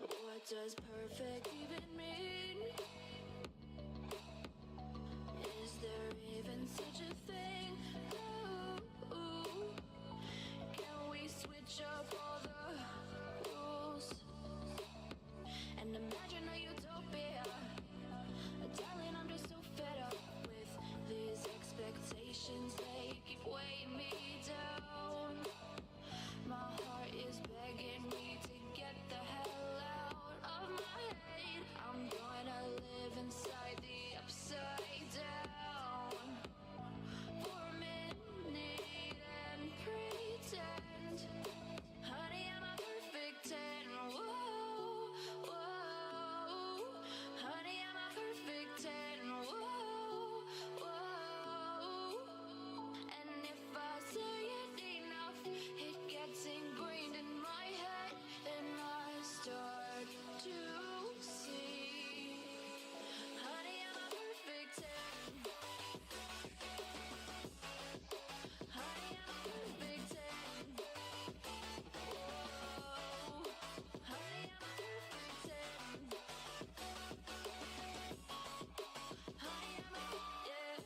What does perfect even mean? Is there even such a thing? Ooh, can we switch up all the rules and imagine a utopia? Darling, I'm just so fed up with these expectations. They keep weighing me down. My heart is begging me to get the hell out of my head. I'm gonna live inside the upside down for a minute and pretend, honey, I'm a perfect 10. Whoa, whoa, honey, I'm a perfect 10. Whoa, whoa, and if I say it enough, it gets ingrained in my head, and I start to see, honey, I'm a perfect 10. Honey, I'm a perfect 10. Whoa, honey, I'm a perfect 10. Honey, I'm a, yeah.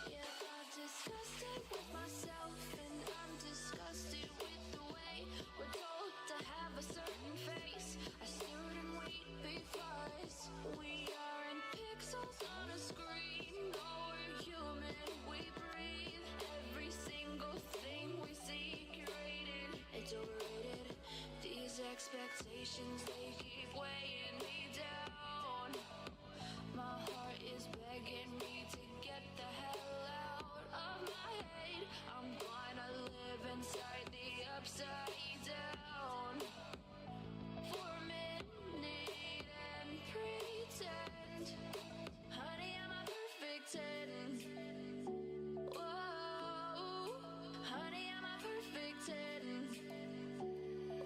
Yeah, I've discussed it with myself, and I'm disgusted with the way we're told to have a certain face, a certain weight, because we aren't pixels on a screen. No, we're human, we breathe. Every single thing we see curated, it's overrated. These expectations, they keep weighing me down. My heart is begging me to get the hell out of my head. I'm gonna live inside the upside down for a minute and pretend, honey, I'm a perfect 10. Whoa, honey, I'm a perfect 10.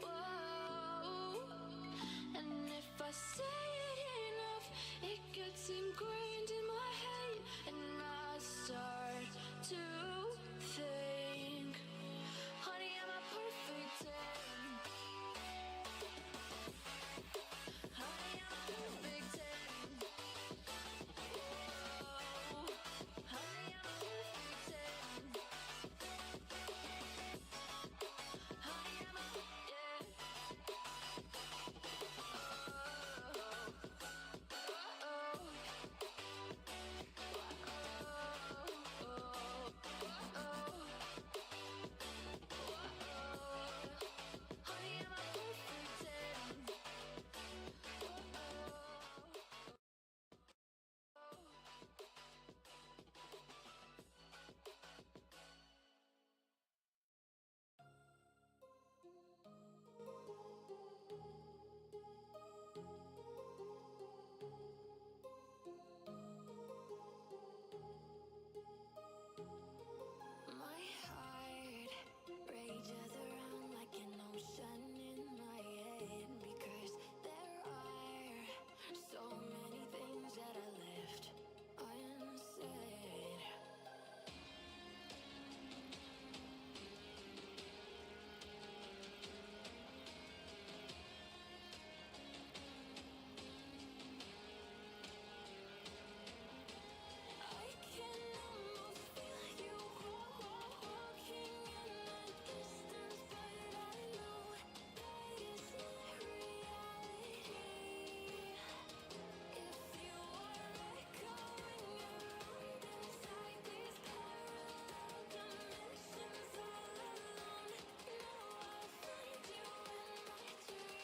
Whoa, and if I say it enough, it gets ingrained in my head, and I start to think, honey, I'm a perfect 10. Honey, I'm a perfect 10. Whoa, honey, I'm a perfect 10. Honey, I'm a, yeah. My heart rages around like an ocean in my head, because there are so many things that I left unsaid. I can almost feel you walking in the distance, but I know that is not reality. If you are echoing around inside these parallel dimensions all alone, know I'll find you in my dreams.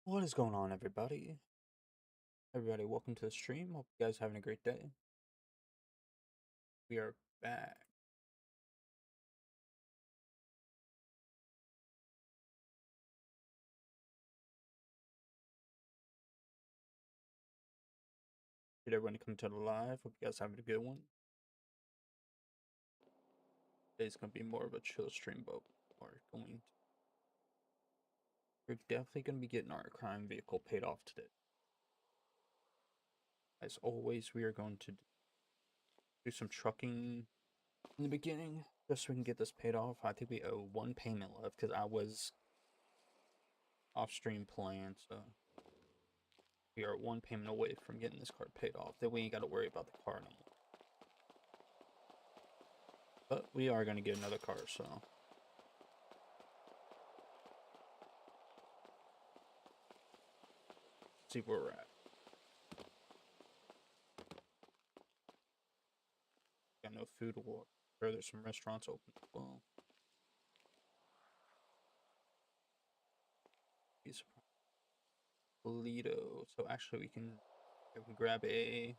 What is going on, everybody? Welcome to the stream. Hope you guys are having a great day. We are back. Did everyone come to the live? Hope you guys are having a good one. Today's gonna be more of a chill stream, but we're definitely gonna be getting our crime vehicle paid off today. As always, we are going to do some trucking in the beginning, just so we can get this paid off. I think we owe one payment left because I was off stream playing, so we are one payment away from getting this car paid off. Then we ain't got to worry about the car no more. But we are going to get another car, so see where we're at. Got no food or water. There's some restaurants open as well. Toledo. So actually we can grab a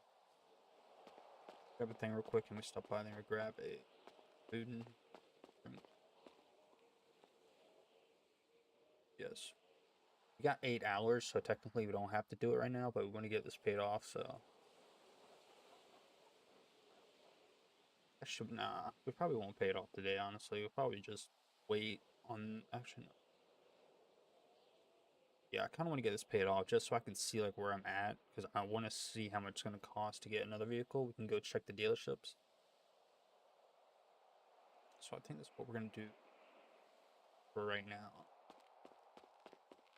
thing real quick, and we stop by there and grab a food and drink. Yes. We got 8 hours, so technically we don't have to do it right now, but we want to get this paid off, so nah, we probably won't pay it off today, honestly. We'll probably just wait on, actually, no. Yeah, I kind of want to get this paid off just so I can see, like, where I'm at, because I want to see how much it's going to cost to get another vehicle. We can go check the dealerships. So I think that's what we're going to do for right now.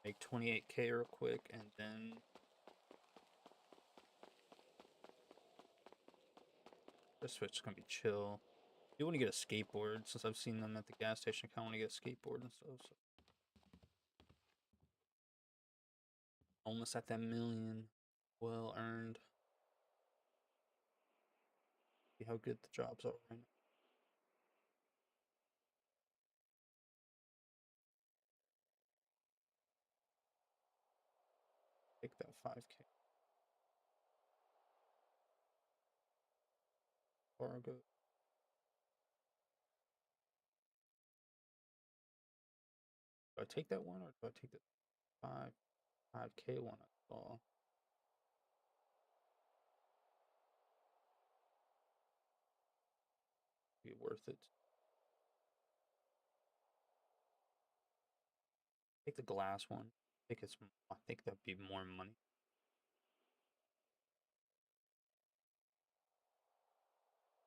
Make 28K real quick, and then this switch is going to be chill. I do want to get a skateboard, since I've seen them at the gas station. I kind of want to get a skateboard and stuff, so. Almost at that million. Well earned. See how good the jobs are right now. Take that 5K. Fargo. Do I take that one, or do I take the 5K one I saw? Be worth it. Take the glass one. I think that'd be more money.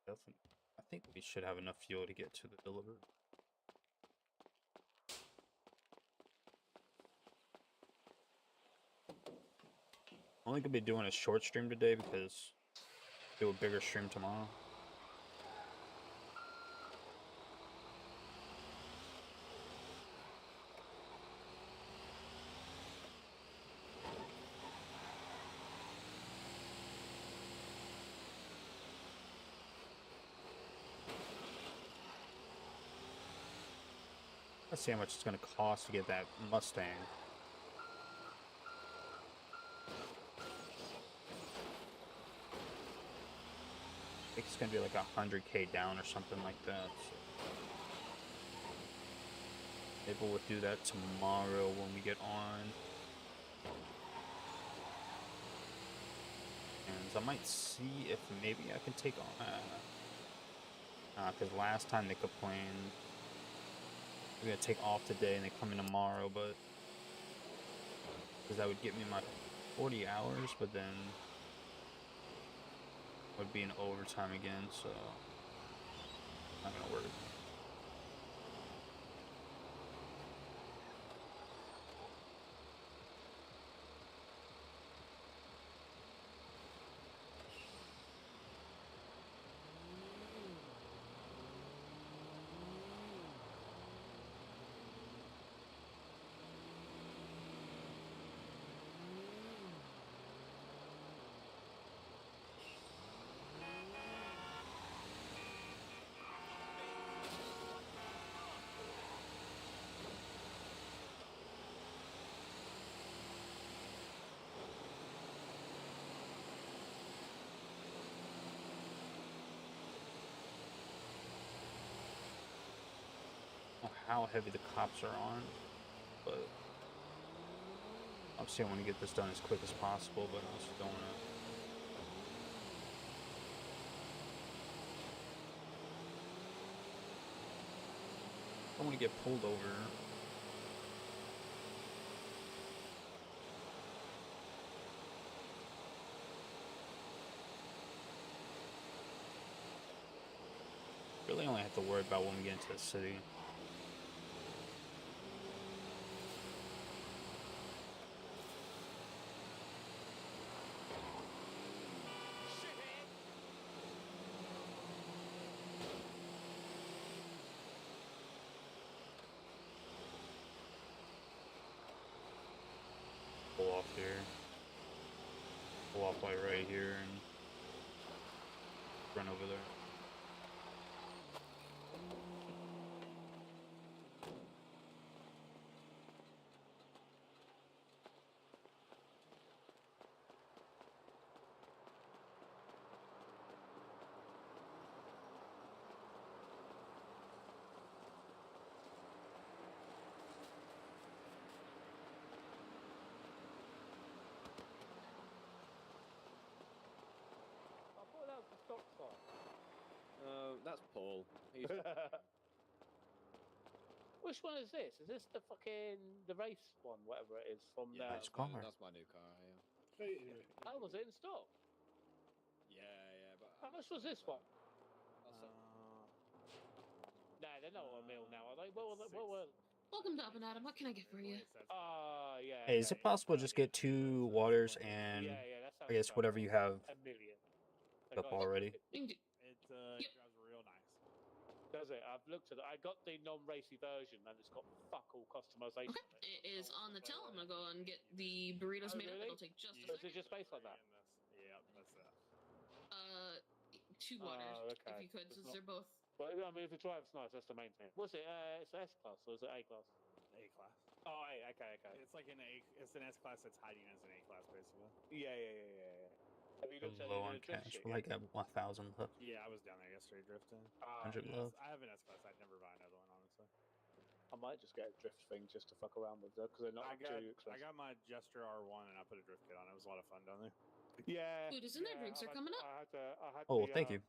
Definitely. I think we should have enough fuel to get to the delivery. I'm only gonna be doing a short stream today because I'll do a bigger stream tomorrow. Let's see how much it's gonna cost to get that Mustang. I think it's gonna be like 100K down or something like that. So maybe we'll do that tomorrow when we get on. And I might see if maybe I can take on. Because last time they complained we're gonna take off today and they come in tomorrow, but because that would get me my 40 hours, but then would be an overtime again, so not gonna work. How heavy the cops are on, but obviously I want to get this done as quick as possible, but I also don't want to. want to get pulled over. Really only have to worry about when we get into the city. Pull off here. Pull off like right here and run over there. I thought that was the stop sign. That's Paul. He's Which one is this? Is this the race one, whatever it is from yeah, Nice the? car. that's my new car. Yeah. How was it in stock? Yeah, but How much was this one? That's it. No, they're not a meal now, are they? What were? Welcome to Up and Adam. What can I get for you? Yeah. Hey, is it possible to just get 2 waters and Yeah, that sounds I guess about whatever right. you have A million. up already? We can do- It Yep. drives real nice. Does it? I've looked at it. I got the non-racy version, and it's got fuck all customization. Okay, on it. it is on the till. I'm gonna go and get the burritos Oh, made up. really? It'll take just a So is second. it just based like that? Yeah, that's it. 2 waters, Oh, okay. if you could, It's since not- they're both. Well, I mean, if the drive's nice, that's the main thing. Was it? It's S class or is it A class? A class. Oh, okay. It's like it's an S class that's hiding as an A class, basically. Yeah. Have you I'm looked at low any on of the drift cash. shit We're yet? like at 1,000 left. Yeah, I was down there yesterday drifting. 100 Yes, left. I have an S class. I'd never buy another one, honestly. I might just get a drift thing just to fuck around with though, because they're not I too expensive. got my Jester R1 and I put a drift kit on. It was a lot of fun down there. Yeah. Food is in there, drinks are coming up. I had Oh, the, thank you.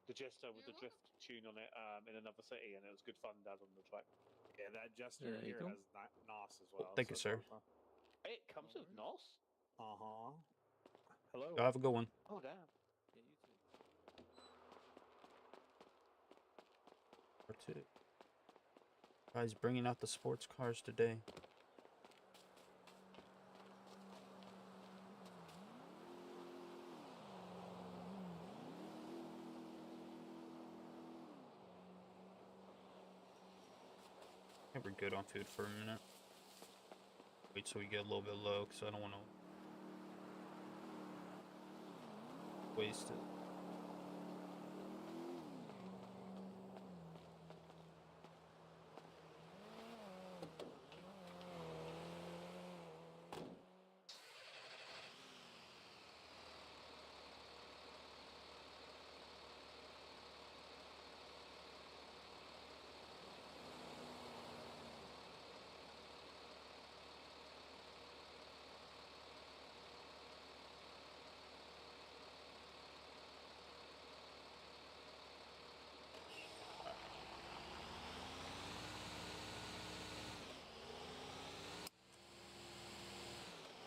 The Jester with You're the drift tune on it in another city, and it was good fun down on the track. Yeah, that Jester There you here go. has NOS as well. thank you, sir. It comes with NOS. Hello. Y'all have a good one. Oh damn. Yeah, you too. Or 2. Guys, bringing out the sports cars today. I think we're good on food for a minute. Wait till we get a little bit low, because I don't want to waste it.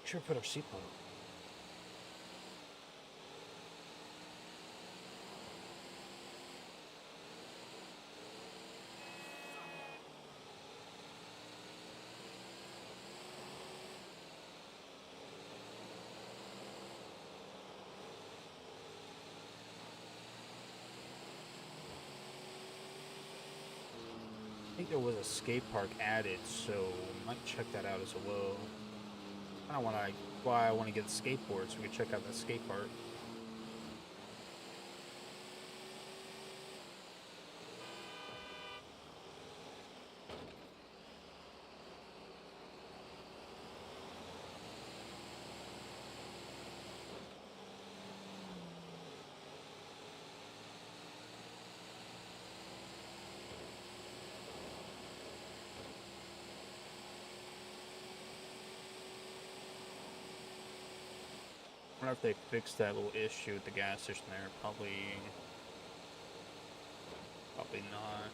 Sure, put our seatbelt. I think there was a skate park added, so might check that out as well. I don't want to. Why I want to get the skateboard, so we can check out the skate park. I wonder if they fixed that little issue with the gas station there. Probably not.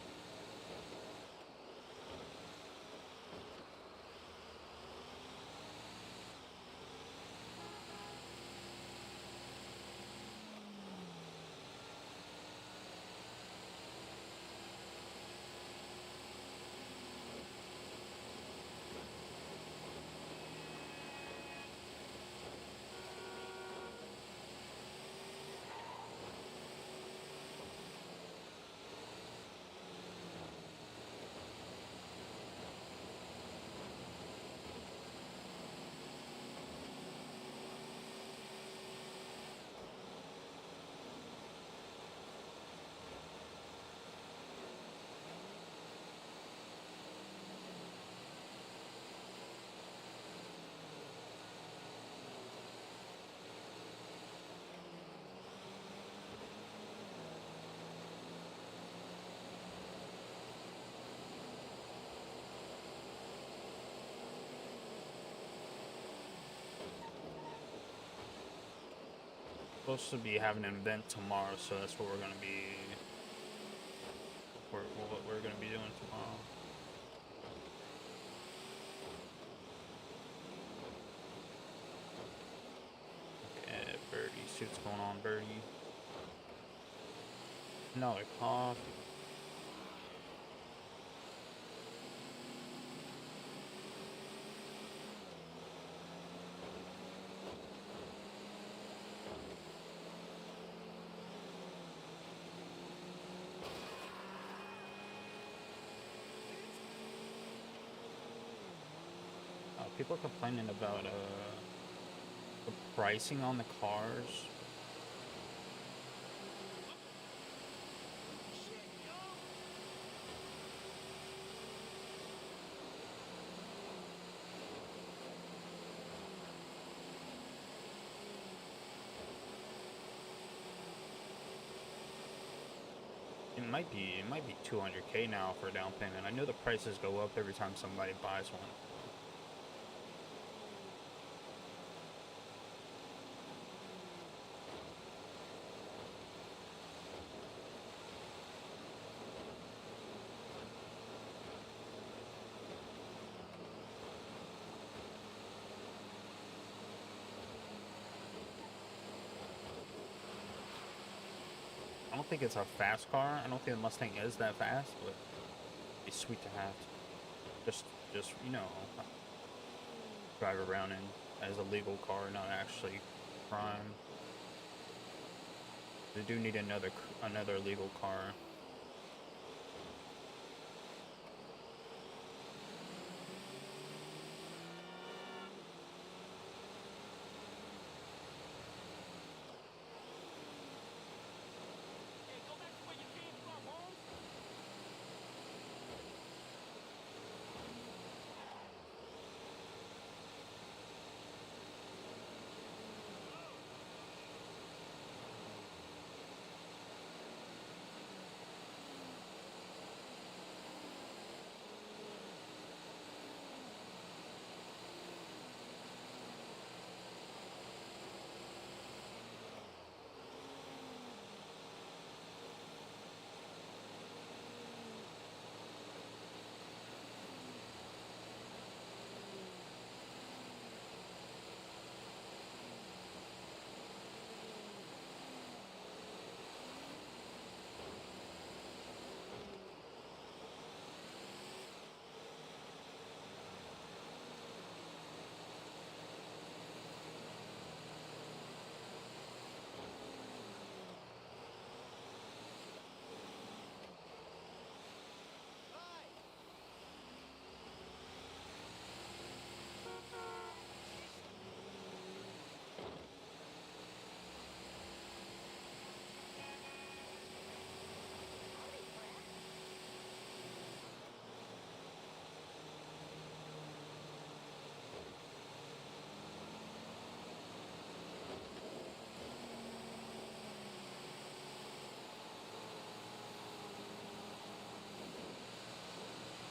Supposed to be having an event tomorrow, so that's what we're gonna be. What we're gonna be doing tomorrow. Okay, Birdie, see what's going on, Birdie. Another coffee. People are complaining about the pricing on the cars. It might be 200K now for a down payment. I know the prices go up every time somebody buys one. I don't think it's a fast car. I don't think the Mustang is that fast, but it'd be sweet to have. Just you know, drive around in as a legal car, not actually crime. They do need another legal car.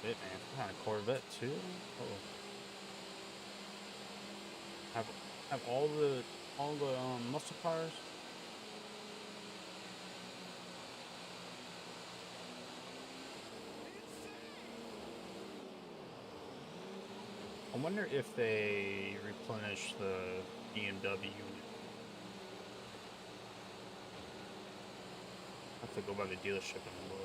Man, kind of Corvette too. Oh. Have all the muscle cars. I wonder if they replenish the BMW. I have to go by the dealership and look.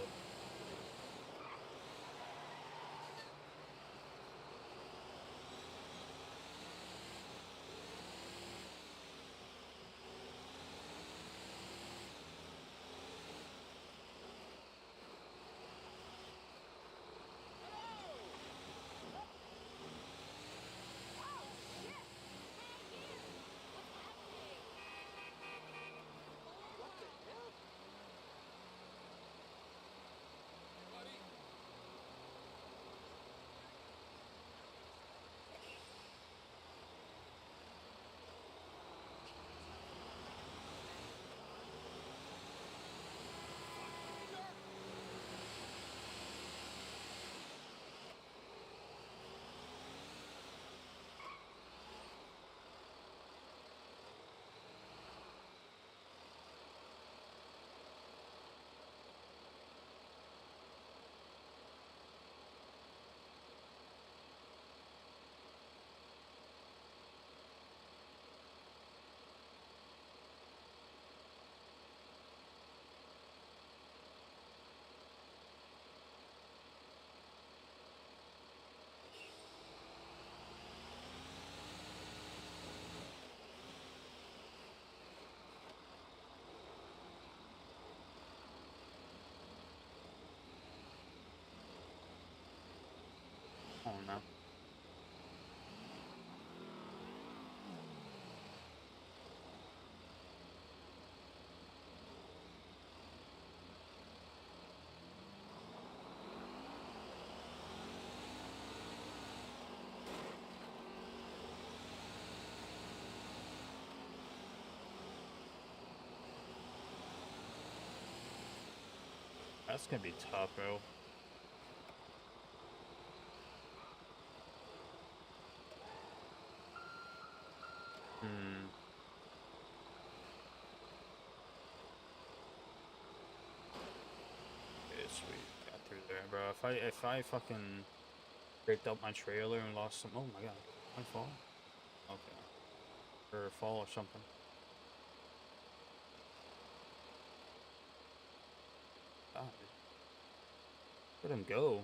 now. That's gonna be tough, bro. Okay, sweet. Got through there, bro. If I fucking ripped up my trailer and lost some, oh my god, I fall? Okay. Or a fall or something. God. Let him go.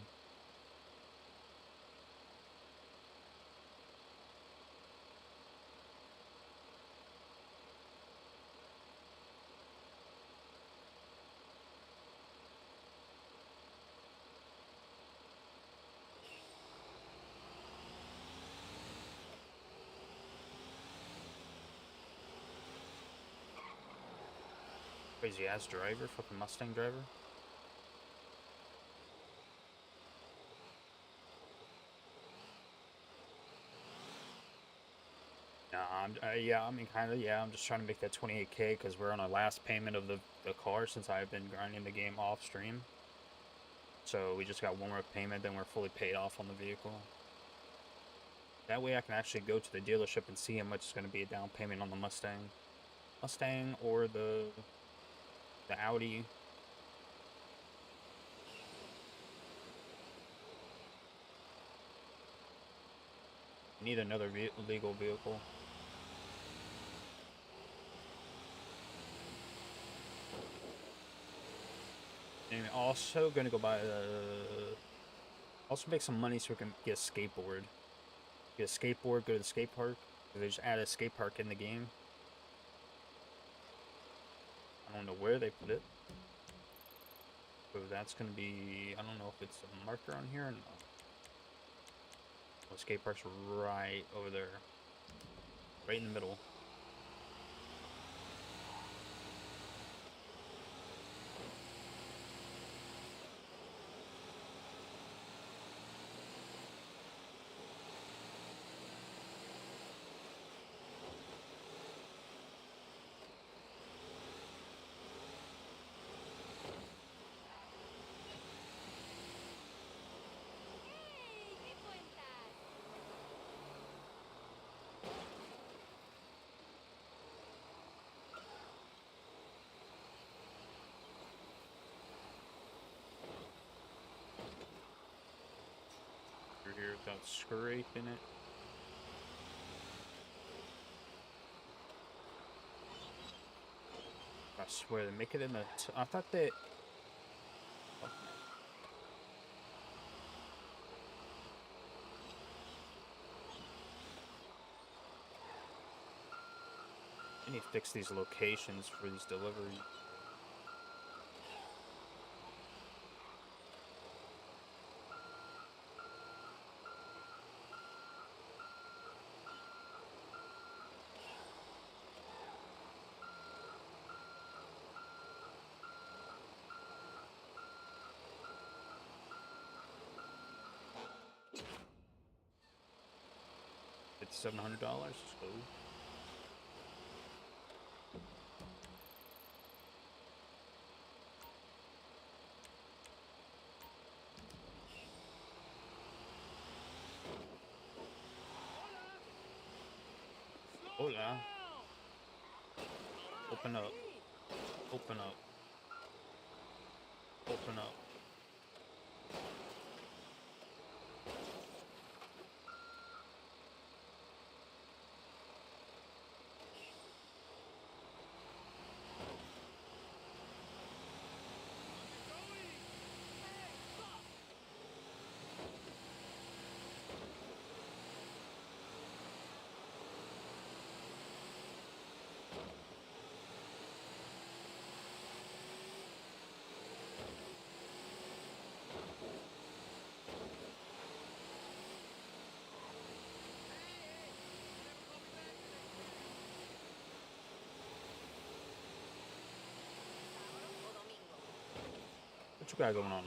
Crazy ass driver, fucking Mustang driver. Nah, yeah, I mean, kind of, yeah. I'm just trying to make that 28K because we're on our last payment of the car since I've been grinding the game off stream. So we just got one more payment, then we're fully paid off on the vehicle. That way I can actually go to the dealership and see how much is going to be a down payment on the Mustang. Mustang or the Audi. Need another legal vehicle. And also gonna go buy also make some money so we can get a skateboard. Get a skateboard, go to the skate park. They just add a skate park in the game. I don't know where they put it. So that's gonna be, I don't know if it's a marker on here or no. The skate park's right over there. Right in the middle. Here without scraping it. I swear they make it in the. I thought they. Oh. I need to fix these locations for these deliveries. It's $700. So. Hola. Open up. Open up. Open up. What you got going on?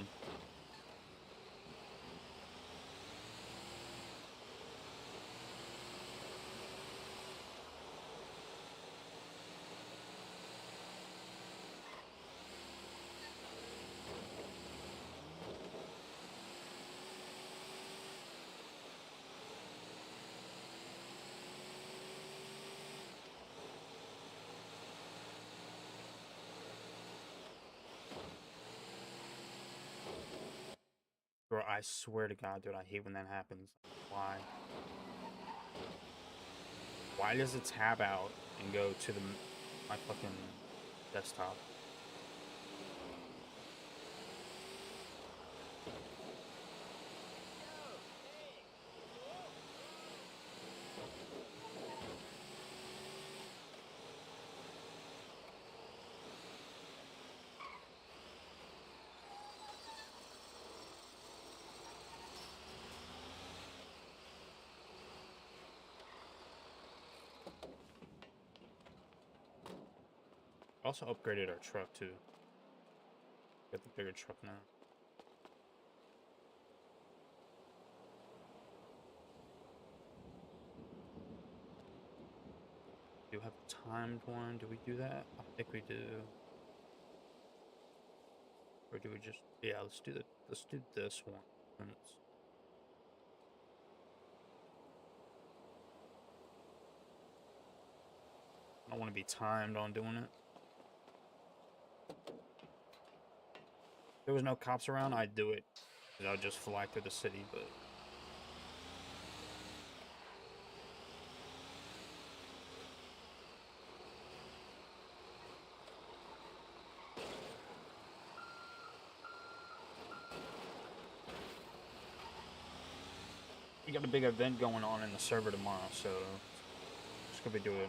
Bro, I swear to God, dude, I hate when that happens. Why? Why does it tab out and go to my fucking desktop? Also upgraded our truck too. Got the bigger truck now. Do you have a timed one? Do we do that? I think we do. Or do we just, yeah, let's do this one. I don't want to be timed on doing it. If there was no cops around, I'd do it. I would just fly through the city, but we got a big event going on in the server tomorrow, so just gonna be doing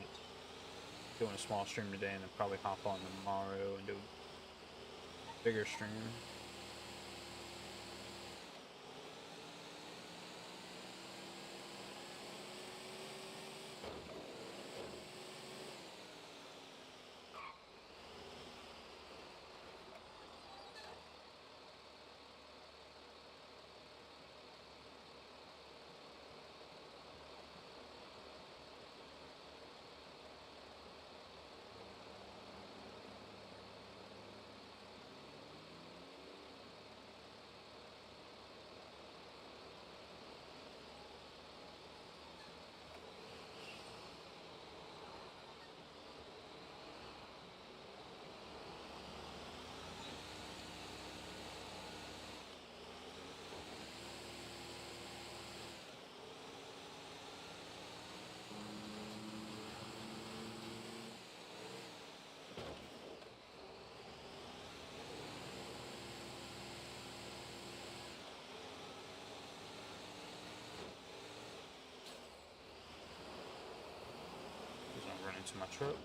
a small stream today, and then probably hop on tomorrow and do a bigger stream. Run into my truck.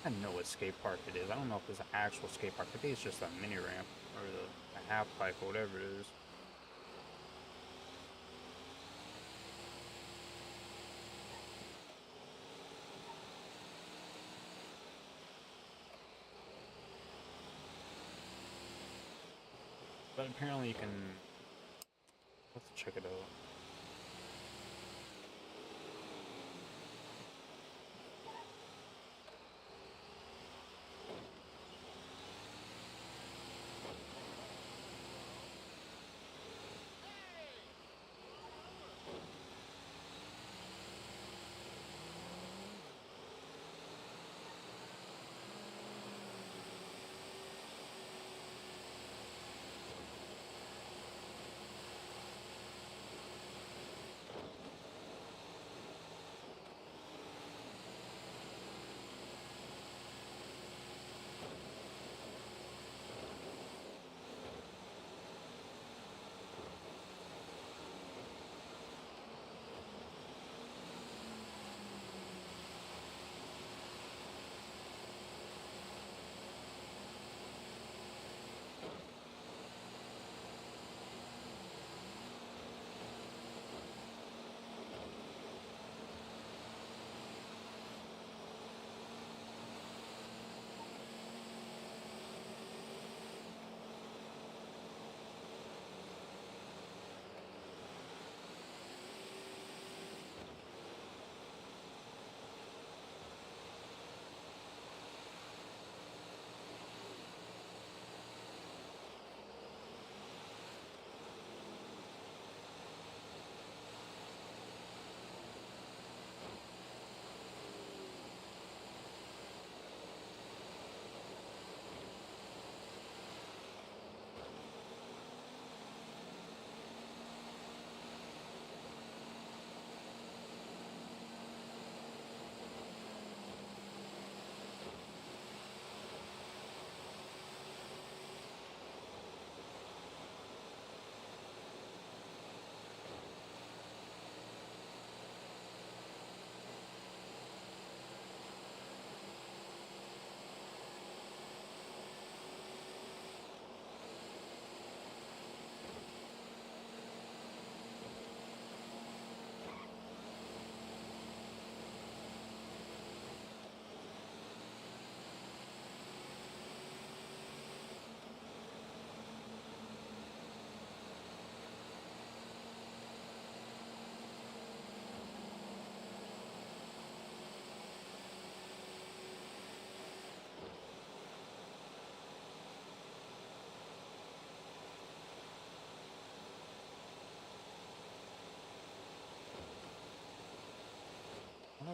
I know what skate park it is. I don't know if it's an actual skate park. I think it's just a mini ramp or the half pipe or whatever it is. But apparently you can. Let's check it out.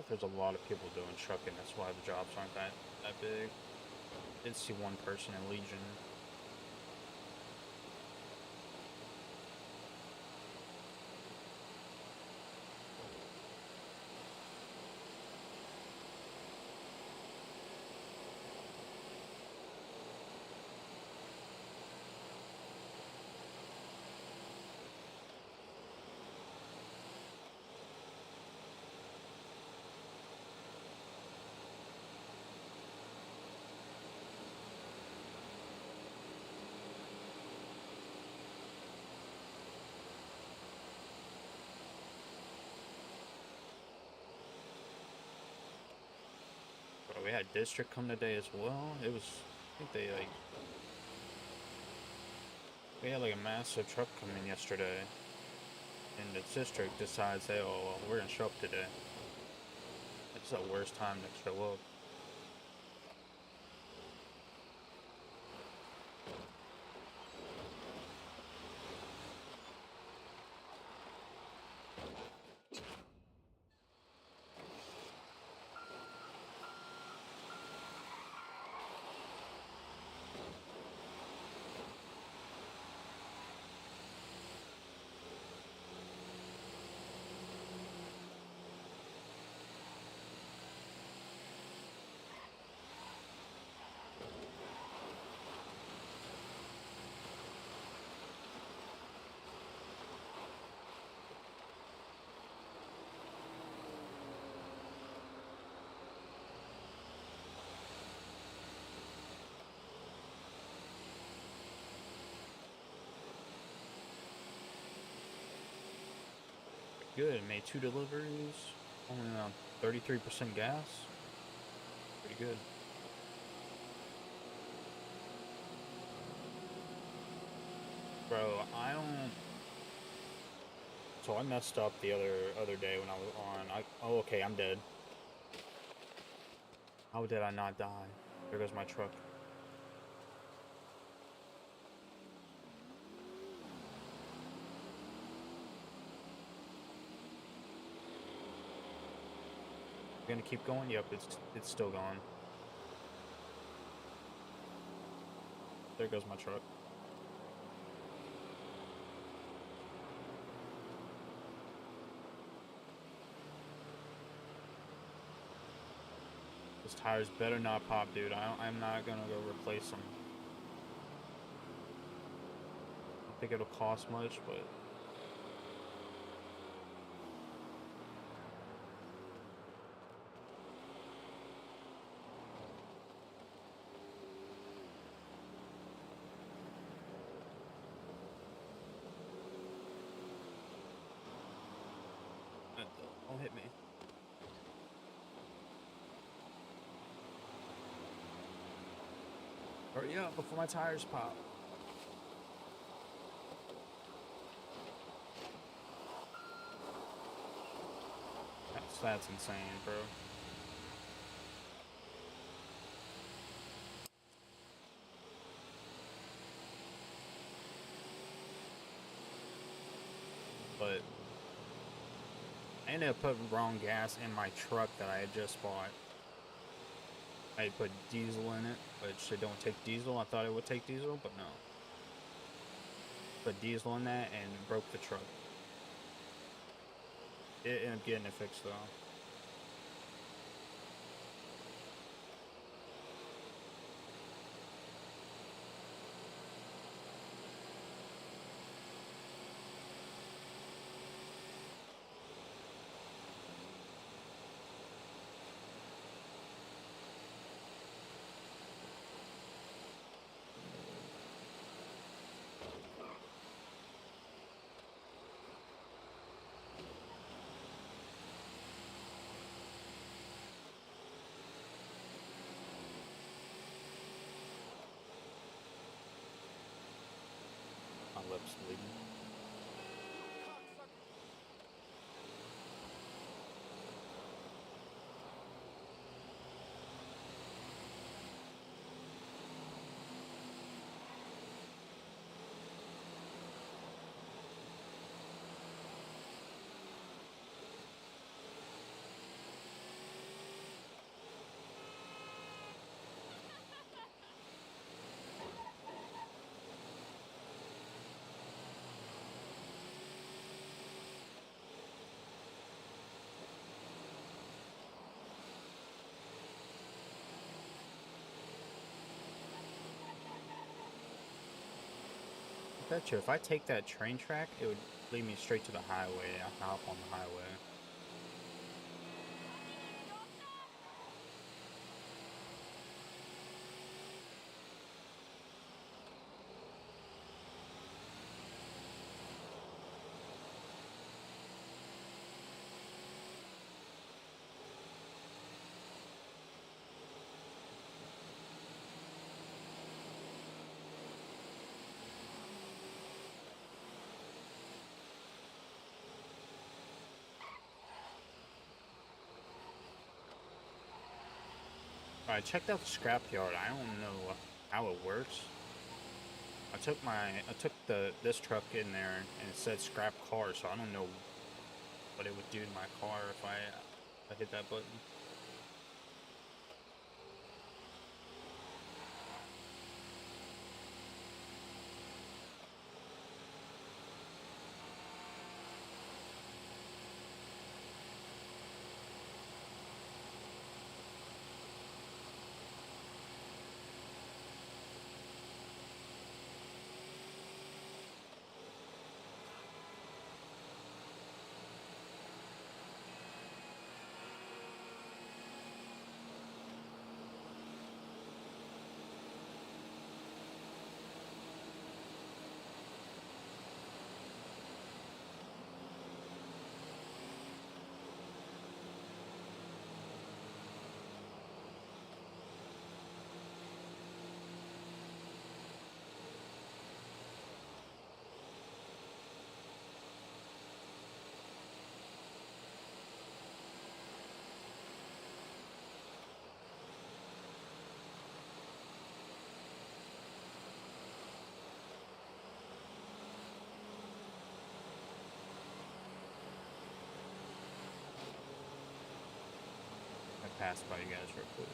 know if there's a lot of people doing trucking. That's why the jobs aren't that big. Did see one person in Legion. Bro, we had district come today as well. It was, I think they like, we had like a massive truck come in yesterday, and the district decides, hey, oh, well, we're gonna show up today. It's the worst time to show up. Good, made 2 deliveries, only around 33% gas. Pretty good. Bro, I don't. So I messed up the other day when I was on. Oh, okay, I'm dead. How did I not die? There goes my truck. Gonna keep going? Yep, it's still going. There goes my truck. Those tires better not pop, dude. I'm not gonna go replace them. I don't think it'll cost much, but don't hit me. Hurry up before my tires pop. That's insane, bro. But I ended up putting wrong gas in my truck that I had just bought. I had put diesel in it, which they don't take diesel. I thought it would take diesel, but no. Put diesel in that and it broke the truck. It ended up getting it fixed though. My lips bleeding. Bet you if I take that train track, it would lead me straight to the highway. I hop on the highway. I checked out the scrapyard. I don't know how it works. I took this truck in there and it said scrap car, so I don't know what it would do to my car if I hit that button. I passed by you guys real quick.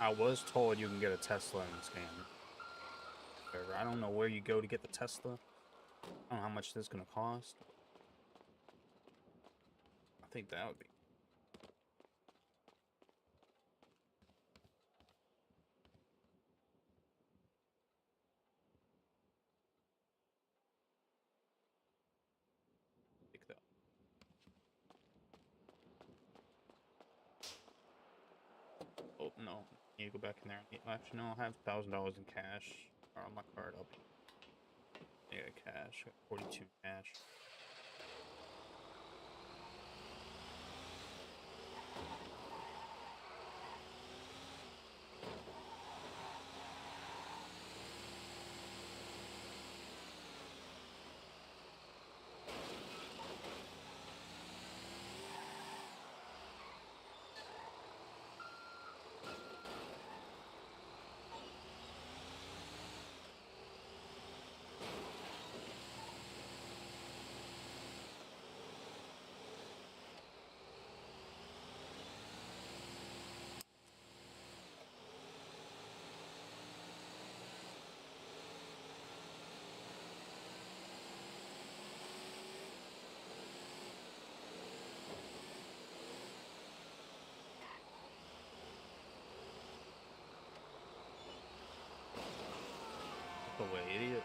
I was told you can get a Tesla in this game. However, I don't know where you go to get the Tesla. I don't know how much this is gonna cost. I think that would be. Pick that. Oh no, you need to go back in there. Actually, no, I have $1,000 in cash or on my card. I'll be. Yeah, cash. 42 cash. Go away, idiot.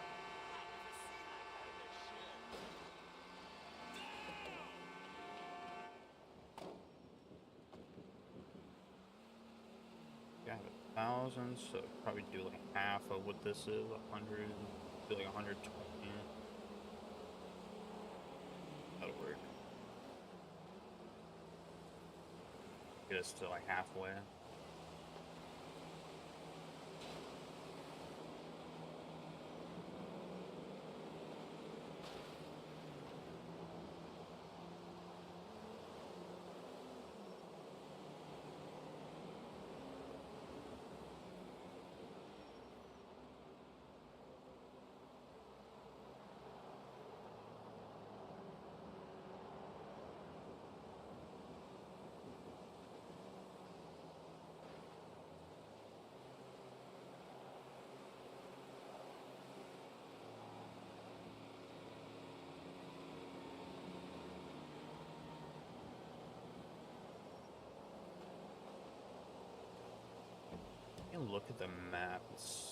Yeah, I have 1,000, so probably do like half of what this is, 100, do like 120. That'll work. Get us to like halfway. look at the map. It's...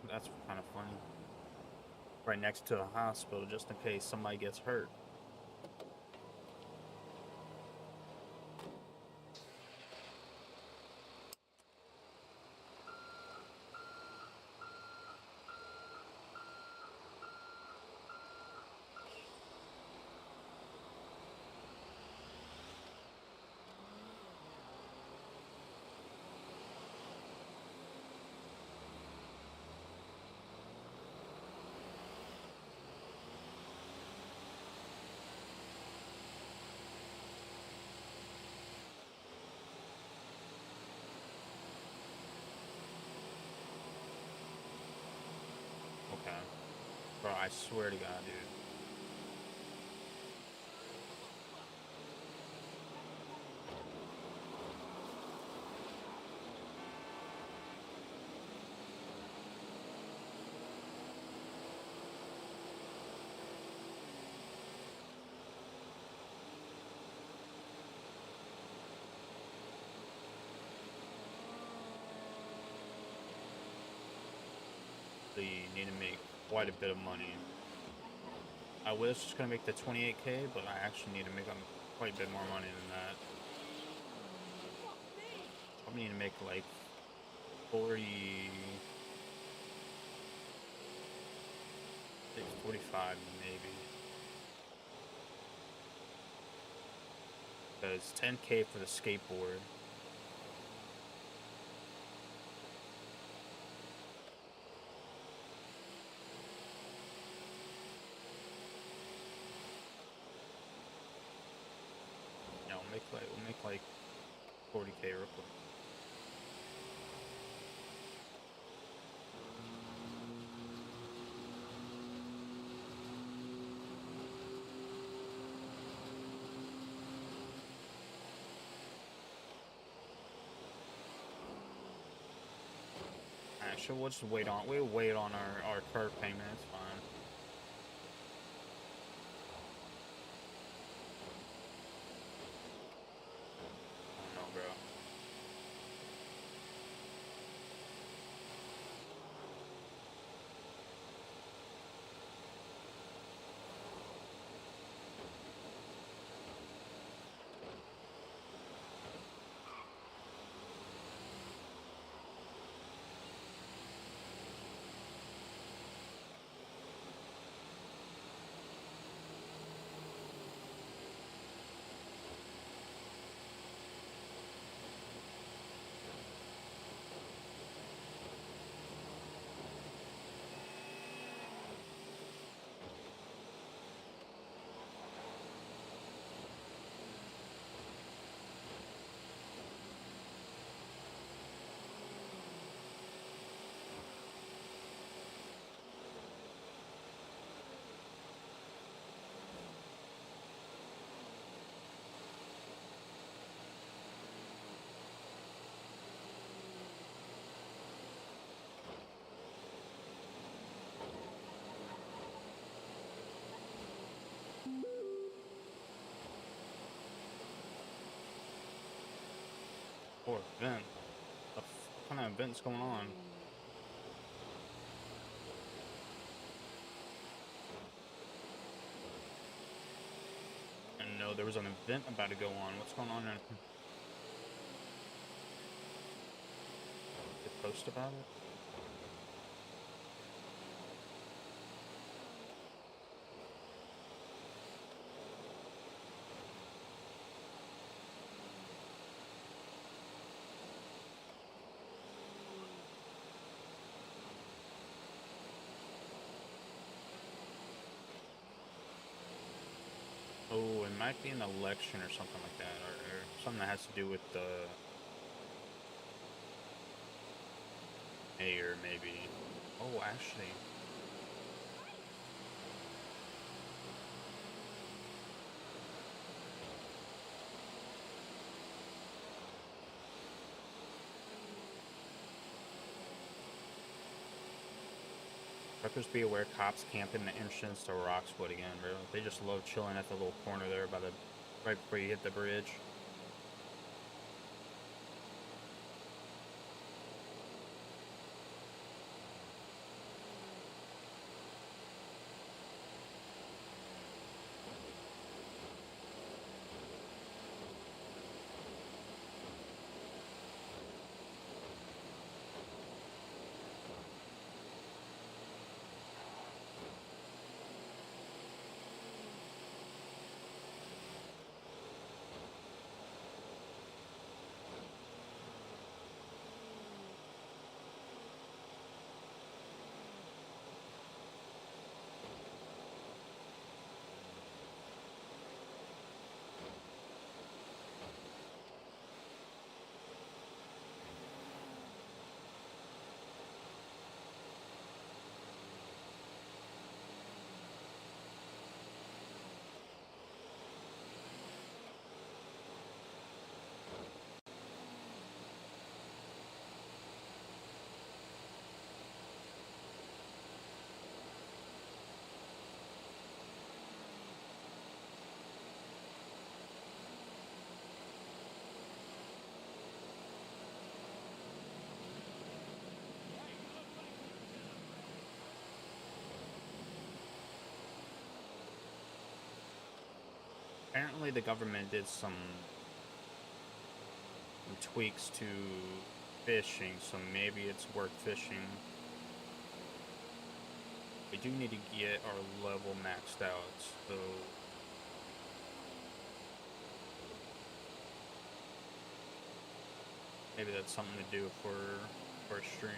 That's kind of funny. Right next to the hospital, just in case somebody gets hurt. Okay. Bro, I swear to God, dude. So you need to make quite a bit of money. I was just gonna make the 28K, but I actually need to make quite a bit more money than that. I need to make like 40, 45 maybe. Because 10K for the skateboard. Yeah, we'll make like 40K real quick. Actually, we'll just wait on. We'll wait on our curve payment. It's fine. I don't know, bro. Or event. What kind of event's going on? And no, there was an event about to go on. What's going on? Did they post about it? Oh, it might be an election or something like that, or something that has to do with the mayor, maybe. Oh, actually. Truckers be aware, cops camping the entrance to Roxwood again, bro. They just love chilling at the little corner there by the right before you hit the bridge. Apparently the government did some tweaks to fishing, so maybe it's worth fishing. We do need to get our level maxed out, so maybe that's something to do for a stream.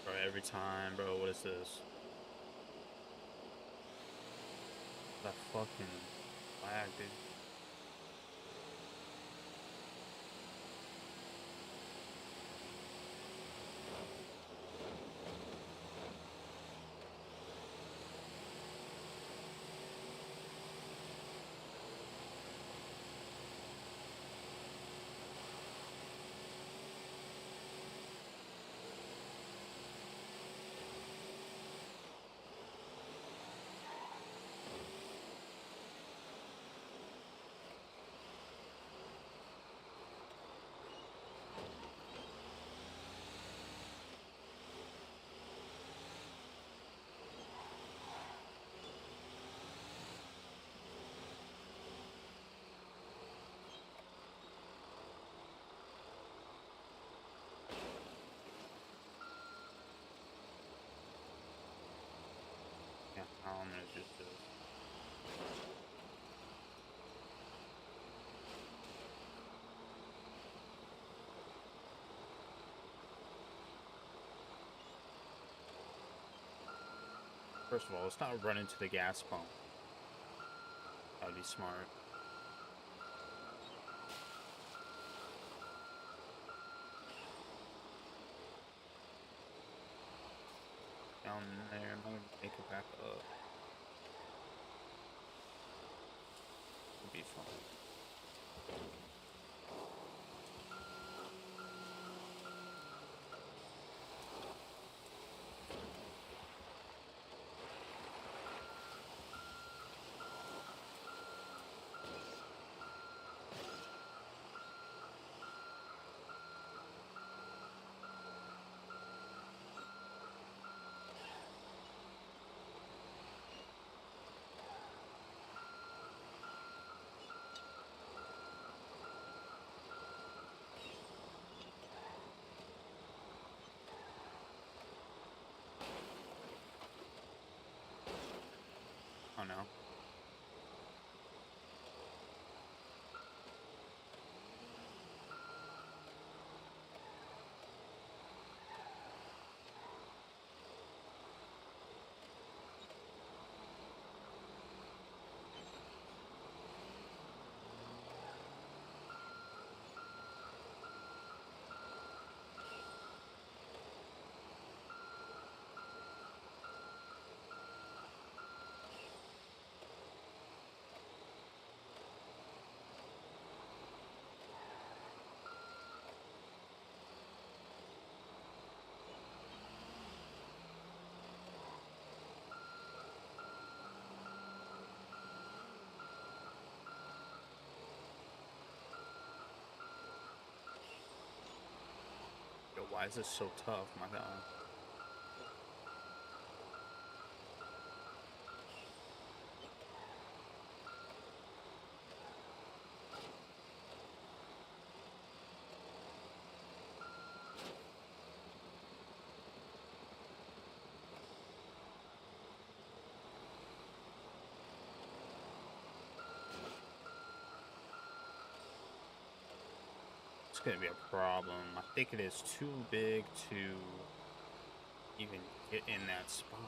Bro, every time, bro, what is this? That fucking lag, dude. First of all, let's not run into the gas pump. That would be smart. Down there, I'm gonna make it back up. It'll be fun. Oh no. Yo, why is this so tough? My God. It's gonna be a problem. I think it is too big to even get in that spot.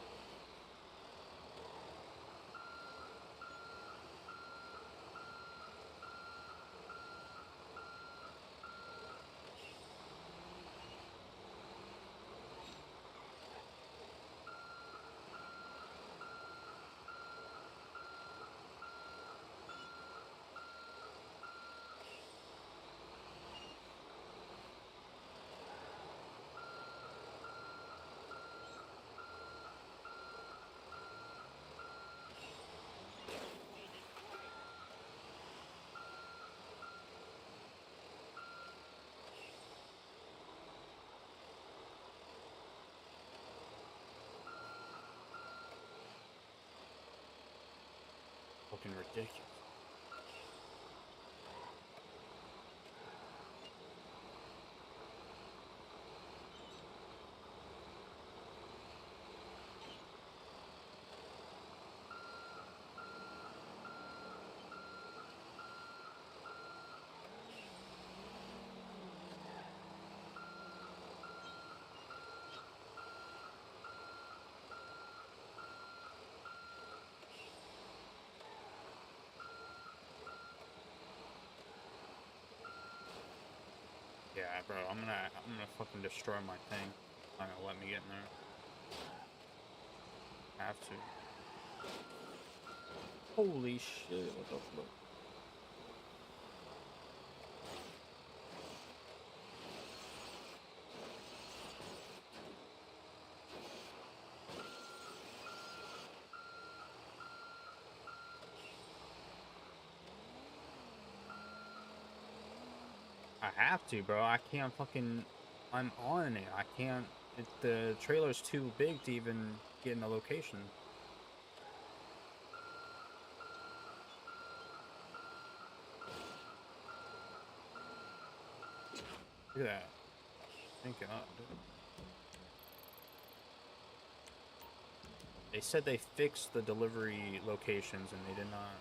Fucking ridiculous. Yeah, bro, I'm gonna fucking destroy my thing. Not gonna let me get in there. Have to. Holy shit, what the fuck? I have to, bro. I can't fucking... I'm on it. I can't... the trailer's too big to even get in the location. Look at that. Thank God, dude. They said they fixed the delivery locations and they did not.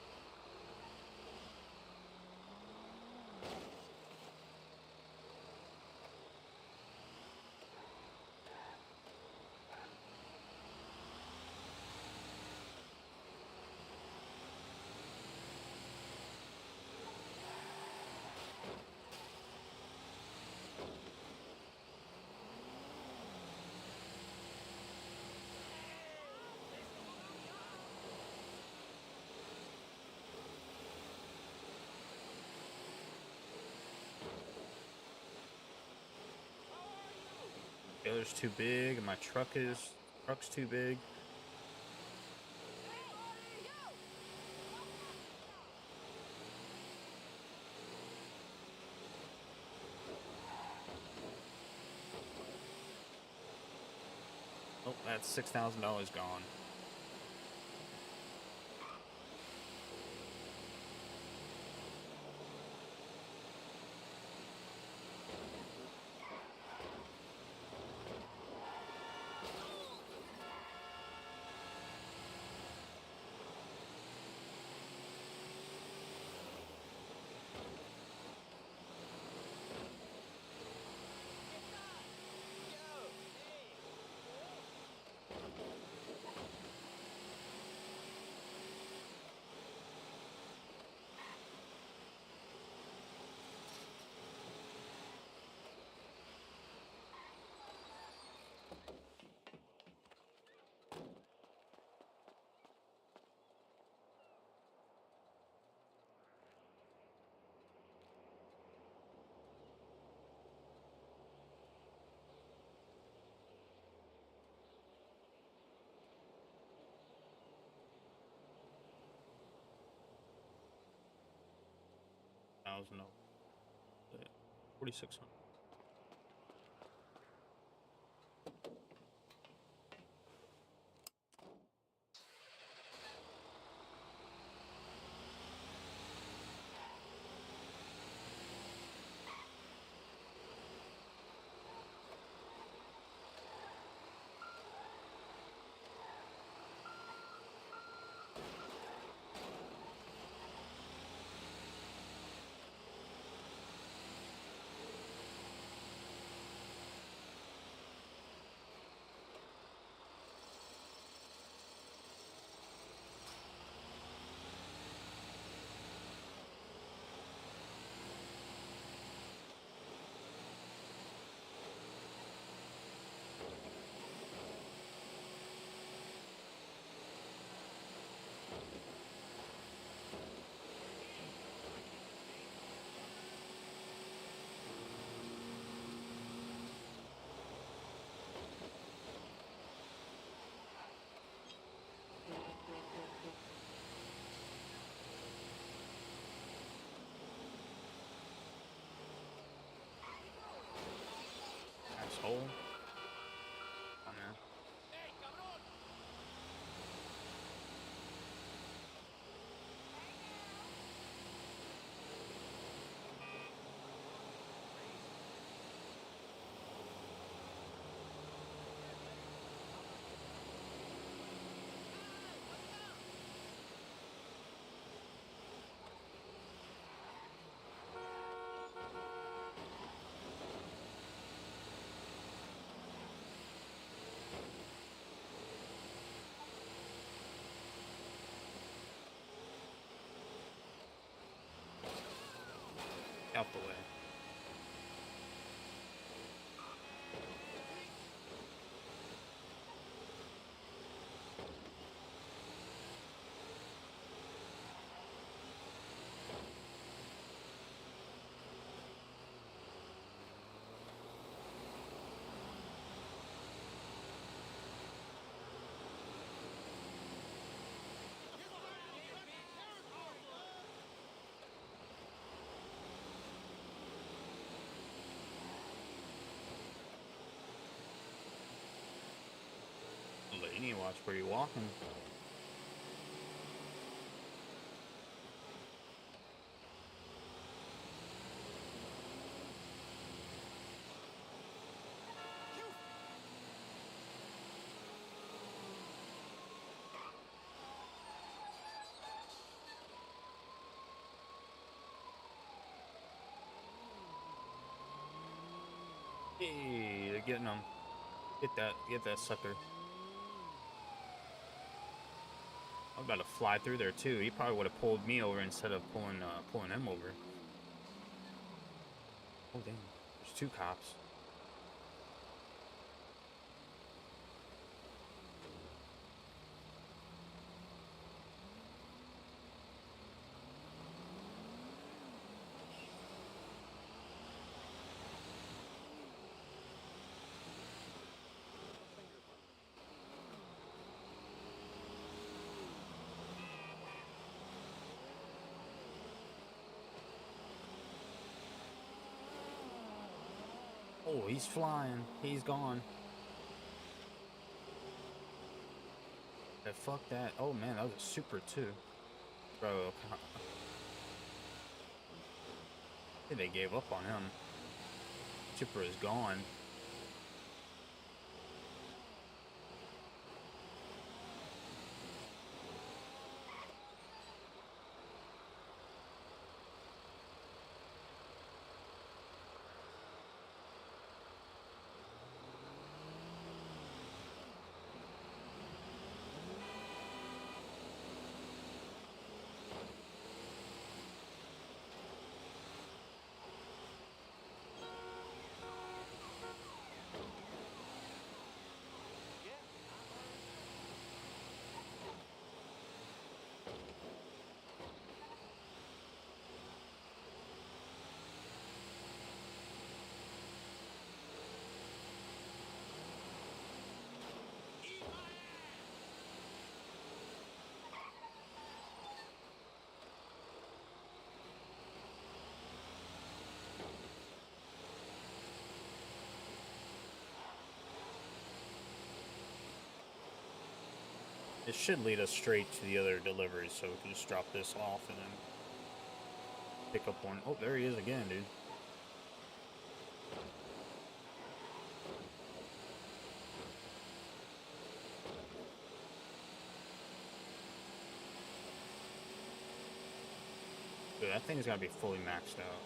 trailer's too big, and my truck's too big. Oh, that's $6,000 gone. No, 4,600. Asshole. Oh man. Out the way. You need to watch where you're walking. Hey, they're getting them. Get that sucker. I was about to fly through there too. He probably would have pulled me over instead of pulling him over. Oh damn, there's two cops. Oh, he's flying. He's gone. Yeah, fuck that. Oh man, that was a super too. Bro, I think they gave up on him. Super is gone. It should lead us straight to the other deliveries, so we can just drop this off and then pick up one. Oh, there he is again, dude. Dude, that thing's gotta be fully maxed out.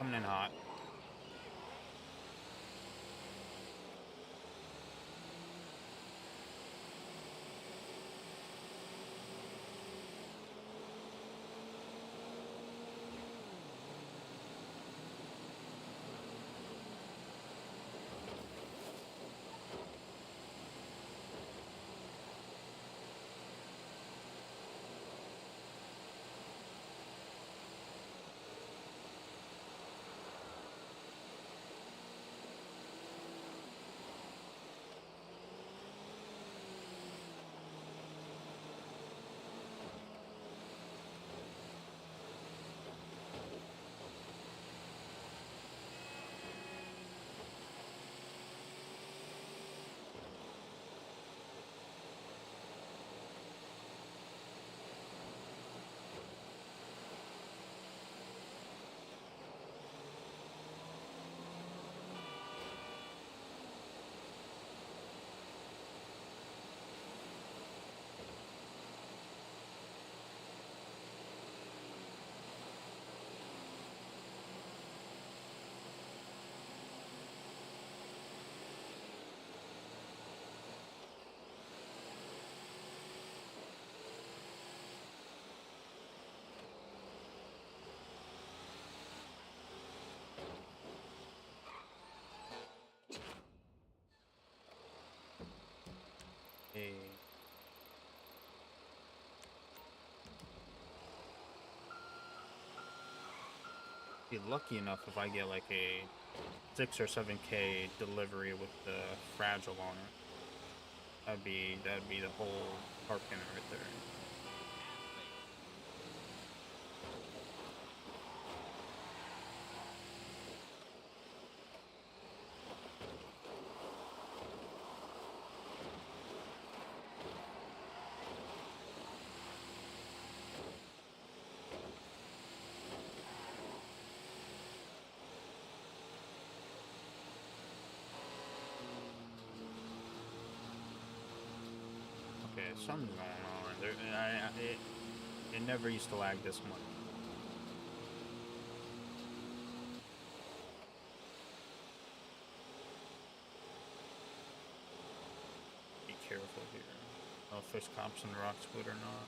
Coming in hot. Be lucky enough if I get like a 6 or 7K delivery with the fragile on it. That'd be the whole carpenter right there. Okay, something's going on. It never used to lag this much. Be careful here. I don't know if there's cops on the Rockswood or not.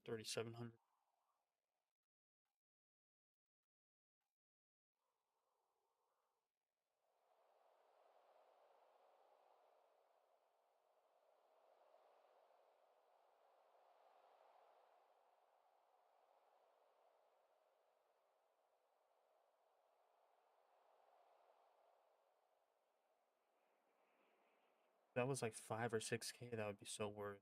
$3,700. That was like 5 or 6K. That would be so worth.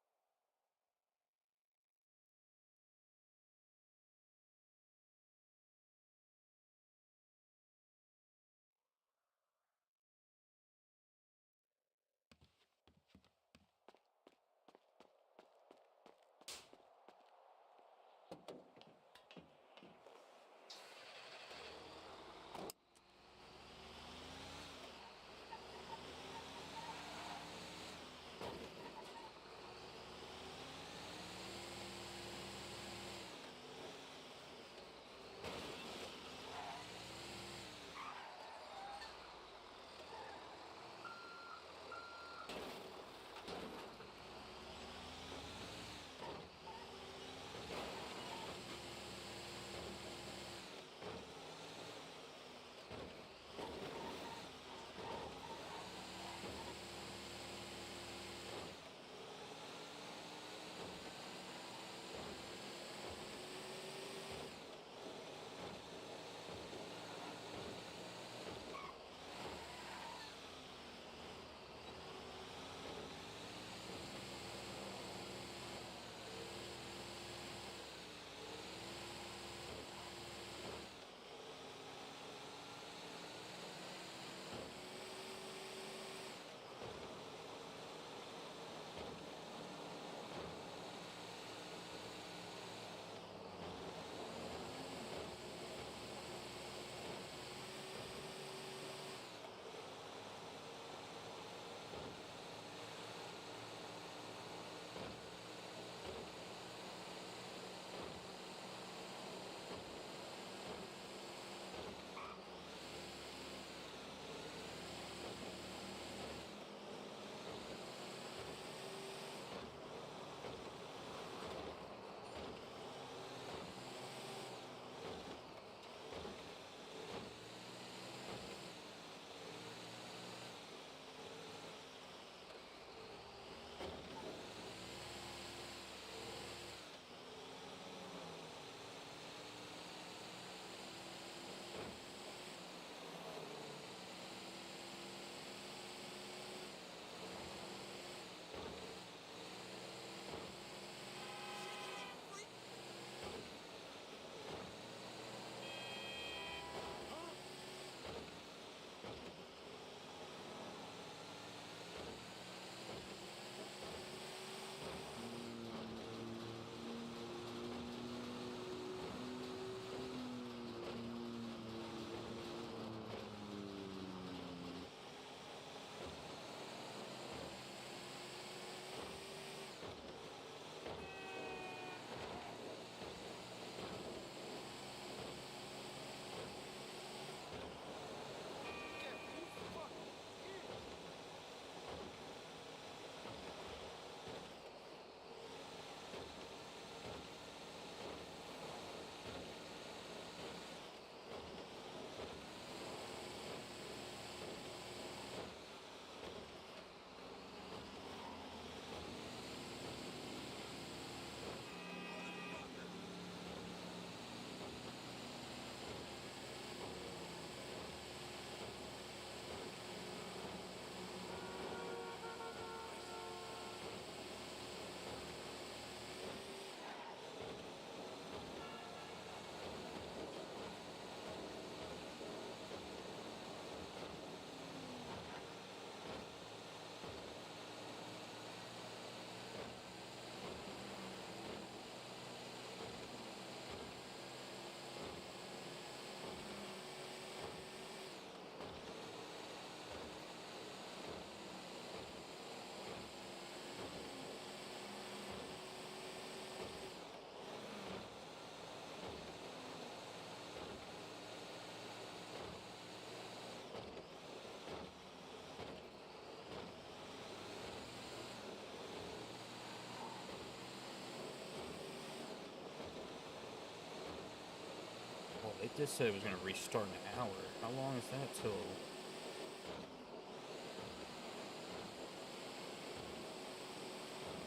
This said it was gonna restart in an hour. How long is that till?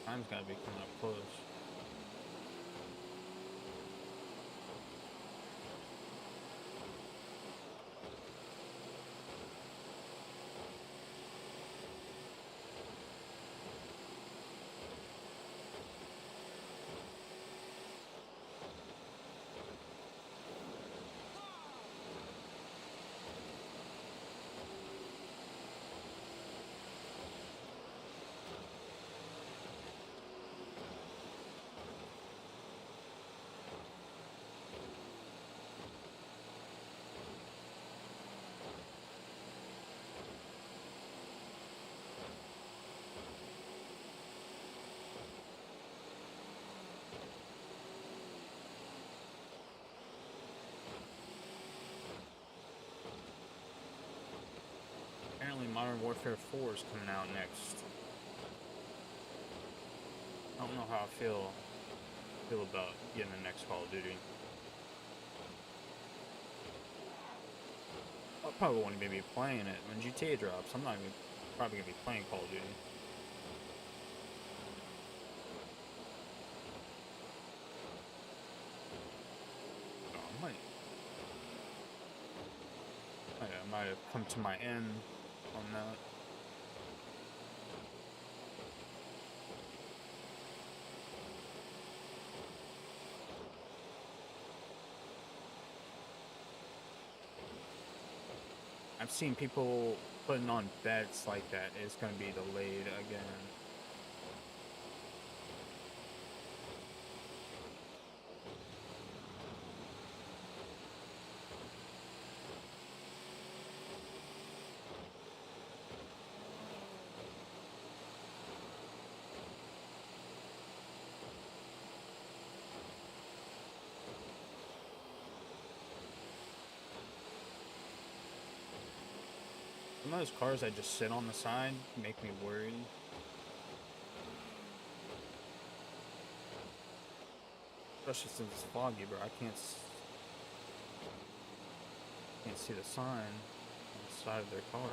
Time's gotta be coming up close. Apparently Modern Warfare 4 is coming out next. I don't know how I feel about getting the next Call of Duty. I probably won't even be playing it when GTA drops. I'm not even probably gonna be playing Call of Duty. Oh, I might have come to my end on that. I've seen people putting on bets like that it's going to be delayed again. Some of those cars that just sit on the side make me worried. Especially since it's foggy, bro. I can't see the sign on the side of their car.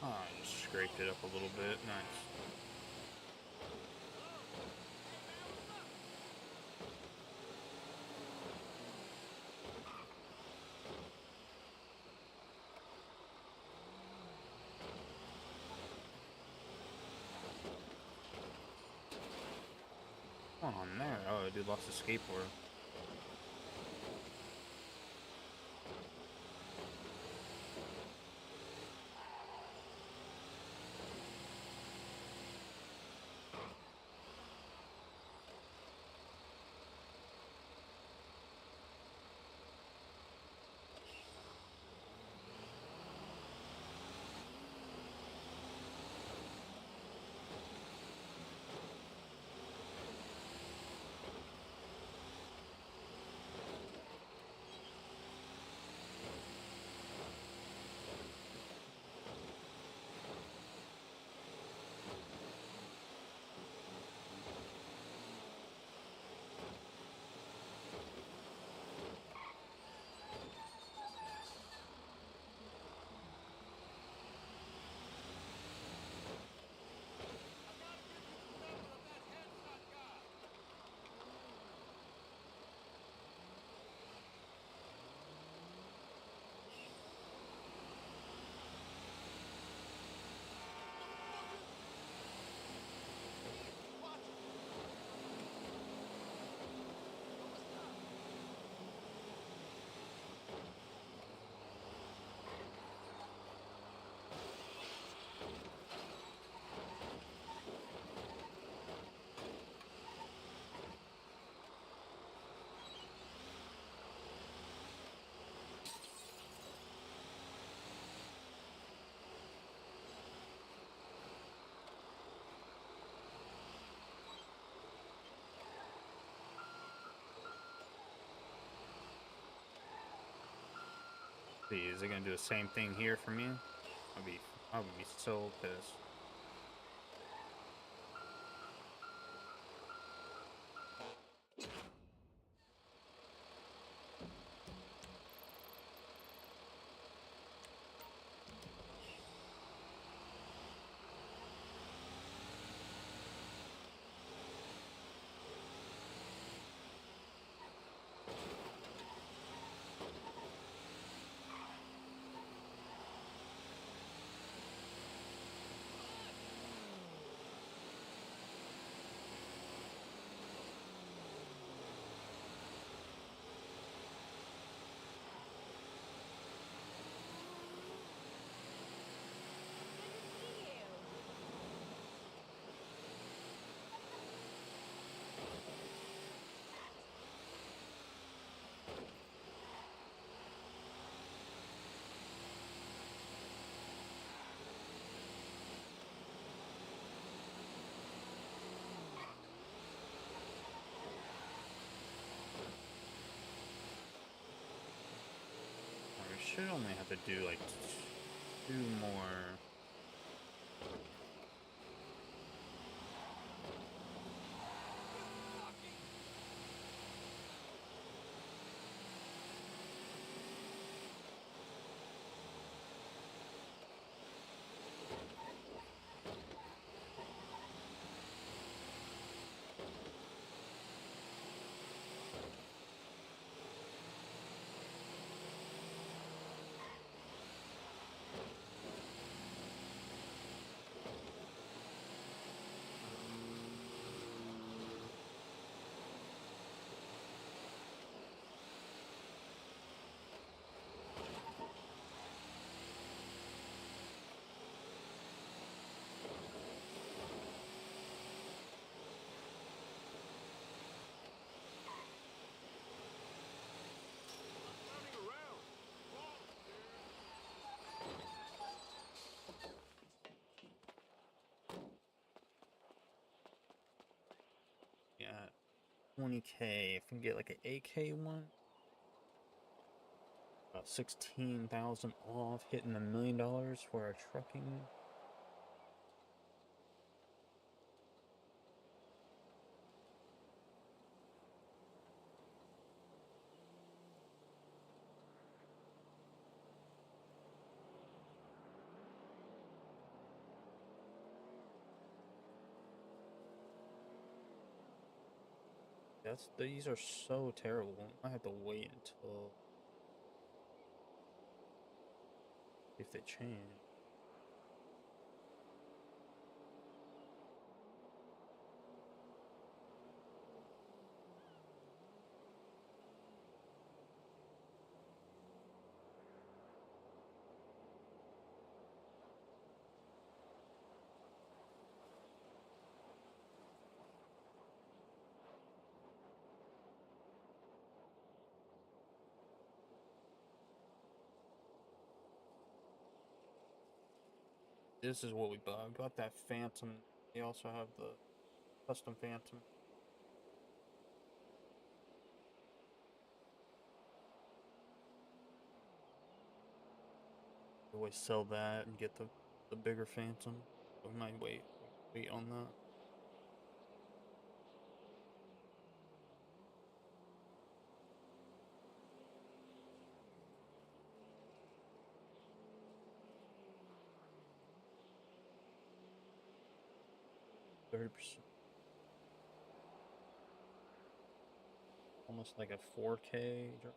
Oh, I just scraped it up a little bit. Nice. What's going on there? Oh, dude lost his skateboard. See, is it gonna do the same thing here for me? I would be so pissed. We should only have to do like 2 more. Yeah, 20K. If we can get like an AK one, about 16,000 off, hitting $1 million for our trucking. These are so terrible. I have to wait until if they change. This is what we bought. We bought that Phantom. They also have the custom Phantom. We always sell that and get the bigger Phantom. We might wait on that. $30. Almost like a 4K drop.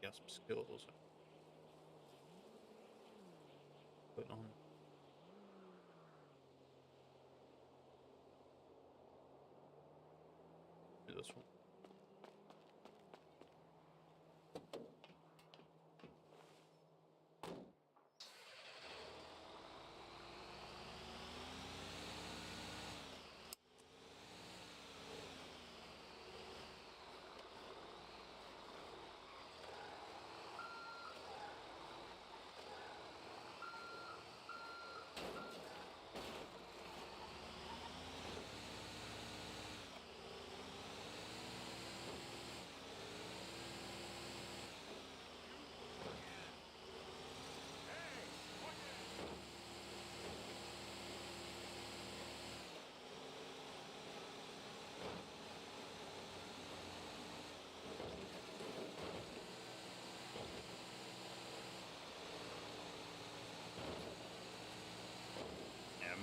Got some skills. Putting on. Do this one.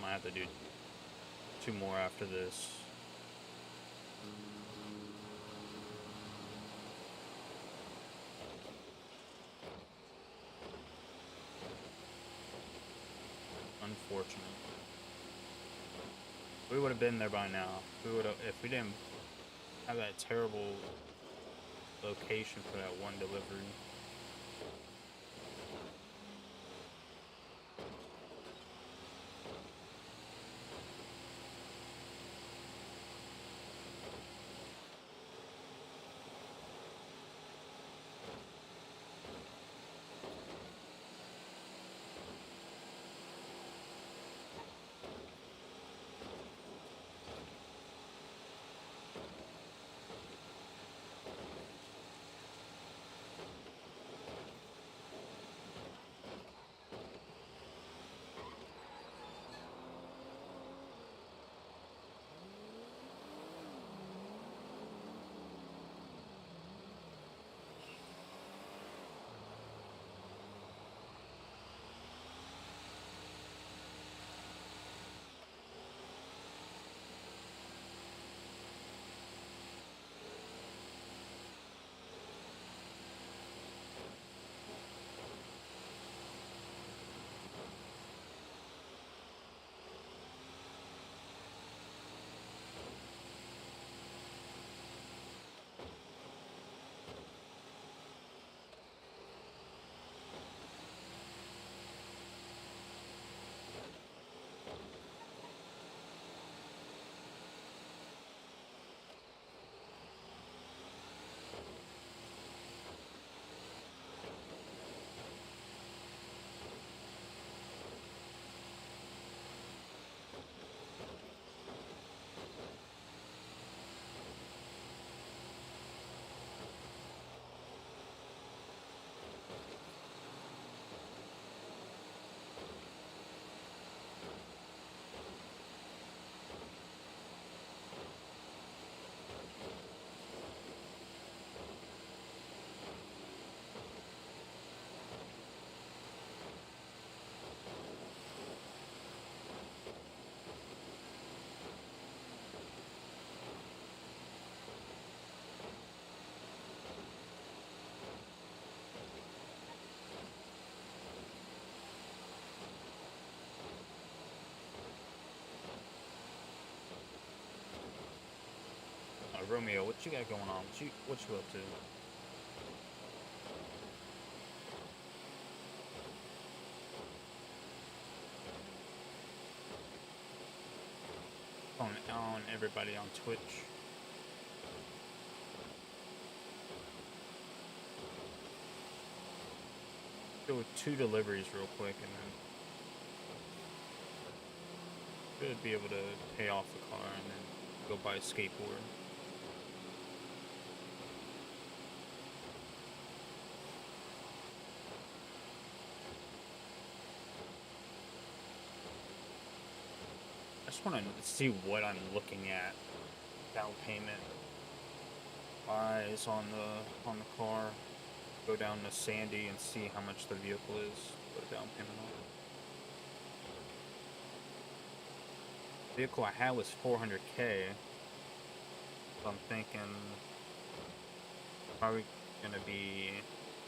might have to do 2 more after this. Unfortunate. We would have been there by now. We would have, if we didn't have that terrible location for that one delivery. Romeo, what you got going on? What you up to? On everybody on Twitch. Go with 2 deliveries real quick and then should be able to pay off the car and then go buy a skateboard. I just want to see what I'm looking at. Down payment wise on the car. Go down to Sandy and see how much the vehicle is. Put a down payment on it. The vehicle I had was $400K. So I'm thinking probably gonna be,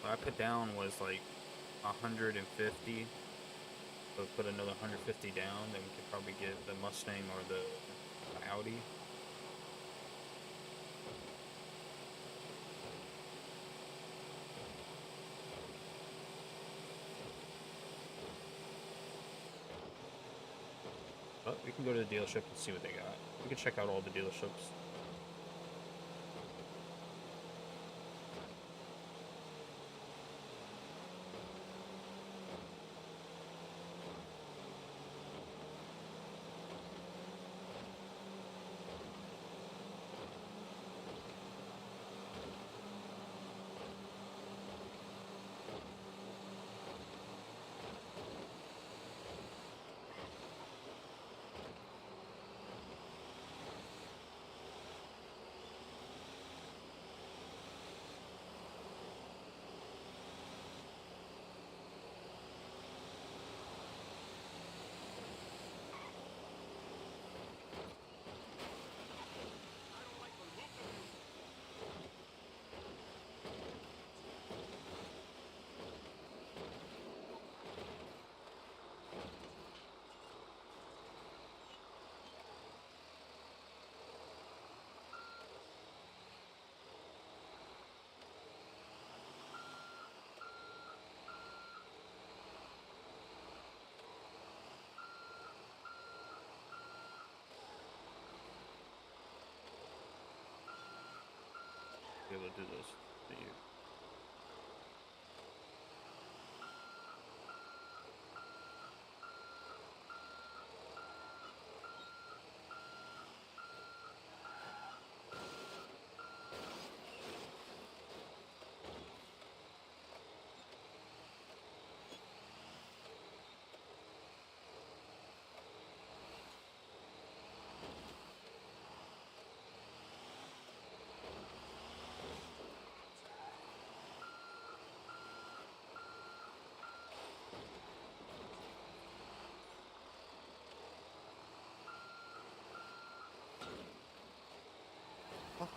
what I put down was like 150. So put another 150 down, then we could probably get the Mustang or the Audi. But we can go to the dealership and see what they got. We can check out all the dealerships.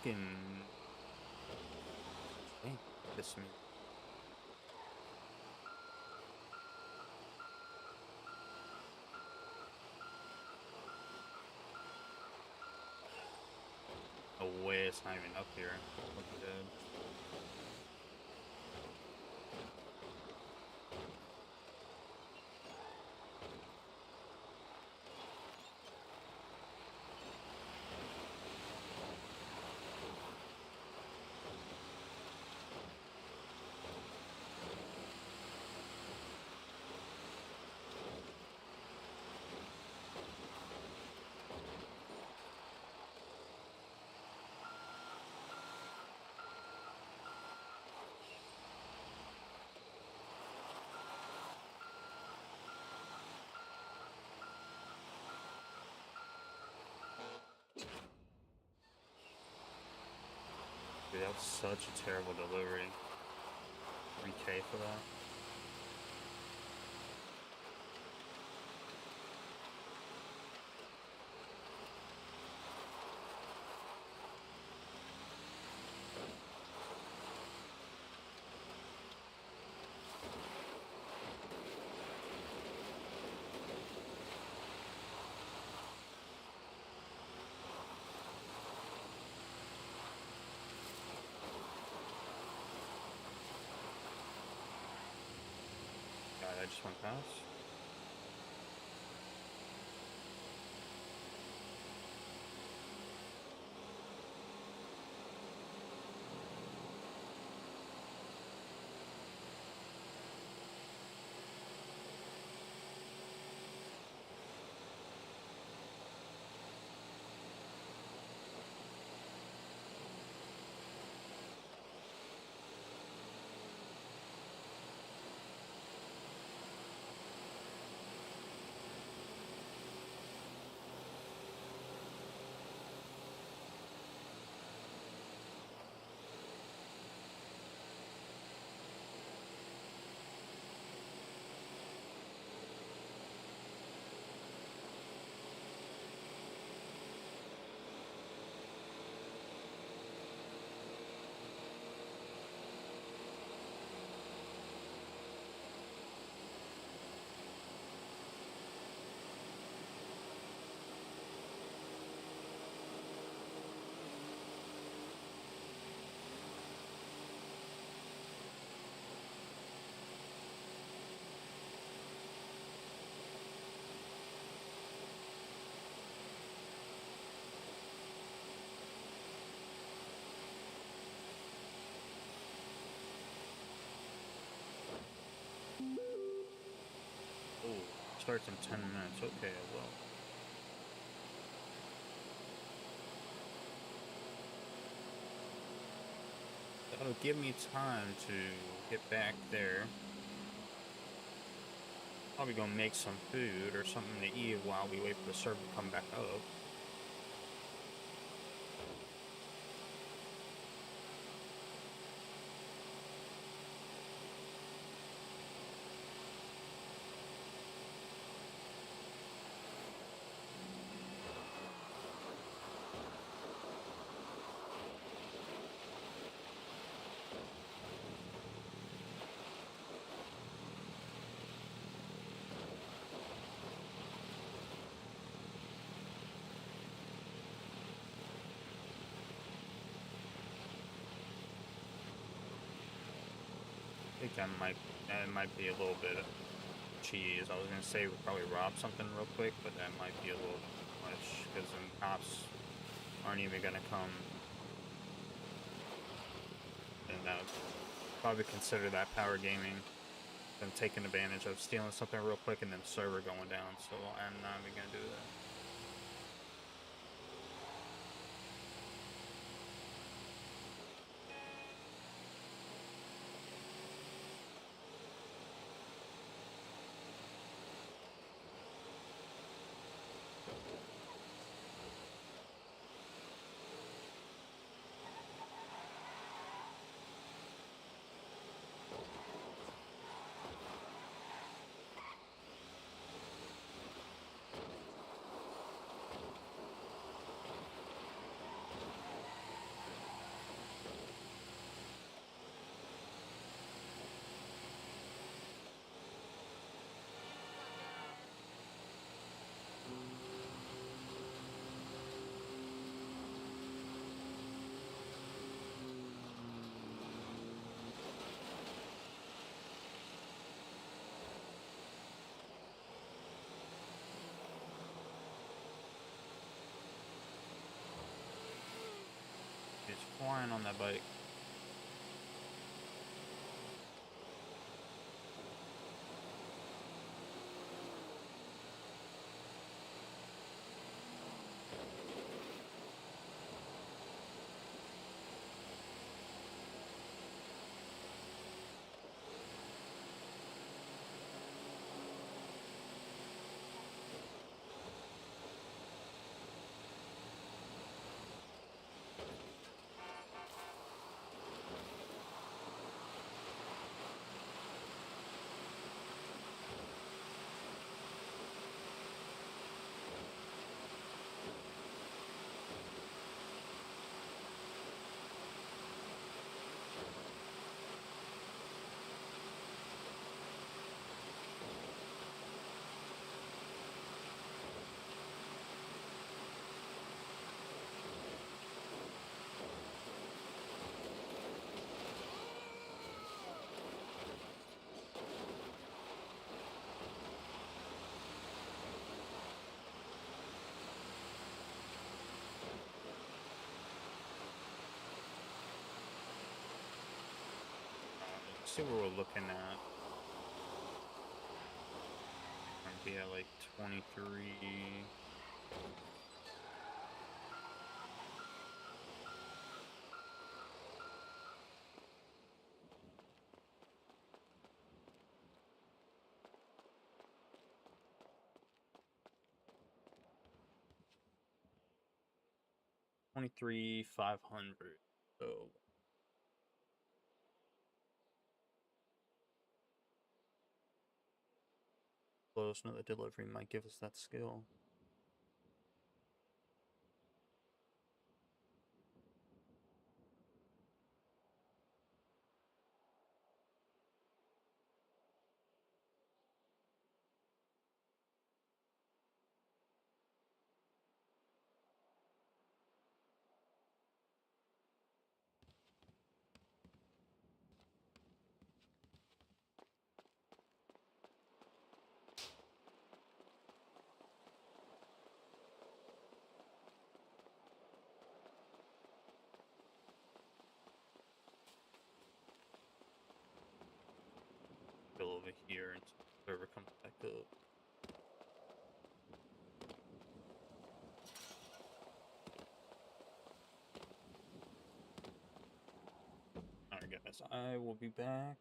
fucking. Dang, piss me. No way, it's not even up here. Fucking dead. Dude, that was such a terrible delivery. 3K for that. God, I just went past. Oh, starts in 10 minutes. Okay, well. That'll give me time to get back there. Probably gonna make some food or something to eat while we wait for the server to come back up. I think that might be a little bit of cheese. I was gonna say we'll probably rob something real quick, but that might be a little much because then cops aren't even gonna come, and probably consider that power gaming. Them taking advantage of stealing something real quick and then server going down. So I'm not even gonna do that. flying on that bike. See what we're looking at. Might be at like 23. $23,500. So close. Another delivery might give us that skill. Go over here until the server comes back up. Alright guys, I will be back.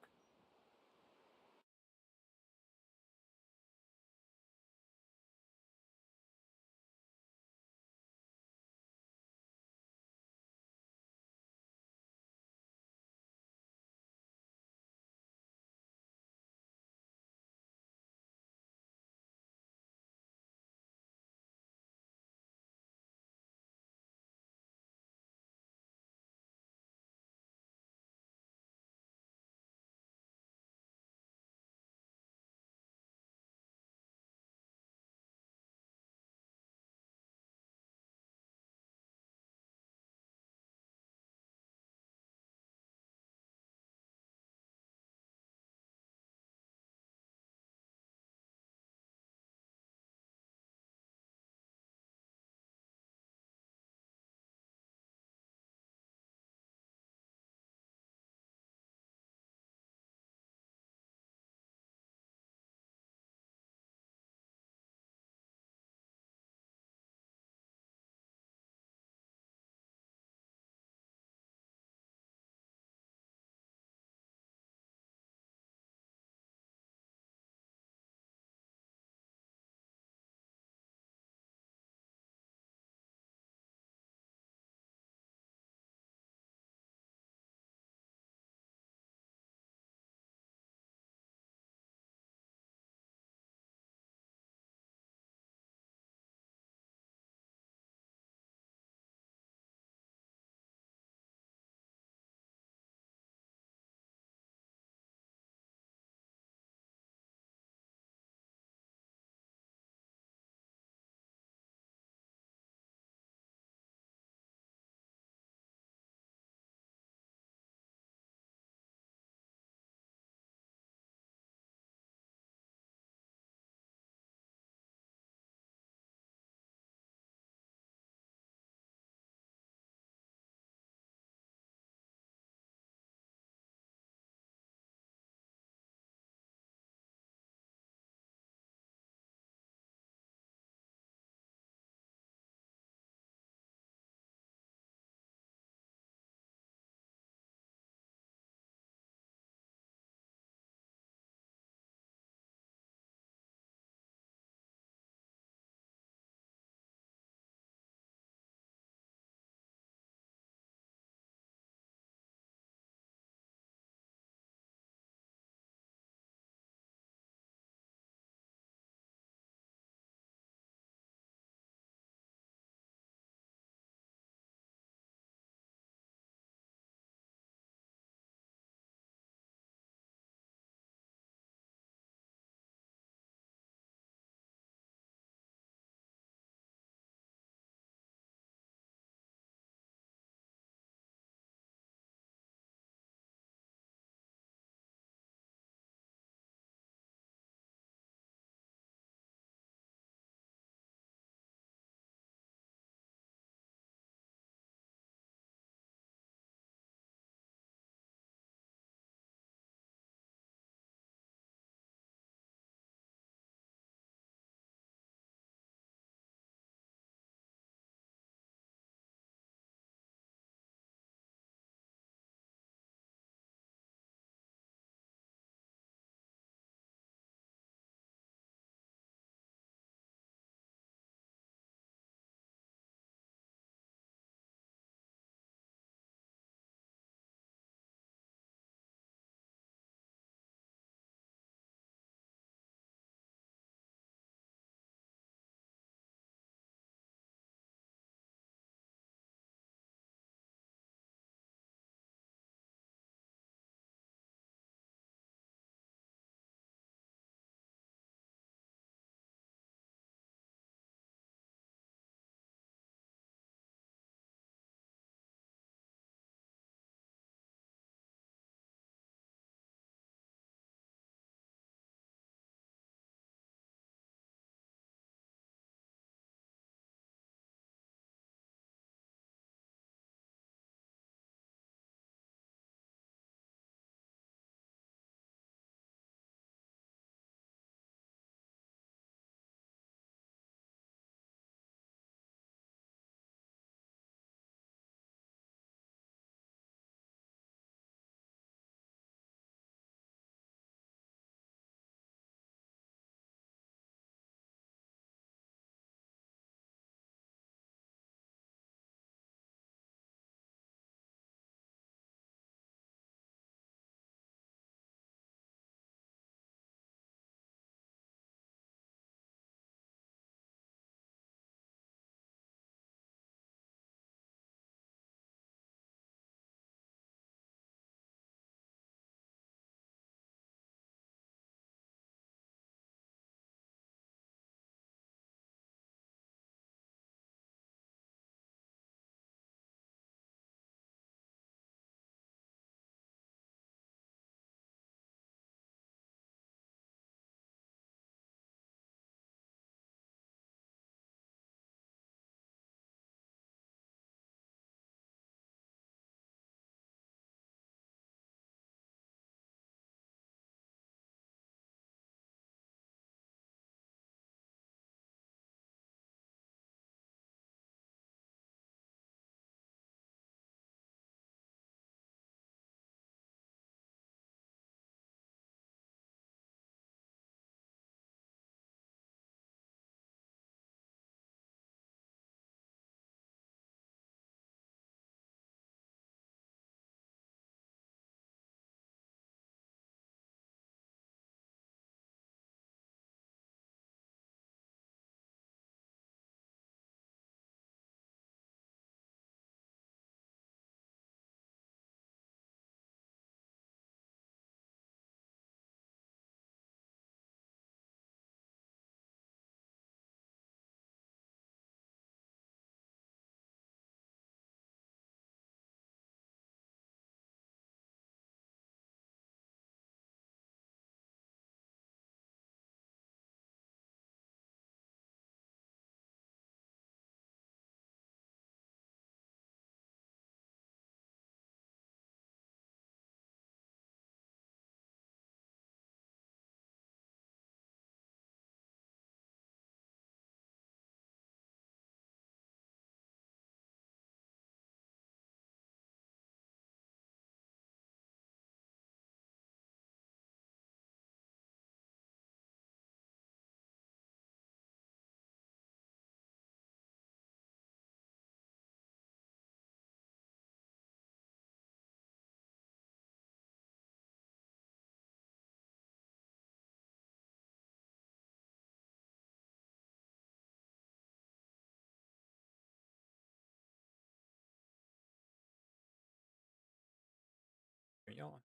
on.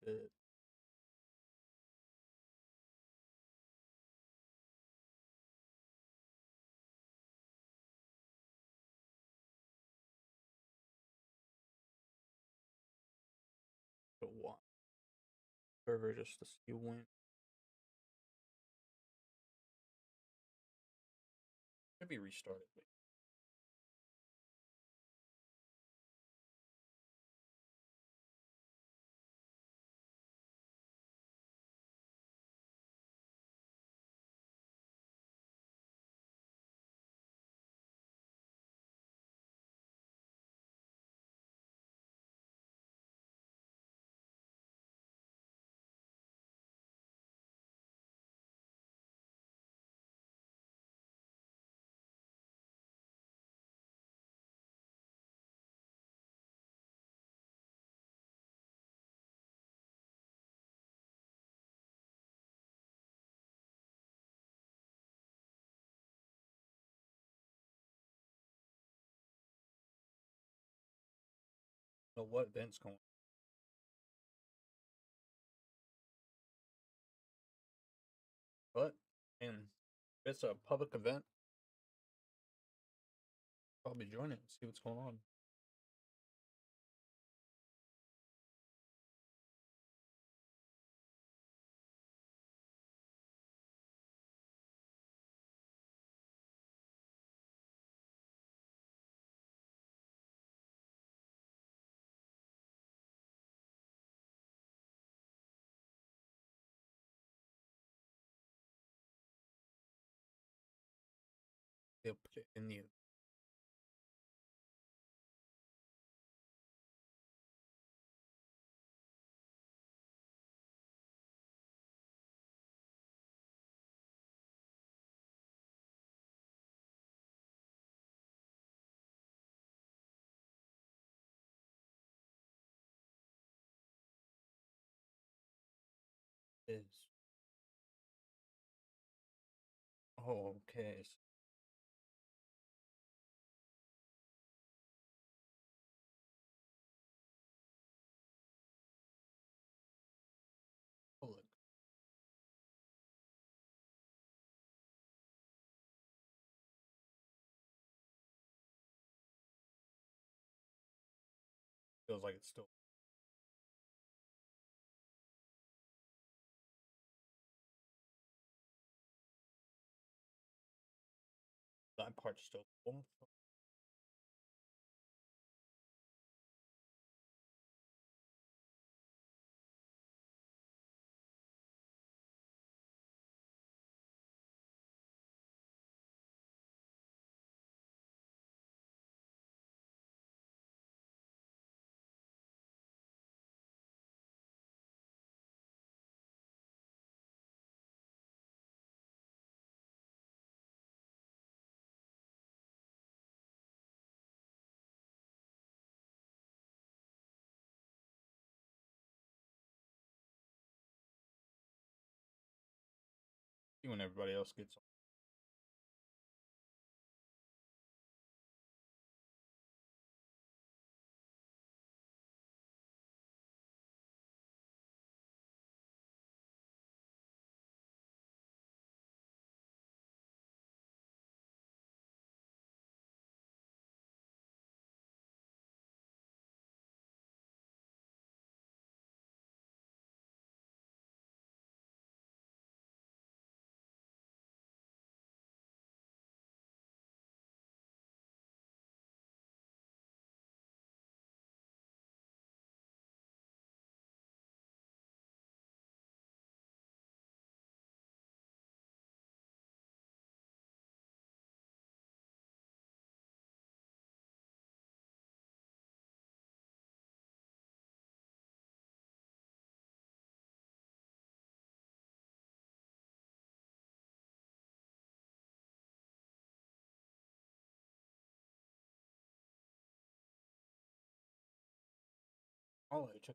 Bit. But what? Server just the skill went. Should be restarted. Know what event's going on. But and if it's a public event, probably join it and see what's going on. They'll put it in the is. Oh, okay. Public. Feels like it's still. That part's still full. See when everybody else gets on. I'll let you check.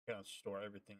Gotta store everything.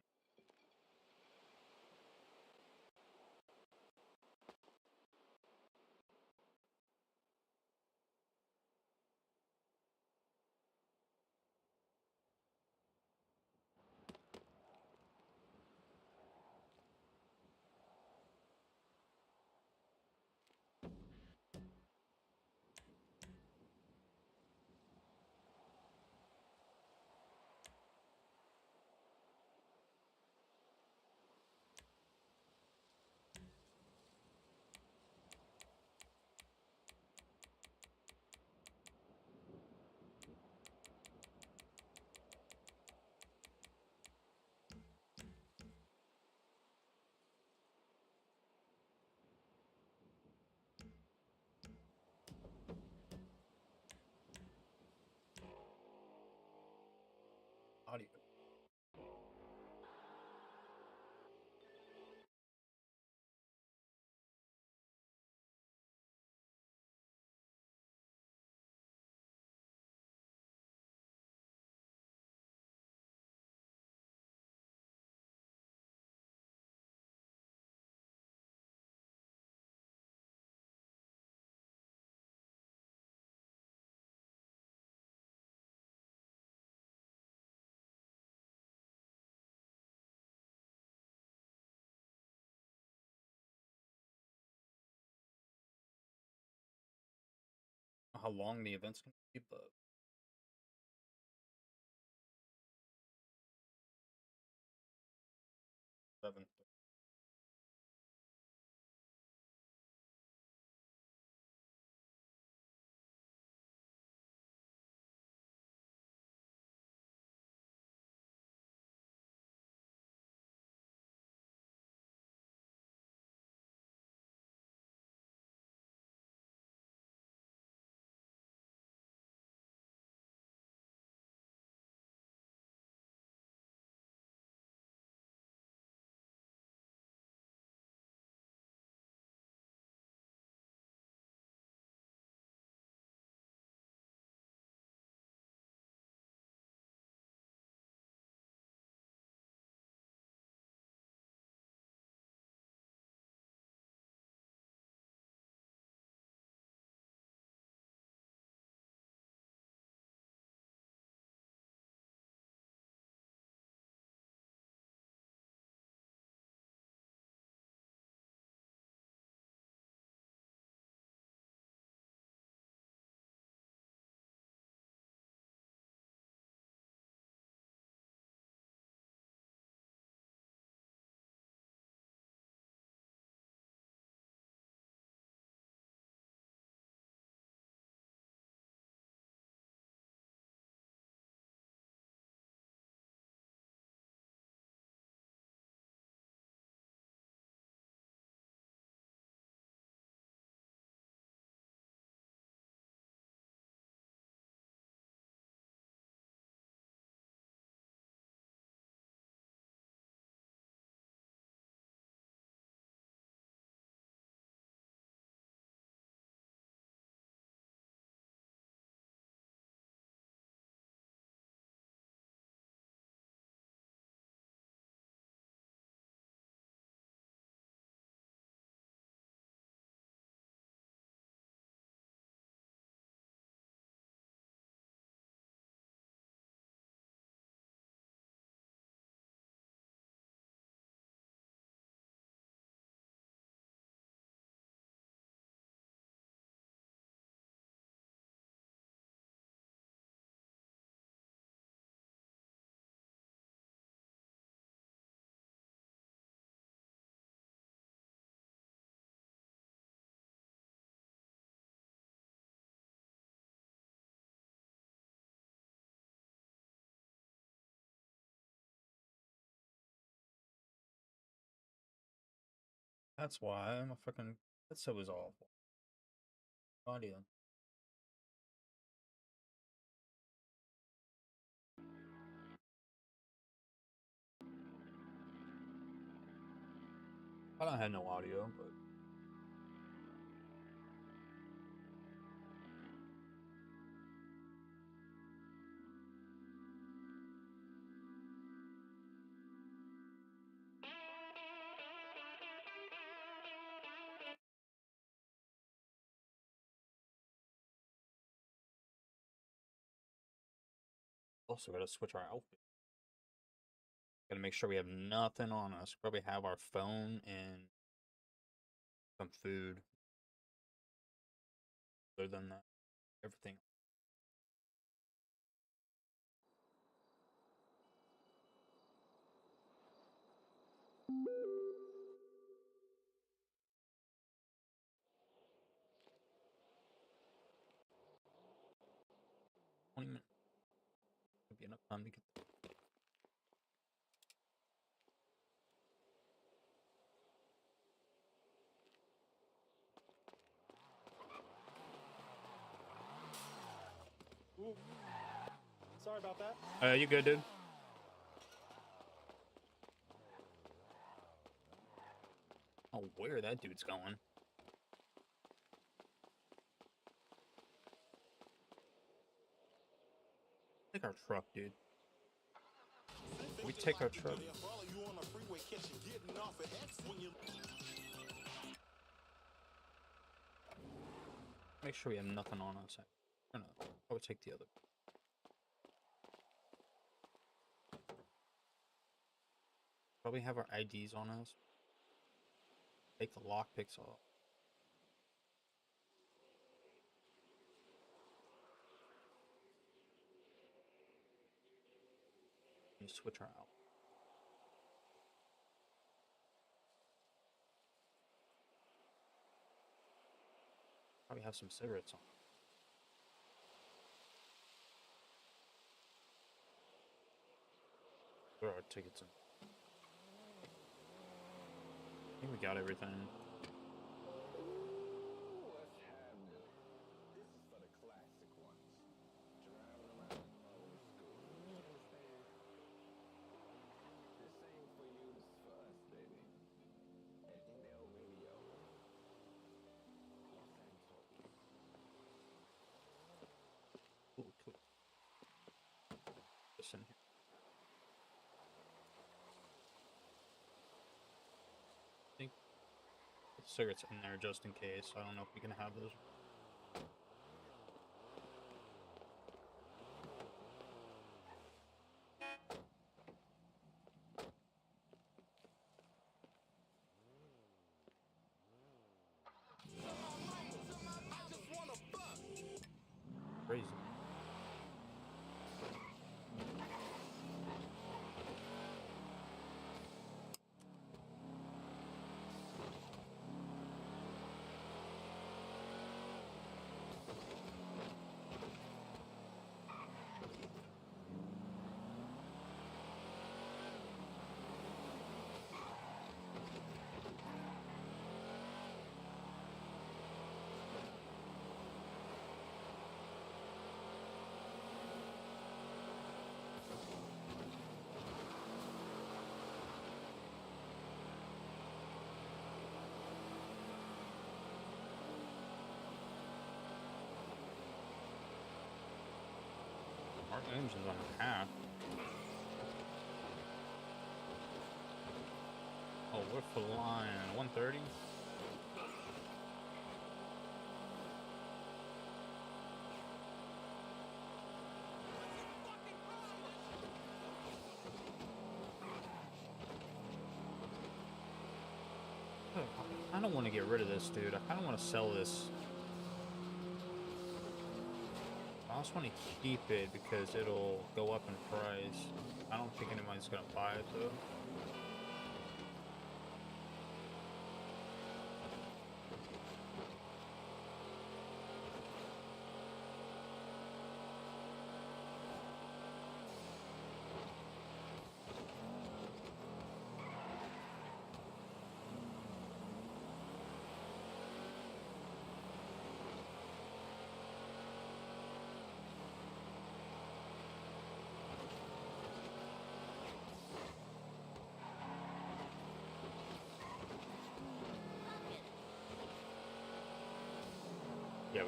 Audio. How long the event's gonna be, but 7. That's why my fucking headset was awful. Audio. I don't have no audio, but also gotta switch our outfit. Gotta make sure we have nothing on us. Probably have our phone and some food. Other than that, everything. $20 Could be enough time to get there. Ooh. Sorry about that. You good, dude? Oh, where that dude's going? Take our truck, dude. We take our truck. Make sure we have nothing on us. I'm gonna probably take the other. Probably have our IDs on us. Take the lockpicks off. And switch our out. Probably have some cigarettes on. Where are our tickets in? I think we got everything. Ooh, cool. This in here. I think put cigarettes in there just in case. I don't know if we can have those. Crazy. Our engine's on half. Oh, we're flying 130. I don't want to get rid of this, dude. I kind of want to sell this. I just want to keep it because it'll go up in price. I don't think anybody's gonna buy it though.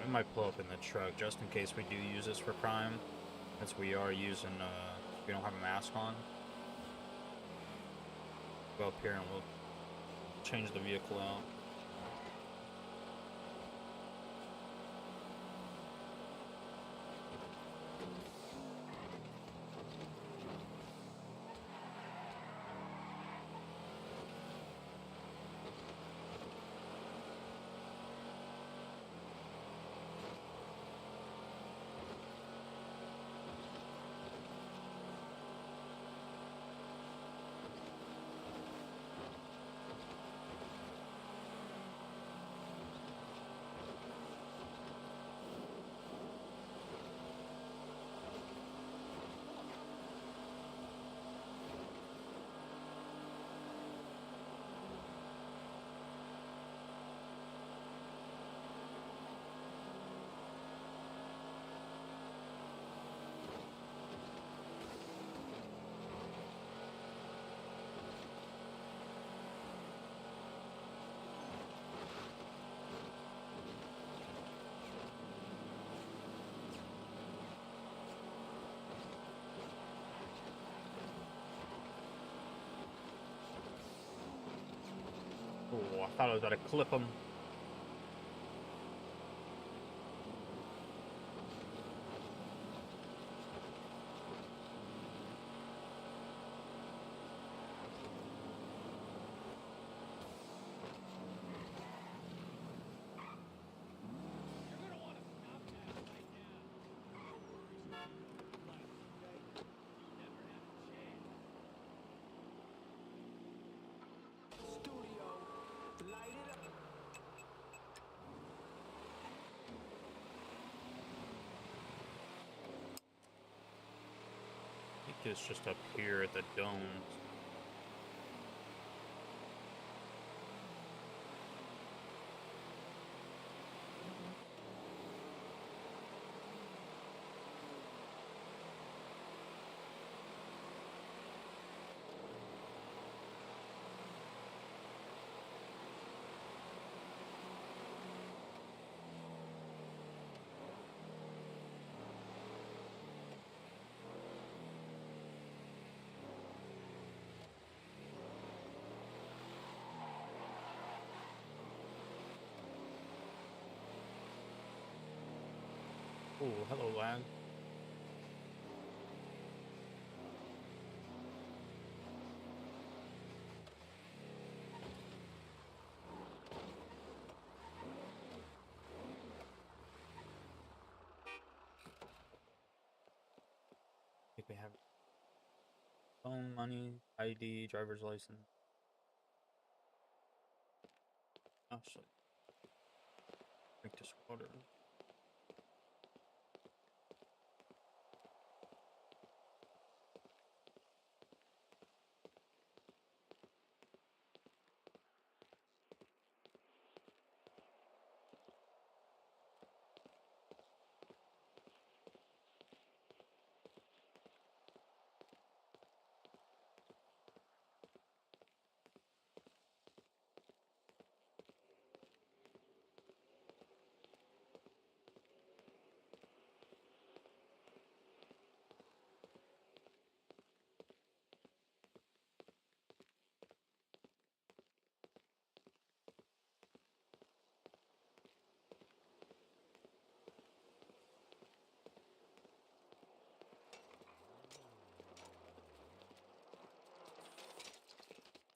we might pull up in the truck just in case we do use this for crime, since we are using, we don't have a mask on. Go up here and we'll change the vehicle out. Oh, I thought I was about to clip him. I think it's just up here at the dome. Oh, hello, lad. I think we have phone, money, ID, driver's license. Actually, drink this water.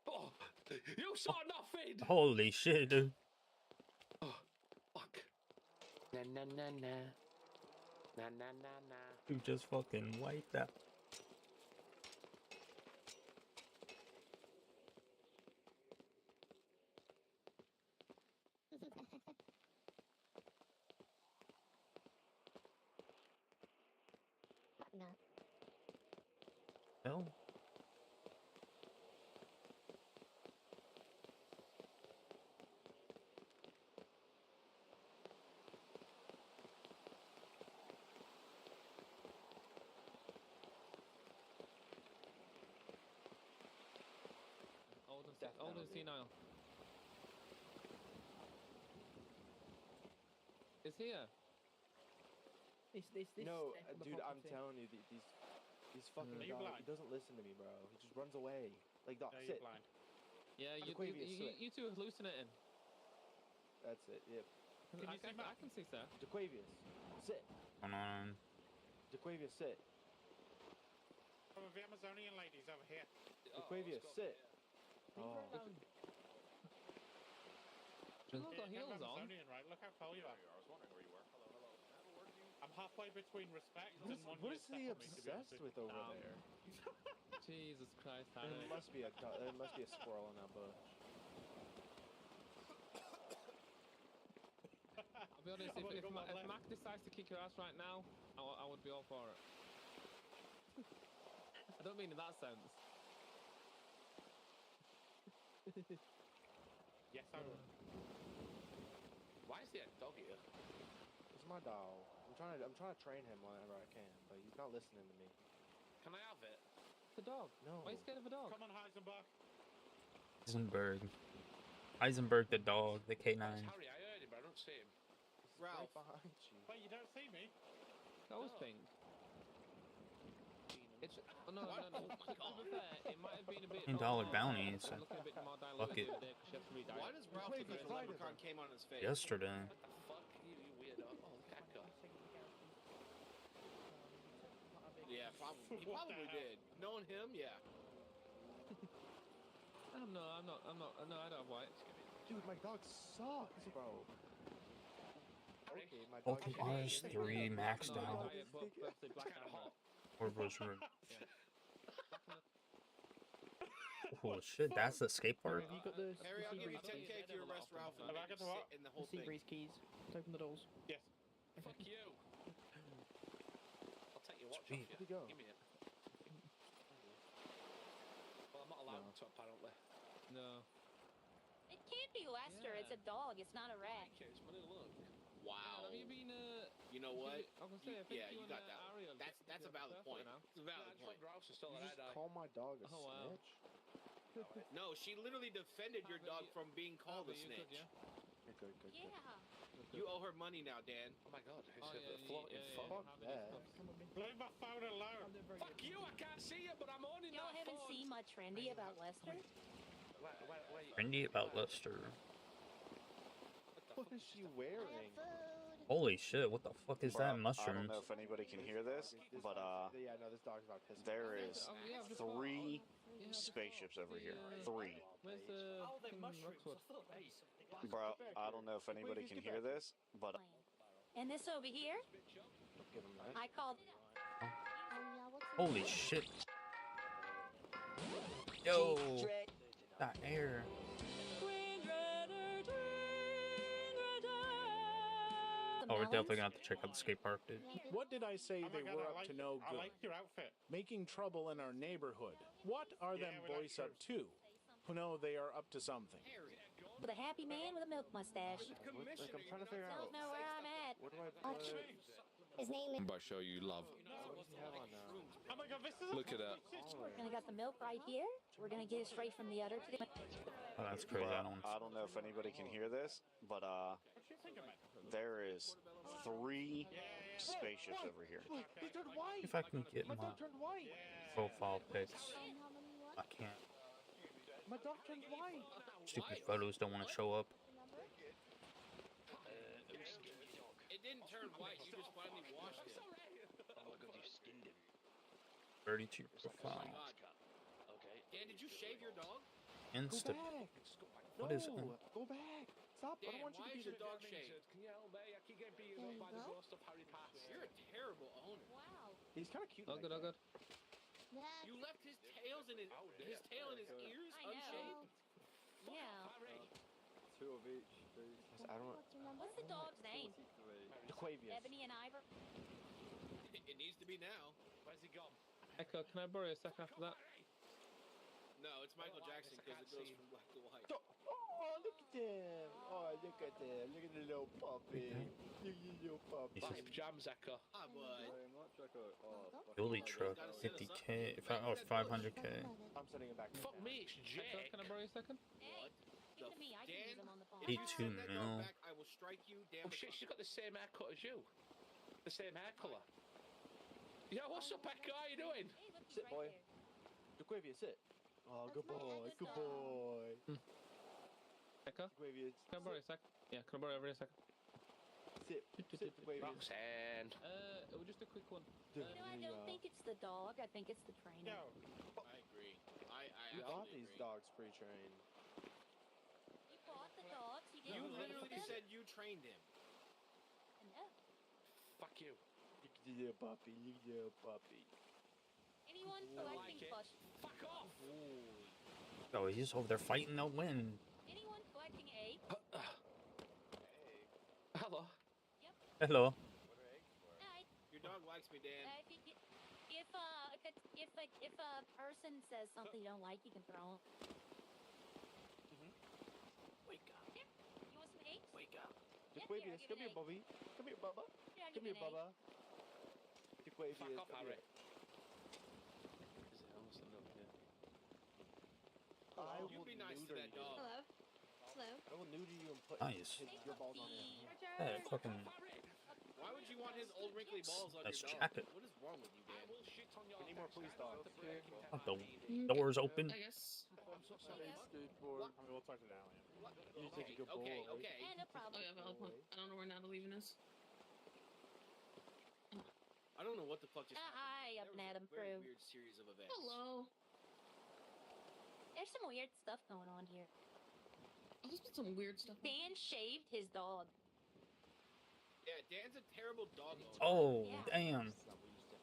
Oh, you saw nothing! Holy shit, dude. Oh, fuck. Na na na na. Na na na na. You just fucking wiped that. No. Hell. Old and senile. It's here. This No, step on the dude, I'm property. telling you, these fucking Are you dogs. blind? He doesn't listen to me, bro. He just runs away. Like, dog, No, you're sit. blind. Yeah, Aquavius, sit. you two are hallucinating. That's it. Yep. Can you see Matt? I can see, sir. Jaquavius, sit. Going on. Jaquavius, sit. Some of the Amazonian ladies over here. Jaquavius, sit. Oh. She's all got Yeah, heels on. Amazonian, right? Look how tall you are. I was wondering where you were. Hello. I'm halfway between respect What and is, one what year is he settlement, to be honest obsessed with over Um, there? Jesus Christ, There Harry. must be a squirrel in that bush. I'll be honest, I've only if got one left. Mac decides to kick your ass right now, I would be all for it. I don't mean in that sense. Yes, I will. Why is there a dog here? It's my dog. I'm trying to train him whenever I can, but he's not listening to me. Can I have it? It's a dog. No. Why are you scared of a dog? Come on, Heisenberg. Heisenberg the dog, the K9. Harry, I heard him, but I don't see him. He's Ralph. right behind you. Wait, you don't see me? That was pink. It's oh, no. To be fair, it might have been a bit. $10 bounties. Looking a bit more Fuck diluted it. the other day 'cause she had 3 dice. Why does Ralph Wait, think he's his right leprechaun over. came on his face? Yesterday. What the fuck? You weirdo. Oh, caca. Yeah, probably. He What the probably hell? did. Knowing him, yeah. I'm not. No, I don't have white. Dude, my dog sucks, bro. Okay, my Both dog of ours is- 3 maxed No, out. but black and hot. Or was Oh shit, that's the skate park? Have you got the Harry, I'll sea give you breeze keys? 10K if you arrest Ralph and Have I make him got the what? sit in the The whole sea thing. breeze keys. To open the doors. Yes. Fuck you. I'll take your watch off Sweet. you. Where'd he go? Give me it. Well, I'm not allowed No. to, apparently. No. It can't be Lester. It's a dog. It's not a rat. Okay, it's my little look. Wow. Have you been, You know what? I was gonna say, I think Yeah, you and, got that. Ariel That's get a valid perfect point. now. It's a valid point. Ralph's still You a just red eye. call my dog a Oh, wow. snitch? No, she literally defended your But dog you- from being called a but you could, snitch. yeah? You're good, good, Yeah. good. You owe her money now, Dan. Oh my god, Oh, yeah, Fuck Have it, that. Come with me. Leave my phone alone. Fuck you, I can't see you, but I'm on in Y'all that haven't phone. seen much trendy about Lester? Wait. Trendy about Lester. What is she wearing? Holy shit, what the fuck is that? I don't Mushrooms? know if anybody can hear this, but Yeah, no, this dog's about pissing. there is Oh, yeah, I've just 3 got- yeah, I've just spaceships got over here. the, 3. Where's the fucking Roxwood? Bro, I don't know if anybody can hear this, but And this over here, Give him that. I called. Holy shit. Yo, that air. Oh, we're definitely gonna have to check out the skate park, dude. What did I say Oh my they God, were I up like to it. no I good? like your outfit. Making trouble in our neighborhood. What are Yeah, them we like boys up yours. to? Who know they are up to something. With a happy man with a milk mustache. Like, I'm trying to figure out. Don't know where I'm at. What do I put? His name is. By show you love. What does he have on now? Oh my God, this is Look at that. We're gonna got the milk right here. We're gonna get it straight from the udder to the. Oh, that's crazy. I don't. I don't know if anybody can hear this, but What do you think of it? there is 3 spaceships over here. He turned white. If I can get My my dog turned white. profile pics, I can't. My dog turned white. Stupid photos don't want to show up. It didn't turn white. You just finally washed it. 32 Oh profile. my God. Dan, did you shave your dog? Go Insta. back. What is it? No, go back. Stop. I Dan, don't want you why to be is the your dog shaved? Can you help me? I keep getting beaten up by the ghost of Harry Potter. You're a terrible owner. Wow. He's kind of cute. Oh, like good, oh, that. good. You left his tails in his tail in his ears I know. unshaved. Yeah. I don't. What's the dog's name? Jaquavius. Ebony and Ivor. It needs to be now. Where's he gone? Echo, can I borrow a second after that? No, it's Michael Jackson because it goes from black to white. Oh, look at them. Oh, look at them. Look at the little puppy. Look at the little puppy. He's just Jams, Echo. Ah, bud. Billy truck, 50k. If I, oh, 500k. I'm sending it back. Fuck me, it's Jake. Echo, can I borrow a second? Hey, Give it to me. I can use them on the phone. If you 82 send that dog mil. back, I will strike you down. Oh shit, she's got the same haircut as you. The same hair colour. Yeah, what's up, Echo? How you doing? Hey, look, he's Sit, right boy. there. Jaquavia, sit. Oh, That's good my boy, eldest good dog. boy. Echo? Jaquavia, Can I borrow a sec? Yeah, can I borrow over a second? sit. Sit, Jaquavia. Roxanne. It was just a quick one. You know, I don't think it's the dog. I think it's the trainer. I agree. I You bought absolutely these agree. dogs pre-trained. He bought the dogs. He You didn't fix literally them. said you trained him. No. Fuck you. Look at the little puppy, look at the little puppy. Anyone I like collecting it. plush? Fuck off. Oh, he's over there fighting the wind. Anyone collecting eggs? Hello. Hello. Hi. Your dog likes me, Dan. If a person says something you don't like, you can throw them. Wake up, You want some eggs? wake up. Yeah, Jaquavia, here, come give here, me an Bubby. Come here, Bubba. Yeah, Come here, Bubba. Jaquavia, Fuck off, come Harry. here. I You will be nice to neuter that you. dog. Hello. Hello. I will neuter you and put Nice. your balls on him. Hey, fucking Why would you want his old wrinkly balls on nice your dog? jacket. What is wrong with you, Dan? I will shit on your We need more police dogs. the doors open. I guess. I'm so sorry. Skateboard. I mean, we'll talk to Natalie. You take a good Okay, boy. okay. Yeah, no Oh problem. yeah, valid point. I don't know where Natalie even is. I don't know what the fuck just Hi, happened. up and at 'em, There was a crew. very weird series of events. Hello. There's some weird stuff going on here. Oh, there's been some weird stuff. Dan shaved his dog. Yeah, Dan's a terrible dog owner. Oh, Yeah. damn.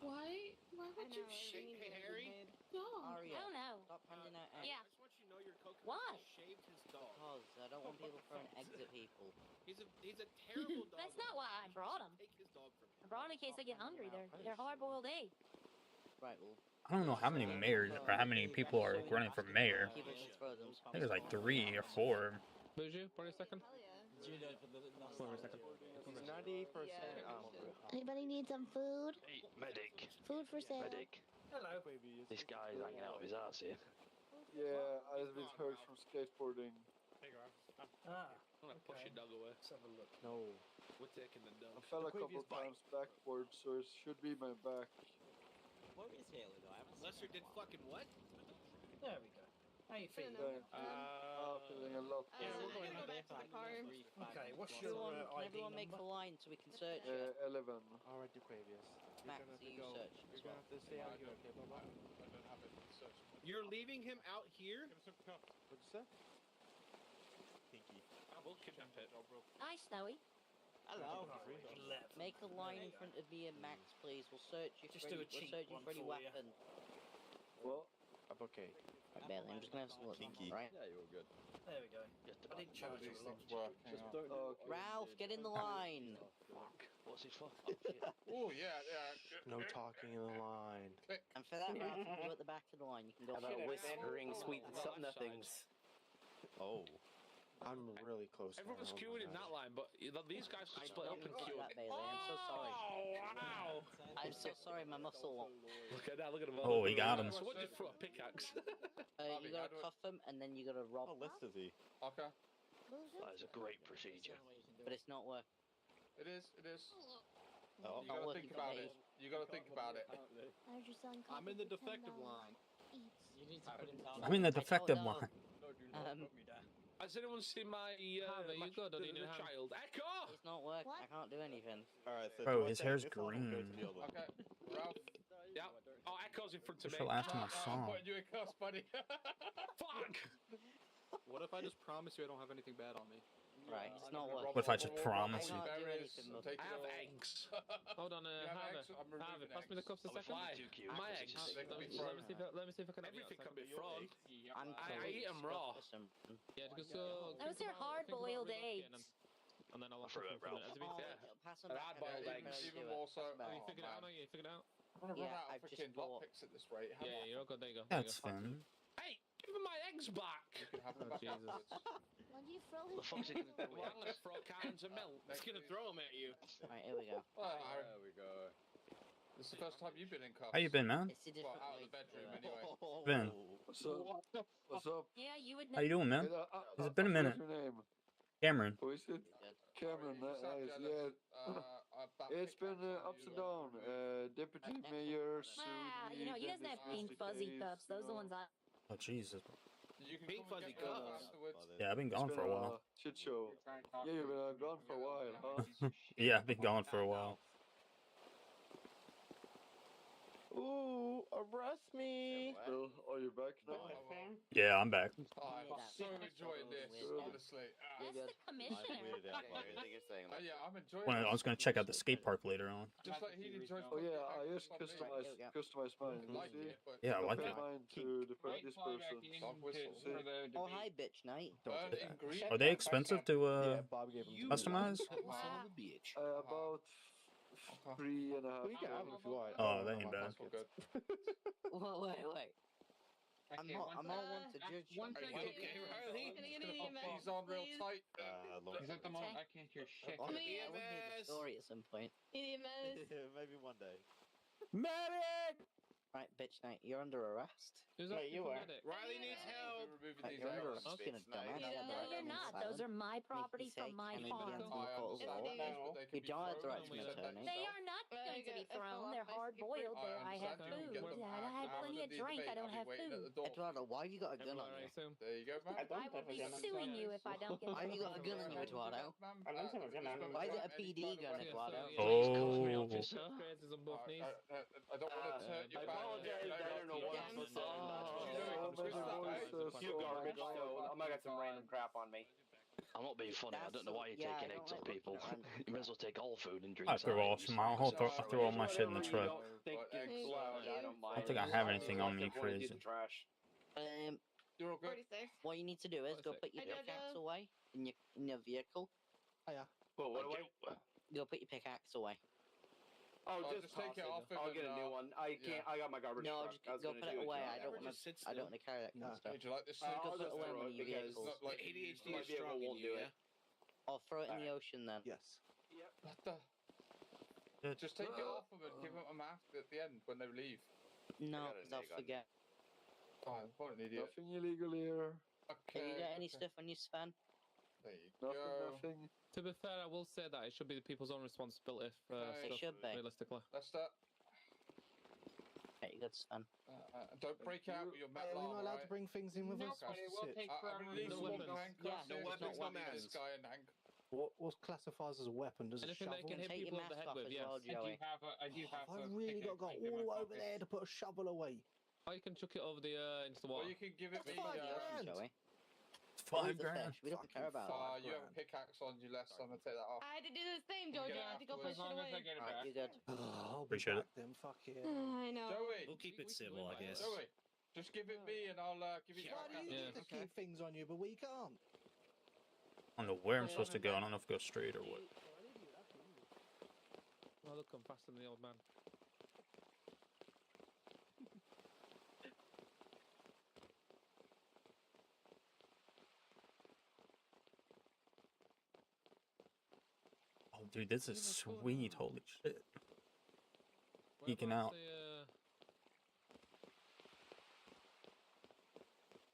Why? Why would you shave Hey, Harry? a dog? I don't know. Stop handing out eggs. Yeah. I just want you to know your coconut Why? just shaved his dog. Because I don't want people throwing eggs at people. He's a terrible dog. That's not why I brought him. Take his dog from I him. brought them in case I get hungry. They're hard-boiled eggs. Right, well, I don't know how many mayors or how many people are running for mayor. people just throw them. I think there's like 3 or 4. Buju, borrow a second? Borrow a second. He's 98%. Anybody need some food? Hey, medic. Food for sale. Medic. Hello. This guy's hanging out with his arse here. Yeah, I've been hurt from skateboarding. I'm gonna push your dog away. No. We're taking the I dog. fell a couple times backboard, so it should be my back. What is Haley though? I haven't seen Lester did fucking what? There we go. How you feeling? Feeling a lot Yeah, better. we're going to go back to the car. Okay, what's your Can everyone make a line so we can search it? 11. Alright, Aquavius. Max, you search as well. have to stay out here, okay, Bubba? You're leaving him out here? What'd you say? Pinky. We'll kidnap it. Hi, Snowy. Hello. Make a line in front of me and Max, please. We'll search you for any, we'll search you for any weapon. Well, I'm okay. Right, Bailey, I'm just gonna have some look. Pinky. Right? Yeah, you're good. There we go. I didn't charge These things work. Okay. Ralph, get in the line. Fuck. What's it for? Oh, yeah. No talking in the line. And for that, Ralph, you go at the back of the line. You can go. About whispering sweet nothings. Oh. I'm really close. Everyone's now. queuing in that line, but these guys could split up and queue. That, Bailey. I'm so sorry. Oh, wow. I'm so sorry, my muscle. Look at that, look at him. Oh, he got him. So what did you throw a pickaxe? You gotta cuff him, and then you gotta rob. What list is he? Okay. That is a great procedure. But it's not working. It is. Oh. You gotta think about it. You gotta think about it. I heard you're selling I'm in the coffee for defective $10 line. each. You need to put him down. I'm in the defective no. line. Has anyone seen my you good, or do you need a hand? child? Echo! It's not working. What? I can't do anything. Alright, so Bro, do I his take hair's this one or go to green. the other one? Okay. Ralph. Yeah. Oh, Echo's in front of What's me. the last time I I'm saw him? putting you in cuffs, buddy. Fuck! What if I just promise you I don't have anything bad on me? Right, it's not working. What if I just promise I you? can't do anything, look. I have eggs. Hold on, You have Harvey. eggs? I'm removing Harvey, pass me the cuffs a I'm second. Why? too cute. My This eggs. is They can be Let frozen. me see if I can. Everything have can you be thrown. I'm I eat 'em raw. Yeah, because so. Those are hard-boiled eggs. And then I'll Throw it, Ralph. Pass them And back. I boiled Everybody eggs. do Even it. more so. Pass them back. You figured it out? man. No, you figured it out? I'm gonna run Yeah, out I've of just freaking bought- lockpicks at this rate. How Yeah, about- you're all good. There you go. There you That's go. fun. Hey, give me my eggs back! You can have them Oh, back Jesus. afterwards. When do you throw The his fuck's he gonna do? Well, I'm gonna throw cans of milk. It's gonna throw him at you. Right, here we go. Oh, There we go. This is the first time you've been in cuffs. How you been, man? It's a different Well, out of way the bedroom to do it. anyway. Been. What's up? What's up? Yeah, you would know. How you doing, man? It's been a minute. What's your name? Cameron. Who is it? Cameron, You sound nice. jealous, Yeah. about It's been pickaxe on ups you and downs. Deputy mayor, soon Wow, you know, he then doesn't have dismiss pink the fuzzy case, cups. Those are the ones I. Oh, Jesus. You can Pink come and fuzzy get me up cups. afterwards. Yeah, I've been It's gone been for a while. a shit show. Yeah, you've been gone for a while, huh? Yeah, I've been gone for a while. Ooh, arrest me! Well, are you back now? Yeah, I'm back. I'm so enjoying this, honestly. That's the commissioner. Yeah, I'm enjoying Well, I this. was gonna check out the skate park later on. Just like he enjoys Oh yeah, I fucking just pickaxe on me. customize mine. Like See? it, but Yeah, I like Compare it. mine to this person. Dog whistles. Oh, hi, bitch night. Burn in green. Are they expensive to Yeah, Bob gave them customize? Wow. about 3.5. We can have it if you want. Oh, that ain't bad. Wait. I'm not one to judge you. One second. Okay, Riley. Can I get an EMS, These on real please? tight. He's at the moment. I can't hear shit. I would hear the story at some point. EMS. Maybe one day. Medic! Right, bitch night, you're under arrest. Who's Wait, you are. Riley needs help. Removing Right, these you're under eggs. arrest. Fucking dumbass. I have the No, right to you're remain not. silent. Those are my property Make me from my sick, farm. and I the court as understand well. this, but they You can be don't have the thrown right to and return sent it. They back are not Well, going to be I thrown. feel They're like hard boiled. I I have understand you can food. get them I back had after plenty the of drink. I debate. don't I'll be have waiting at food. the door. Eduardo, why have you got a gun on you? There you go, man. I will be suing you if I don't get Why have you got a gun on you, Eduardo? Why is it a PD gun, Eduardo? Oh. I don't want to hurt your I back. apologize, I don't know what I'm supposed to say. You garbage, so I might got some random crap on me. I'm not being funny. I don't know why you're Yeah, taking I eggs don't off like people. random You may as well take all food and drinks. I threw all my whole I threw all my shit in the truck. I don't think I have anything on me crazy. You're all good. Pretty safe. What you need to do is go put your Hi, Jojo. pickaxe away in your vehicle. Well, what do I? Go put your pickaxe away. Oh, just take it off. I'll get a new one. I can't. I got my garbage No, truck. just go put it away. I don't want to. I don't want to carry that kind of stuff. Would you like this? Just go I'll put it just away in throw one of it your because vehicles. Like ADHD my is vehicle strong in won't you, do yeah? it. Or throw it in the ocean then. Yes. What the? Just take it off of it. Give them a mask at the end when they leave. No, because I'll forget. Oh, what an idiot. Nothing illegal here. Have you got any stuff on you, Sven? There you Nothing. To be fair, I will say that it should be the people's own responsibility for It stuff, should be. realistically. Let's start. Okay, good, Sven. Don't break out with your metal Are we not armor, allowed right? to bring things in with us? Okay. What's the sitch? I'm gonna leave No one weapons. handcuffs. Yeah, There's no just weapons, one no this guy in hand. What classifies as a weapon? Does a Anything they shovel? can hit Take your people over the mask head off with, as yes. well, Joey. Have I really got to go all the way over there to put a shovel away? Or you can chuck it over the into the Or water. you can give it That's me. 5 grand. Joey. It's Leave the $5,000. fish. We don't care about it. You have a pickaxe on you, Les. I'm gonna take that off. I had to do the same, Jojo. I had to go push it away. Alright, you good. I'll be Appreciate back then. Fuck it. I know. Joey, We'll keep it civil, I guess. Joey, just give it me and I'll give it Why do you back. get to keep things on you, but we can't? I don't know where I'm supposed to go. I don't know if I go straight or what. Oh, look, I'm faster than the old man. Oh, dude, this is sweet. Holy shit. Geeking Whereabouts out.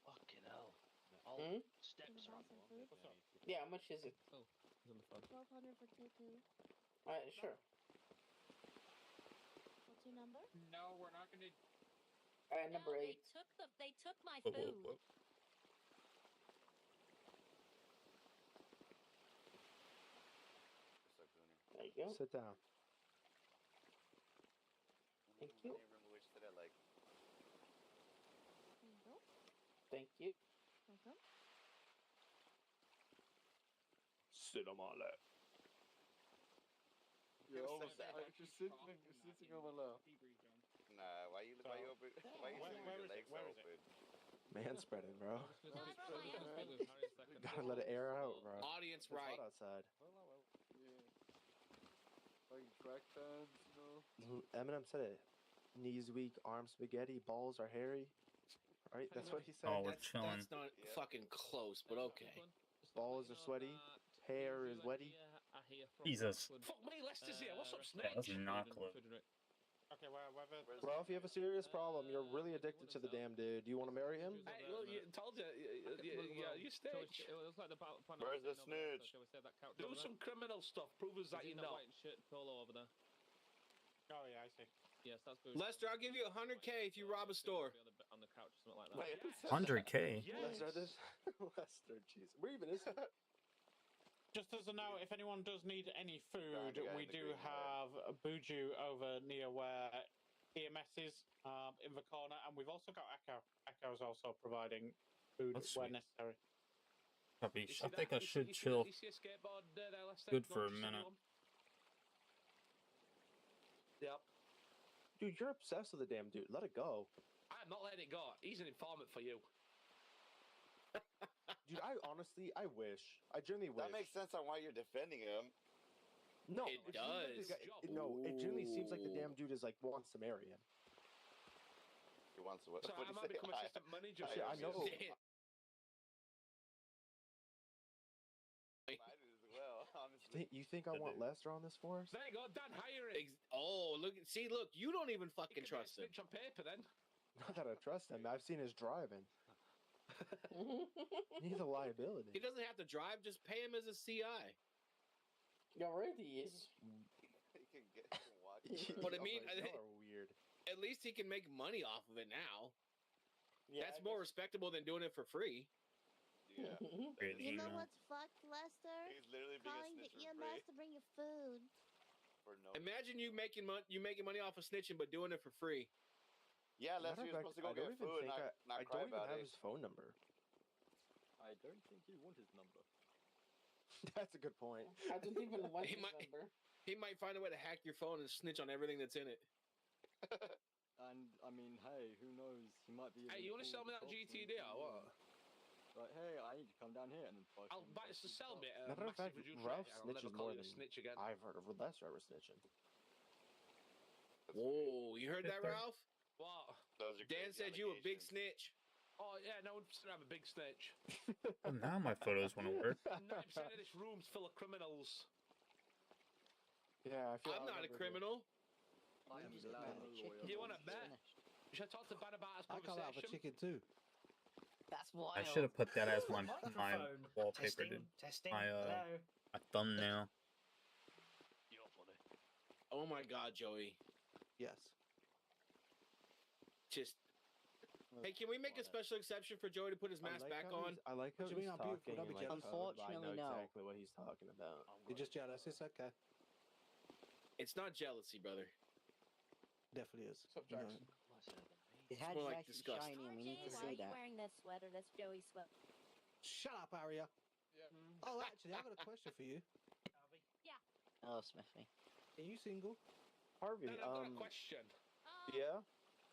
Fucking hell. Steps are Yeah, how much is it? Oh, he's on the phone. 1200 for 2-2. Alright, sure. What's your number? No, we're not gonna. Number No, 8. They took my Whoa, food. whoa, whoa. There you go. Sit down. Thank you. There you go. Thank you. Welcome. Sit on my lap. You're almost just sitting on my lap. Nah, why you sitting with your legs open? Man spreading, bro. No, I brought my own. Gotta let it air out, bro. Audience It's right. hot outside. Like track pants, Eminem said it. Knees weak, arms spaghetti, balls are hairy. Right? That's what he said. Oh, we're chilling. That's not fucking close, but okay. Balls are sweaty, hair is wetty. Jesus. Fuck me, Lester's here. What's up, That Snake? was not close. Okay, whether. Ralph, you have a serious problem. You're really addicted to the damn dude. Do you want to marry him? Hey, look, you told you, you snitch. It looks like the plan. Where's the sitting over there, so snitch? shall we save that couch Do over there? some criminal stuff. Prove us that He's you in that know. white shirt polo over there. Oh yeah, I see. Yes, that's good. Lester, I'll give you 100K if you rob a store. On the couch or something like that. Wait, who said 100K. that? Lester, this. Lester, jeez. Where even is that? Just as a note, if anyone does need any food, the guy we in the do green have a Buju over near where EMS is in the corner, and we've also got Echo. Echo's also providing food That's where sweet. necessary. Copy. You see I think that? I should chill You see a skateboard there, Lester? good Go for on, a just minute. one. Yep. Dude, you're obsessed with the damn dude. Let it go. I'm not letting it go. He's an informant for you. Dude, I wish. I genuinely wish. That makes sense on why you're defending him. No, It seems like does. the guy- no, it genuinely seems like the damn dude is like wants to marry him. He wants to. What So do I you might say? become assistant manager. Shit, I know. Might as well, honestly. You think I want Lester on this force? There you go, Dan, hire him. Oh, look! Look! You don't even fucking trust him. Snitch on paper, then. Not that I trust him. I've seen his driving. He's a liability. He doesn't have to drive. Just pay him as a CI. He already is. He can watch. But I mean, Y'all are weird. at least he can make money off of it now. Yeah, That's more respectable than doing it for free. Yeah. You know what's fucked, Lester? He's literally being a Calling the snitch for EMS free. to bring you food. For no. Imagine you making money off of snitching, but doing it for free. Yeah, Matter Lester, of you're fact, supposed to go I don't get even food, think not I cry don't even about have it. his phone number. I don't think you want his number. That's a good point. I don't even want He his might- number. He might find a way to hack your phone and snitch on everything that's in it. And I mean, hey, who knows? He might be. Hey, you want to sell me that GTD or what? Like, hey, I need to come down here and then. I'll buy it to sell me. Matter of fact, Ralph snitches more than snitch again. I've heard of Lester ever snitching. Whoa, you heard that, Ralph? What? Those are Dan crazy said you a big allegations. snitch. Oh yeah, no 100% I'm a big snitch. Well, now my photos want to work. 90% of this room's full of criminals. Yeah, I feel I'm not a criminal. I am just glad got I'm a a chicken. lawyer. You want to It's bet? finished. Should I talk to Ben about his I can't have a conversation? chicken too. That's wild. I should have put that as my Microphone. wallpaper, Testing, dude. testing. My Hello. my thumbnail. You're funny. Oh my God, Joey. Yes. Just. Hey, can we make a special exception for Joey to put his mask back on? I like how What do you he's mean I'm beautiful? talking. Don't be like, jealous. I know Unfortunately, no. exactly what he's talking about. You're just jealous. It's okay. It's not jealousy, brother. Definitely is. What's up, You know Jackson? His It's head's more like nice and disgust. shiny, and we need to Why are see you that. wearing this sweater? That's Joey's sweater. it. Shut up, Aria. Oh, actually, I've got a question for you. Oh, Smithy. Are you single? Harvey, Ben, I've got a question. yeah?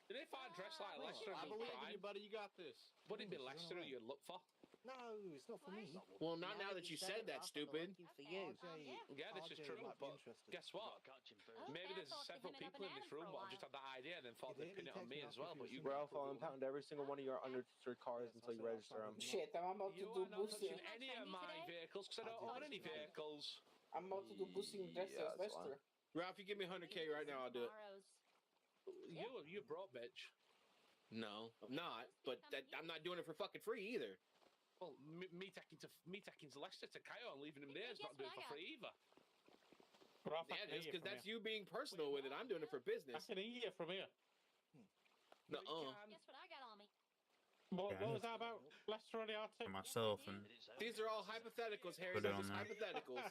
And if I dress like Lester I and believe crime, in you, buddy. You got this. would it be You're Lester all who you'd look for? No, it's not for me. Well, not now that you said that, stupid. For you. Yeah, this is RJ true, might be but interested. guess what? Maybe there's several people in this room that just had that idea and then thought they'd pin it on me as well, but you Ralph, I'll impound every single one of your unregistered cars until you register them. Shit, I'm about to You do are not boosting. touching any of my vehicles because I don't own any vehicles. I'm about to do boosting dressed as that's fine. Lester. Ralph, you give me 100K right now, I'll do it. You broke, bitch. No, I'm not. But I'm not doing it for fucking free either. Well, me taking to Leicester to Kyle and leaving him there is not doing it for free either. Ralph, I Yeah, can it is, hear you because from that's here. you being personal with it. I'm doing it for I business. can hear you from here. Nuh-uh. Guess what I got on me? What Yeah, was that about? Lester on the For Arctic? myself and These are all hypotheticals, Harry. Put it They're on just there. hypotheticals.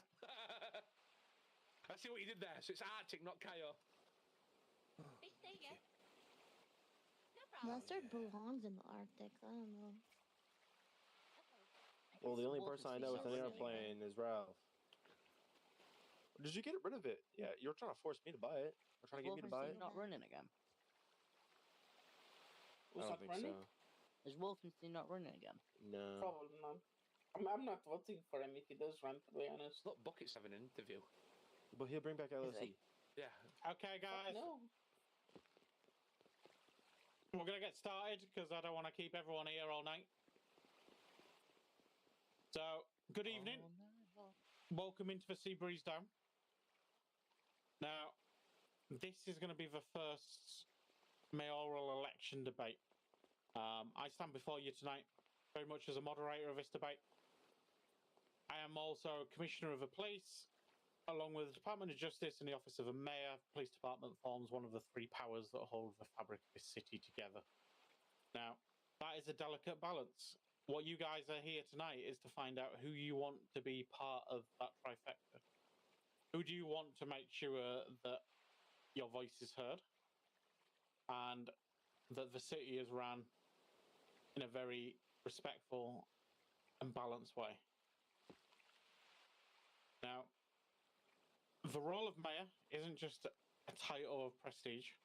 I see what you did there. So it's Arctic, not Kyle. Lester belongs in the Arctic. I don't know. Well, the only person I know with an airplane is Ralph. Did you get rid of it? Yeah, you're trying to force me to buy it. You're trying to get me to buy it? Wolfenstein not running again? I don't think so. Is Wolfenstein not running again? No. Probably not. I'm not voting for him if he does run, to be honest. Look, Bucket's having an interview. But he'll bring back LSD. Yeah. Okay, guys. No. We're going to get started because I don't want to keep everyone here all night. So, good evening. Welcome into the Sea Breeze Dome. Now, this is going to be the first mayoral election debate. I stand before you tonight very much as a moderator of this debate. I am also Commissioner of the Police, along with the Department of Justice and the Office of the Mayor. The Police Department forms one of the three powers that hold the fabric of this city together. Now, that is a delicate balance. What you guys are here tonight is to find out who you want to be part of that trifecta. Who do you want to make sure that your voice is heard and that the city is run in a very respectful and balanced way? Now, the role of mayor isn't just a title of prestige.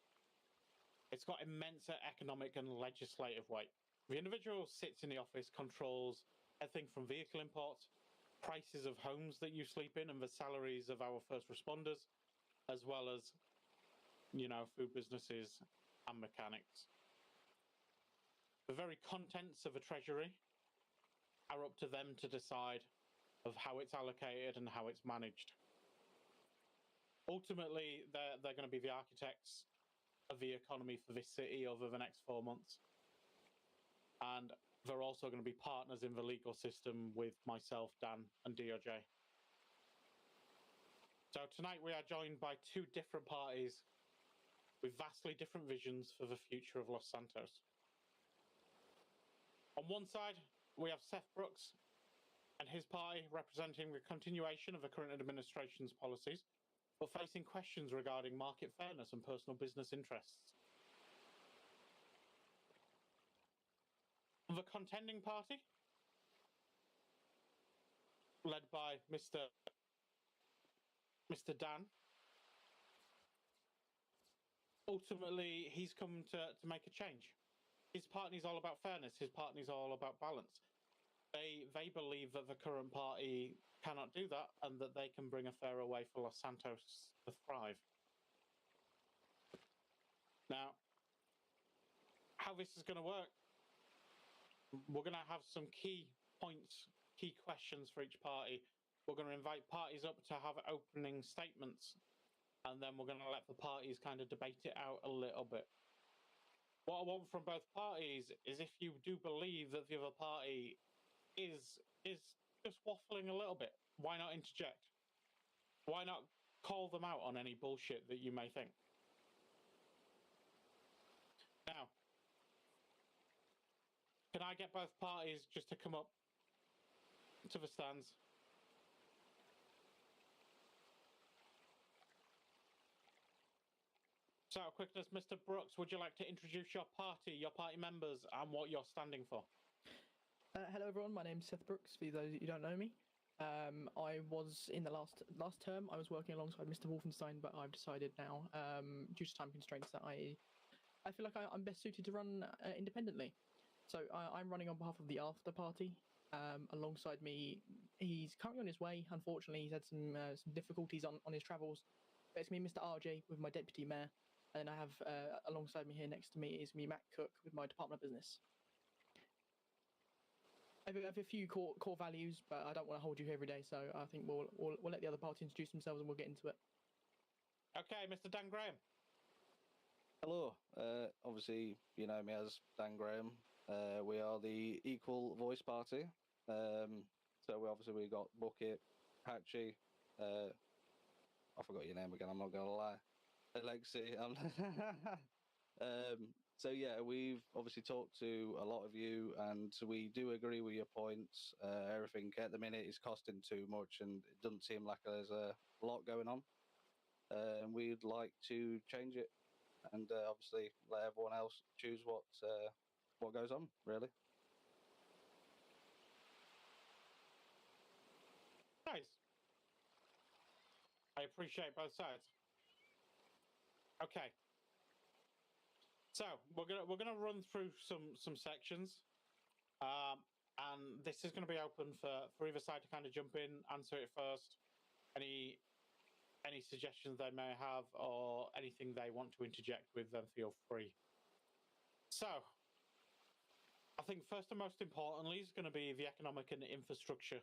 It's got immense economic and legislative weight. The individual who sits in the office controls everything from vehicle imports, prices of homes that you sleep in, and the salaries of our first responders, as well as, you know, food businesses and mechanics. The very contents of a treasury are up to them to decide of how it's allocated and how it's managed. Ultimately, they're going to be the architects of the economy for this city over the next 4 months. And they're also going to be partners in the legal system with myself, Dan, and DOJ. So tonight we are joined by two different parties with vastly different visions for the future of Los Santos. On one side, we have Seth Brooks and his party representing the continuation of the current administration's policies, but facing questions regarding market fairness and personal business interests. The contending party, led by Mr. Dan, ultimately he's come to make a change. His party is all about fairness. His party is all about balance. They believe that the current party cannot do that and that they can bring a fairer way for Los Santos to thrive. Now, how this is going to work, we're going to have some key points, key questions for each party. We're going to invite parties up to have opening statements, and then we're going to let the parties kind of debate it out a little bit. What I want from both parties is, if you do believe that the other party is just waffling a little bit, why not interject? Why not call them out on any bullshit that you may think? Now, can I get both parties just to come up to the stands? So, quickness, Mr. Brooks, would you like to introduce your party members, and what you're standing for? Hello, everyone. My name's Seth Brooks. For those that you don't know me, I was in the last term. I was working alongside Mr. Wolfenstein, but I've decided now, due to time constraints, that I feel like I'm best suited to run independently. So I'm running on behalf of the After Party. Alongside me, he's currently on his way. Unfortunately, he's had some difficulties on his travels. But it's me, Mr. RJ, with my deputy mayor, and then I have alongside me here next to me is me, Matt Cook, with my Department of Business. I have a few core values, but I don't want to hold you here every day, so I think we'll let the other party introduce themselves and we'll get into it. Okay, Mr. Dan Graham. Hello. Obviously, you know me as Dan Graham. We are the Equal Voice Party. So we got Bucket, Patchy, I forgot your name again, I'm not going to lie. Alexi. So yeah, we've obviously talked to a lot of you, and we do agree with your points. Everything at the minute is costing too much, and it doesn't seem like there's a lot going on. And we'd like to change it, and obviously let everyone else choose what goes on, really. Nice. I appreciate both sides. Okay. So we're gonna run through some sections, and this is gonna be open for either side to kind of jump in, answer it first. Any suggestions they may have or anything they want to interject with, then feel free. So I think first and most importantly is going to be the economic and infrastructure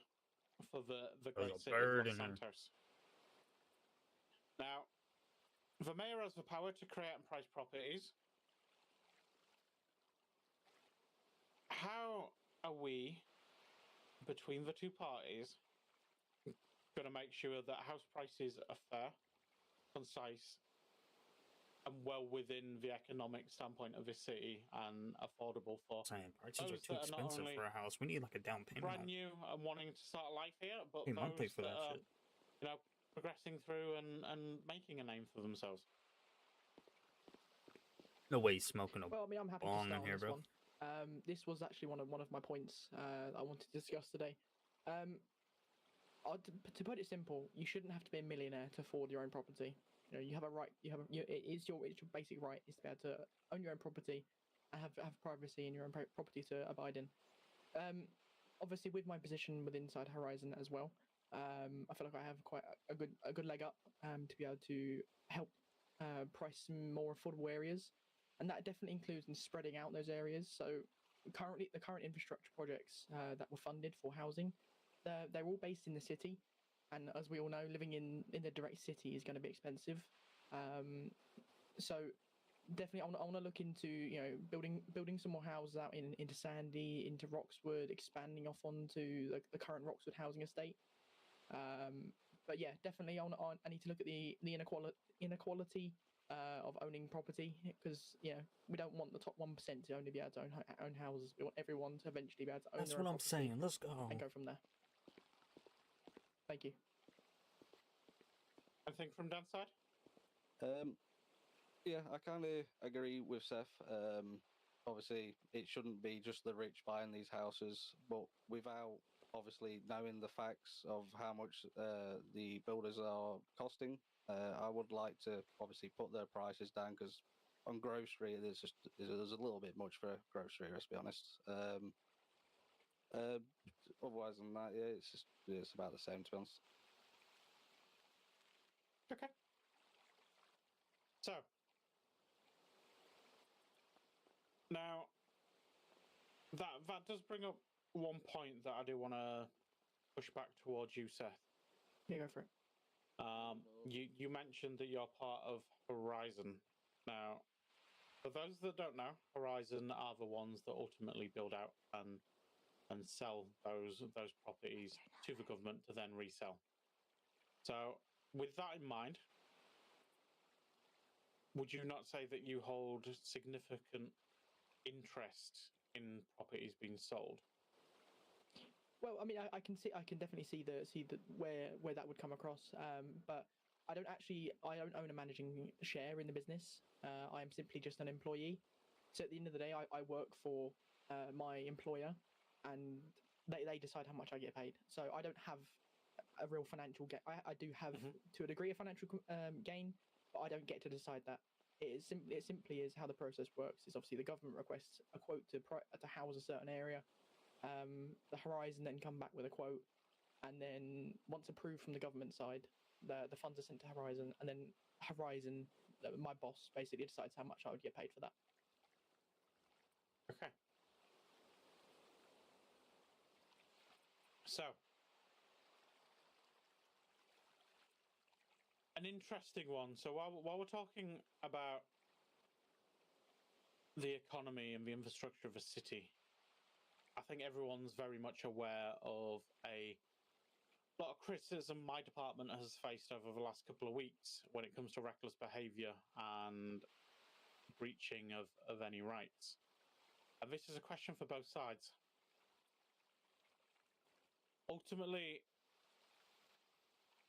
for the great city of Los Santos. Now, The mayor has the power to create and price properties. How are we, between the two parties, going to make sure that house prices are fair, concise, and well within the economic standpoint of this city and affordable for Saying prices are those too that are not expensive only for a house. We need like a down payment. brand new and wanting to start life here, but Pay monthly those for that that are, shit. you know, progressing through and making a name for themselves. No way he's smoking a Well, I mean, I'm happy to bong start in on here, this bro. one. This was actually one of my points I wanted to discuss today. To put it simple, you shouldn't have to be a millionaire to afford your own property. You know, you have a right. It's your basic right is to be able to own your own property and have privacy in your own property to abide in. Obviously, with my position with Inside Horizon as well, I feel like I have quite a good leg up to be able to help price some more affordable areas, and that definitely includes in spreading out those areas. So currently, the current infrastructure projects that were funded for housing, they're all based in the city, and as we all know, living in the direct city is going to be expensive. So definitely, I want to look into building some more houses out into Sandy, into Roxwood, expanding off onto the current Roxwood housing estate. But yeah, definitely, I need to look at the inequality of owning property, because we don't want the top 1% to only be able to own houses. We want everyone to eventually be able to own That's their what own I'm property saying. Let's go. and go from there. Thank you. Anything from Dan's side? Yeah, I kind of agree with Seth. Obviously, it shouldn't be just the rich buying these houses, but without obviously knowing the facts of how much the builders are costing, I would like to obviously put their prices down, because on grocery there's a little bit much for grocery. Let's be honest. Otherwise than that, yeah, it's about the same, to be honest. Okay. So now that does bring up one point that I do want to push back towards you, Seth. Yeah, go for it. You mentioned that you're part of Horizon. Now, for those that don't know, Horizon are the ones that ultimately build out and sell those properties to the government to then resell. So, with that in mind, would you not say that you hold significant interest in properties being sold? Well, I mean, I can definitely see where that would come across. But I don't own a managing share in the business. I am simply just an employee. So at the end of the day, I work for my employer, and they decide how much I get paid. So I don't have a real financial gain. I do have to a degree a financial gain, but I don't get to decide that. It simply is how the process works. It's obviously the government requests a quote to house a certain area. The Horizon then come back with a quote, and then once approved from the government side, the funds are sent to Horizon, and then Horizon, my boss, basically decides how much I would get paid for that. Okay. So, an interesting one. So while we're talking about the economy and the infrastructure of a city, I think everyone's very much aware of a lot of criticism my department has faced over the last couple of weeks when it comes to reckless behaviour and breaching of any rights. And this is a question for both sides. Ultimately,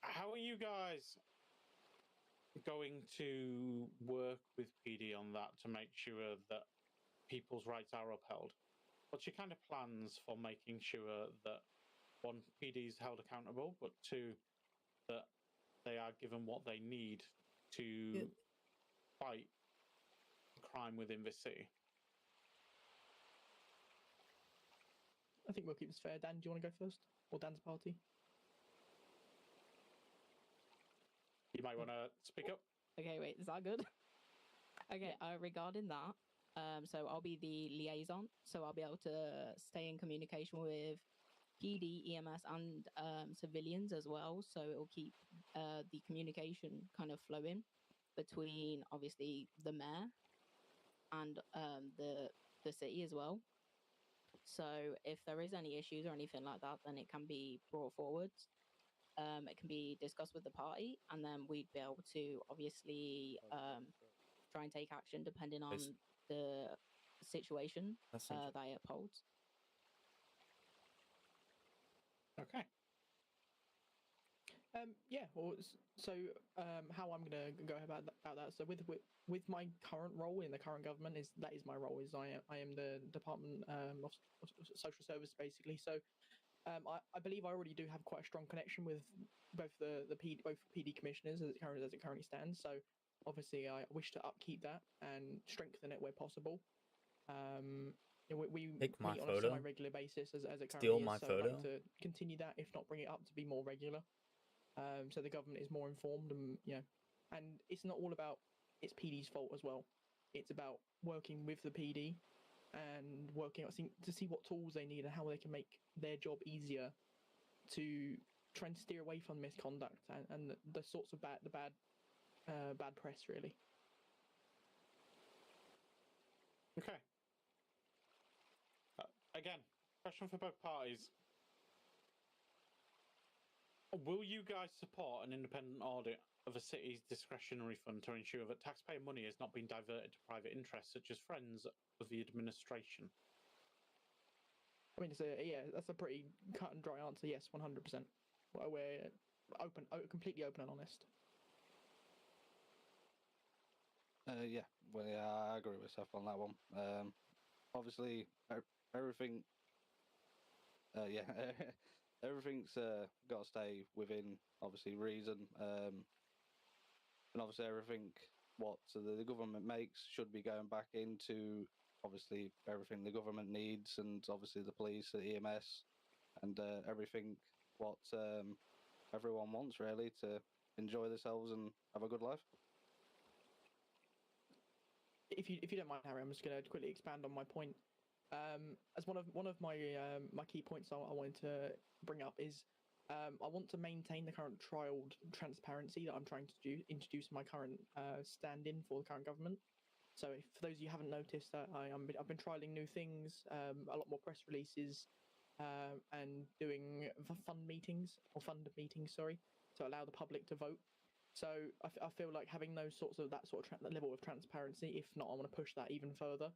how are you guys going to work with PD on that to make sure that people's rights are upheld? What's your kind of plans for making sure that, one, PD is held accountable, but two, that they are given what they need to fight crime within this city? I think we'll keep this fair. Dan, do you want to go first? Or Dan's party? You might want to speak up. Okay, wait, is that good? Okay, regarding that, so I'll be the liaison, so I'll be able to stay in communication with PD, EMS, and civilians as well, so it will keep the communication kind of flowing. between obviously the mayor and the city as well. So if there is any issues or anything like that, then it can be brought forward. It can be discussed with the party, and then we'd be able to obviously try and take action depending on the situation That's that it upholds. Okay. Yeah. Well, so how I'm gonna go about that. So with my current role in the current government is my role is I am the Department of Social Service basically. So I believe I already do have quite a strong connection with both both PD commissioners as it currently stands. So obviously I wish to upkeep that and strengthen it where possible. We Take my meet on a photo. semi-regular basis as it currently Steal is. my So I'd photo. like to continue that, if not bring it up to be more regular. So the government is more informed, and and it's not all about it's PD's fault as well. It's about working with the PD and working out to see what tools they need and how they can make their job easier to try and steer away from misconduct and the sorts of bad press really. Okay. Again, question for both parties. Will you guys support an independent audit of a city's discretionary fund to ensure that taxpayer money is not being diverted to private interests, such as friends of the administration? I mean, that's a pretty cut and dry answer. Yes, 100%. We're completely open and honest. Yeah, well, yeah, I agree with Seth on that one. Obviously, everything. Yeah, everything's got to stay within obviously reason, and obviously everything what the government makes should be going back into obviously everything the government needs, and obviously the police, the EMS, and everything what everyone wants really to enjoy themselves and have a good life. If you don't mind, Harry, I'm just going to quickly expand on my point. As one of my my key points I wanted to bring up is I want to maintain the current trialed transparency that I'm trying to introduce in my current stand-in for the current government. So for those of you who haven't noticed, I've been trialing new things, a lot more press releases, and doing fund meetings, sorry, to allow the public to vote. So I feel like having those sorts of that level of transparency. If not, I want to push that even further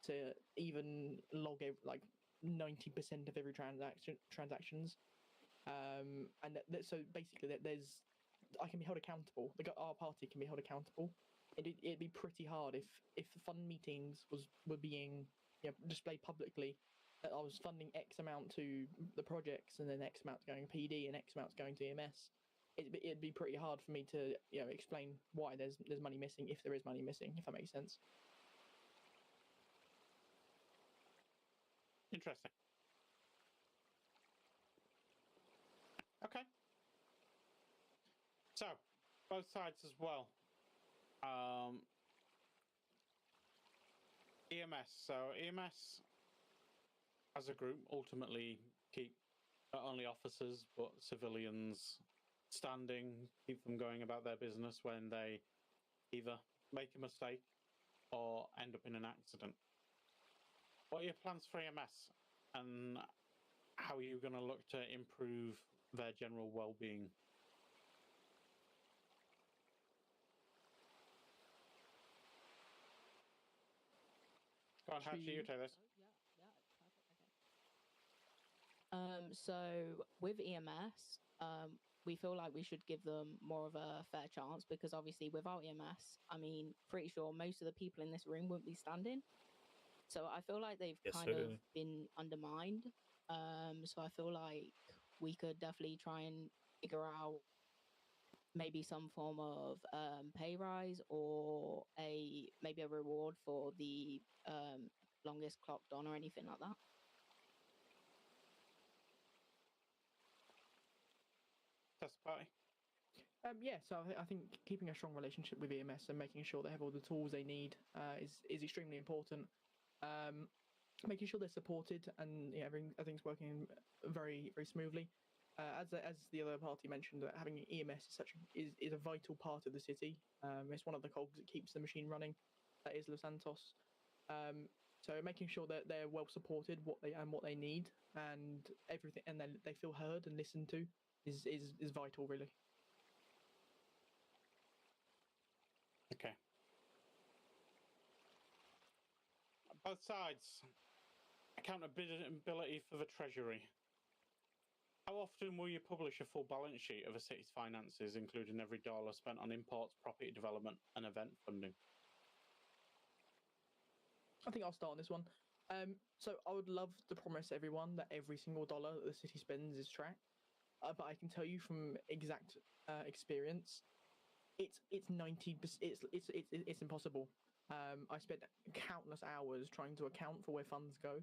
to even log like 90% of every transactions. And so basically, I can be held accountable. Our party can be held accountable. It'd be pretty hard if the fund meetings were being displayed publicly. That I was funding X amount to the projects, and then X amount going to PD, and X amount going to EMS. It'd be pretty hard for me to explain why there's money missing, if there is money missing, if that makes sense. Interesting. Okay. So, both sides as well. EMS. So, EMS as a group ultimately keep not only officers but civilians standing, keep them going about their business when they either make a mistake or end up in an accident. What are your plans for EMS, and how are you going to look to improve their general well-being? Go on, Hatchie, you take this. So with EMS, we feel like we should give them more of a fair chance, because obviously without EMS, I mean, pretty sure most of the people in this room wouldn't be standing. So I feel like they've kind of been undermined. So I feel like we could definitely try and figure out maybe some form of pay rise, or maybe a reward for the longest clocked on or anything like that. That's the party. Yeah, so I think keeping a strong relationship with EMS and making sure they have all the tools they need is extremely important. Making sure they're supported and everything's working very, very smoothly. as the other party mentioned, that having EMS is a vital part of the city. It's one of the cogs that keeps the machine running. That is Los Santos. So making sure that they're well supported, what they need, and everything, and then they feel heard and listened to, is vital, really. Okay. Both sides. Accountability for the Treasury. How often will you publish a full balance sheet of a city's finances, including every dollar spent on imports, property development, and event funding? I think I'll start on this one. So I would love to promise everyone that every single dollar that the city spends is tracked, but I can tell you from exact experience, it's 90%. It's impossible. I spent countless hours trying to account for where funds go,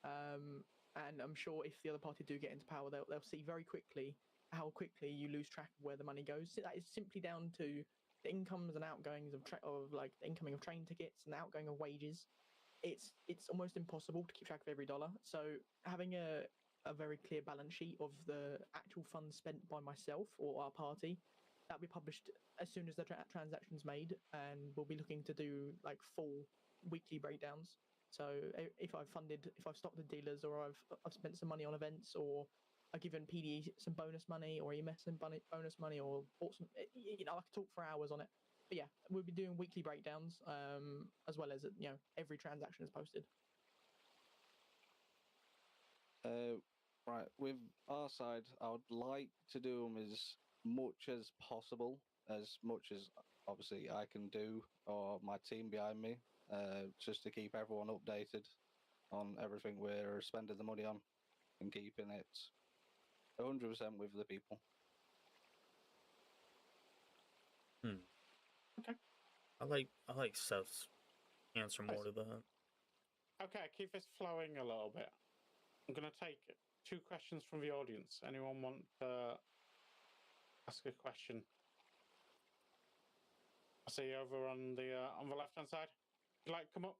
and I'm sure if the other party do get into power, they'll see very quickly how quickly you lose track of where the money goes. So that is simply down to the incomes and outgoings of like the incoming of train tickets and the outgoing of wages. It's almost impossible to keep track of every dollar. So having a very clear balance sheet of the actual funds spent by myself or our party, that'll be published as soon as the transaction's made, and we'll be looking to do like full weekly breakdowns. So if I've stopped the dealers, or I've spent some money on events, or I've given PD some bonus money, or EMS some bonus money, or bought some, I could talk for hours on it. But yeah, we'll be doing weekly breakdowns, as well as every transaction is posted. Right, with our side, I would like to do them as much as possible, as much as obviously I can do, or my team behind me, just to keep everyone updated on everything we're spending the money on, and keeping it 100% with the people. Okay. I like Seth's answer more to that. Okay, keep this flowing a little bit. I'm going to take 2 questions from the audience. Anyone want to ask a question? I see you over on the left-hand side. Would you like to come up?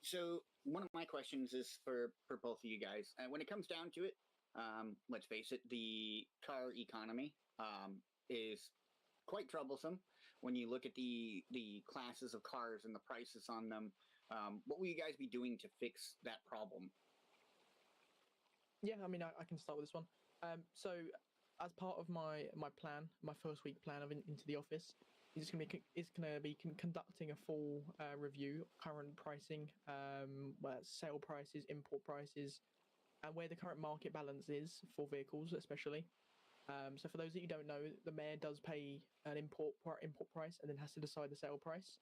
So one of my questions is for both of you guys. When it comes down to it, let's face it, the car economy is quite troublesome. When you look at the classes of cars and the prices on them, what will you guys be doing to fix that problem? Yeah, I mean, I can start with this one. So as part of my plan, my first week plan of into the office, it's going to be conducting a full review of current pricing, sale prices, import prices, and where the current market balance is for vehicles, especially. So for those that you don't know, the mayor does pay an import price and then has to decide the sale price.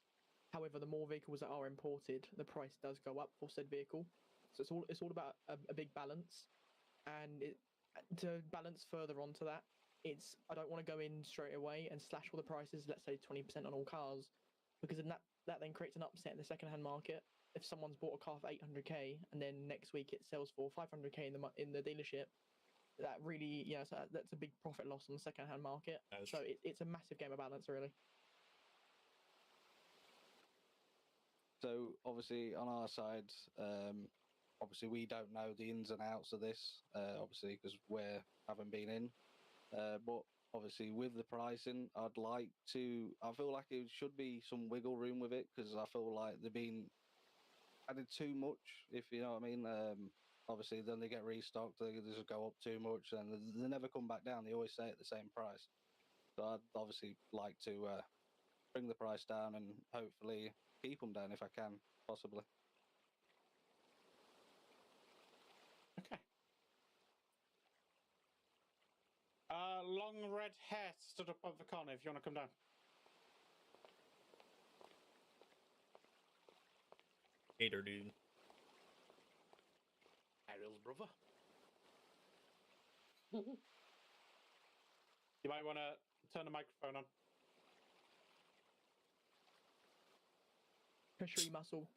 However, the more vehicles that are imported, the price does go up for said vehicle. So it's all about a big balance, and to balance further onto that, I don't want to go in straight away and slash all the prices, let's say 20% on all cars, because then that then creates an upset in the second-hand market. If someone's bought a car for 800k and then next week it sells for 500k in the dealership, that really, so that's a big profit loss on the second-hand market. So it's a massive game of balance, really. So obviously on our side, obviously we don't know the ins and outs of this, obviously because we haven't been in. But obviously with the pricing, I feel like it should be some wiggle room with it, because I feel like they've been added too much, if you know what I mean. Obviously then they get restocked, they just go up too much, and they never come back down. They always stay at the same price. So I'd obviously like to bring the price down and hopefully keep them down if I can, possibly. Okay. Long red hair stood up at the corner, if you want to come down. Hater, dude. Ariel's brother. You might want to turn the microphone on. Tertiary muscle.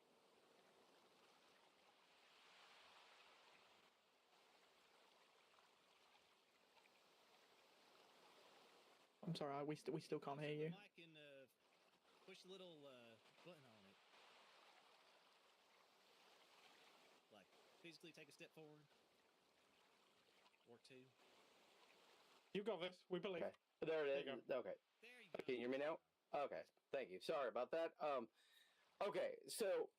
I'm sorry, we still can't hear you. Mic and push the little button on it. Like physically take a step forward or two. You got this. We believe. Okay. There it is. There you go. Okay. Can you hear me now? Okay. Thank you. Sorry about that. Okay. So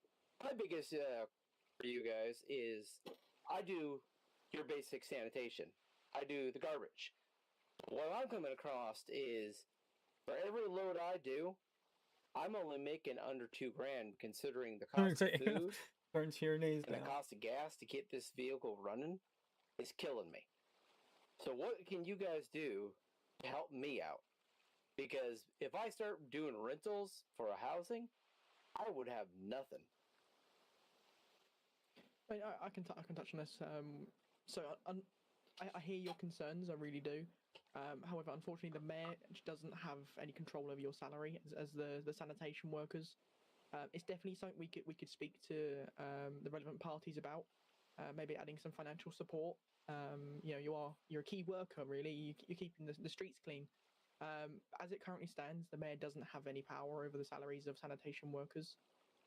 my biggest for you guys is I do your basic sanitation. I do the garbage. What I'm coming across is for every load I do, I'm only making under $2,000 considering the cost of food Turns your knees and down. the cost of gas to keep this vehicle running is killing me. So what can you guys do to help me out? Because if I start doing rentals for a housing, I would have nothing. I can touch on this. So I hear your concerns. I really do. However, unfortunately, the mayor doesn't have any control over your salary as the sanitation workers. It's definitely something we could speak to the relevant parties about. Maybe adding some financial support. You're a key worker, really. You're keeping the streets clean. As it currently stands, the mayor doesn't have any power over the salaries of sanitation workers.